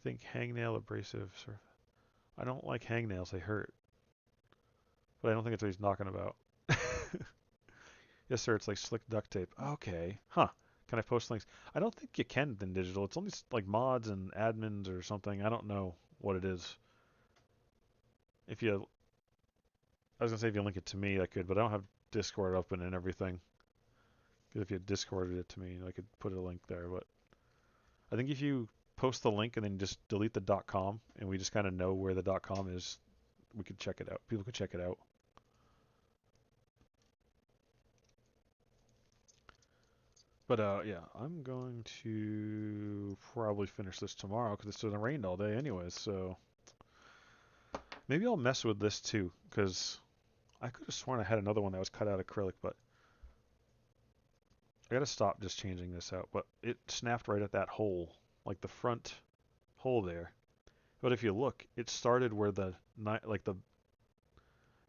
Think hangnail, abrasive, surface. I don't like hangnails. They hurt. But I don't think that's what he's talking about. Yes, sir. It's like slick duct tape. Okay. Huh. Can I post links? I don't think you can in digital. It's only like mods and admins or something. I don't know what it is. If you, I was gonna say if you link it to me, I could, but I don't have Discord open and everything. Because if you Discorded it to me, I could put a link there. But I think if you post the link and then just delete the .com and we just kind of know where the .com is, we could check it out. People could check it out. But yeah, I'm going to probably finish this tomorrow because it's gonna rain all day anyways. So maybe I'll mess with this too because I could have sworn I had another one that was cut out acrylic, but I gotta stop just changing this out. But it snapped right at that hole, like the front hole there. But if you look, it started where the like the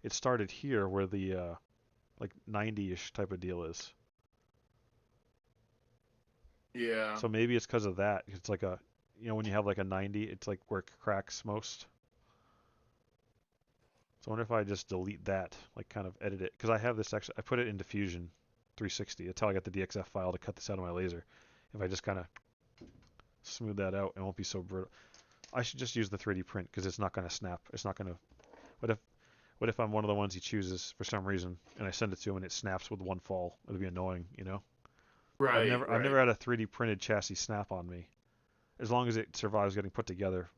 it started here where the like 90-ish type of deal is. Yeah. So maybe it's because of that. It's like a, when you have like a 90, it's like where it cracks most. So I wonder if I just delete that, like kind of edit it, because I have this actually. I put it into Fusion 360. That's how I got the DXF file to cut this out of my laser. If I just kind of smooth that out, it won't be so brittle. I should just use the 3D print because it's not going to snap. It's not going to. What if what if I'm one of the ones he chooses for some reason and I send it to him and it snaps with one fall? It'll be annoying, you know. I've Right. never I've Right. never had a 3D printed chassis snap on me. As long as it survives getting put together,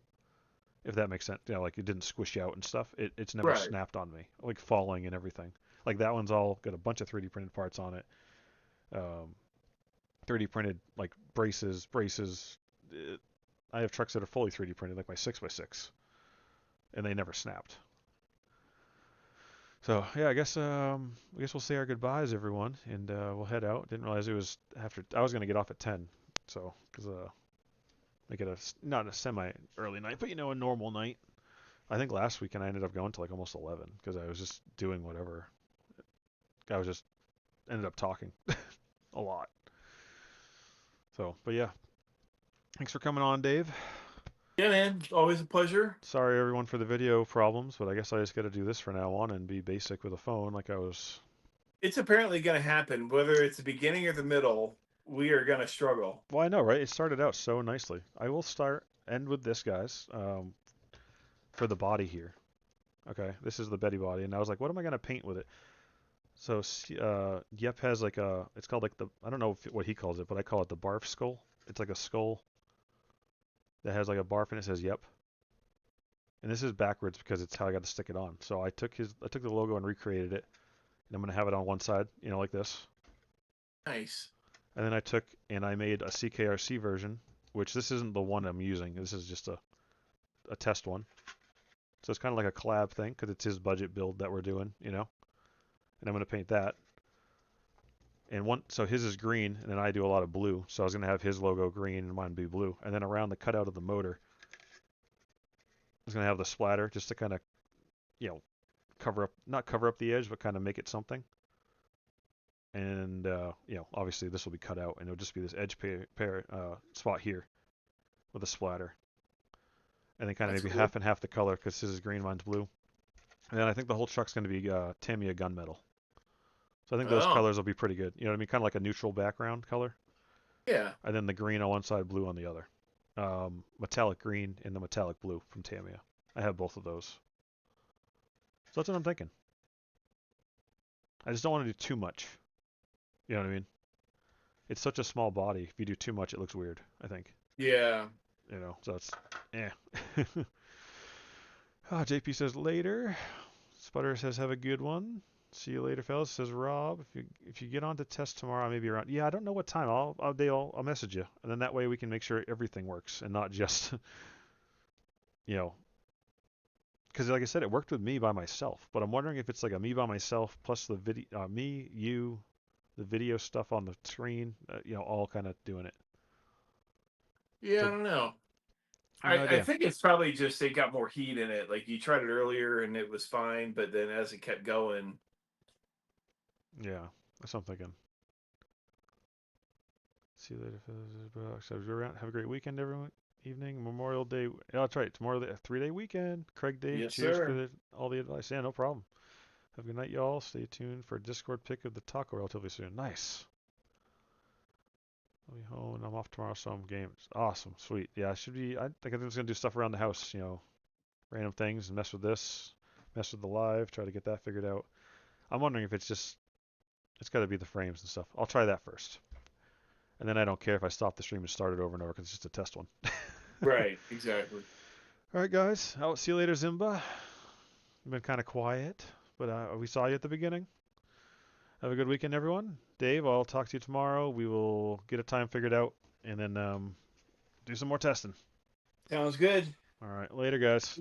if that makes sense. Like it didn't squish out and stuff. It's never Right. snapped on me, like falling and everything. Like that one's all got a bunch of 3D printed parts on it. Um, 3D printed like braces. I have trucks that are fully 3D printed, like my 6x6, and they never snapped. So yeah, I guess we'll say our goodbyes, everyone, and we'll head out. Didn't realize it was after. I was gonna get off at 10, so because make it not a semi early night, but a normal night. I think last weekend I ended up going to like almost 11 because I was just doing whatever. I was just ended up talking a lot. So, but yeah, thanks for coming on, Dave. Yeah, man. Always a pleasure. Sorry everyone for the video problems, but I guess I just got to do this for now on and be basic with a phone like I was. It's apparently going to happen, whether it's the beginning or the middle. We are going to struggle. Well, I know, right? It started out so nicely. I will end with this, guys, for the body here. Okay, this is the Betty body, and I was like, what am I gonna paint with it? So Yep has like it's called like I don't know what he calls it, but I call it the barf skull. It's like a skull that has like a barf and it says Yep. And this is backwards because it's how I got to stick it on. So I took the logo and recreated it, and I'm gonna have it on one side, like this. Nice. And then I made a CKRC version, which this isn't the one I'm using. This is just a test one. So it's kind of like a collab thing because it's his budget build that we're doing. And I'm gonna paint that. And so his is green, and then I do a lot of blue. So I was gonna have his logo green and mine be blue. And then around the cutout of the motor, I was gonna have the splatter just to kind of, you know, not cover up the edge, but kind of make it something. And obviously this will be cut out, and it'll just be this edge spot here with a splatter, and then kind of That's maybe cool. half and half the color because his is green, mine's blue. And then I think the whole truck's gonna be Tamiya gunmetal. So I think those Oh, colors will be pretty good. You know what I mean? Kind of like a neutral background color. yeah. And then the green on one side, blue on the other. Metallic green and the metallic blue from Tamiya. I have both of those. So that's what I'm thinking. I just don't want to do too much. You know what I mean? It's such a small body. If you do too much, it looks weird, I think. Yeah. So it's, eh. JP says later. Sputter says have a good one. See you later, fellas. Says Rob. If you get on to test tomorrow, I may be around. Yeah, I don't know what time. I'll message you, and then that way we can make sure everything works and not just you know because like I said, it worked with me by myself. But I'm wondering if it's like a me by myself plus the video, me, you, the video stuff on the screen, all kind of doing it. Yeah, I So don't know. I have no I idea. think it's probably just they got more heat in it. Like you tried it earlier and it was fine, but then as it kept going, Yeah, that's what I'm thinking. See you later, fellas. So have a great weekend, everyone. Evening, Memorial Day. Yeah, that's right. Tomorrow, a 3-day weekend. Craig, Dave, yes, cheers for sir. all the advice. Yeah, no problem. Have a good night, y'all. Stay tuned for a Discord pick of the taco relatively soon. Nice. I'll be home and I'm off tomorrow, so I'm games. Awesome, sweet. Yeah, I should be. I think I'm just gonna do stuff around the house. Random things, and mess with this, mess with the live, try to get that figured out. I'm wondering if it's got to be the frames and stuff. I'll try that first, and then I don't care if I stop the stream and start it over and over because it's just a test one. Right, exactly. All right, guys. I'll see you later, Zimba. You've been kind of quiet, but we saw you at the beginning. Have a good weekend, everyone. Dave, I'll talk to you tomorrow. We will get a time figured out and then do some more testing. Sounds good. All right, later, guys.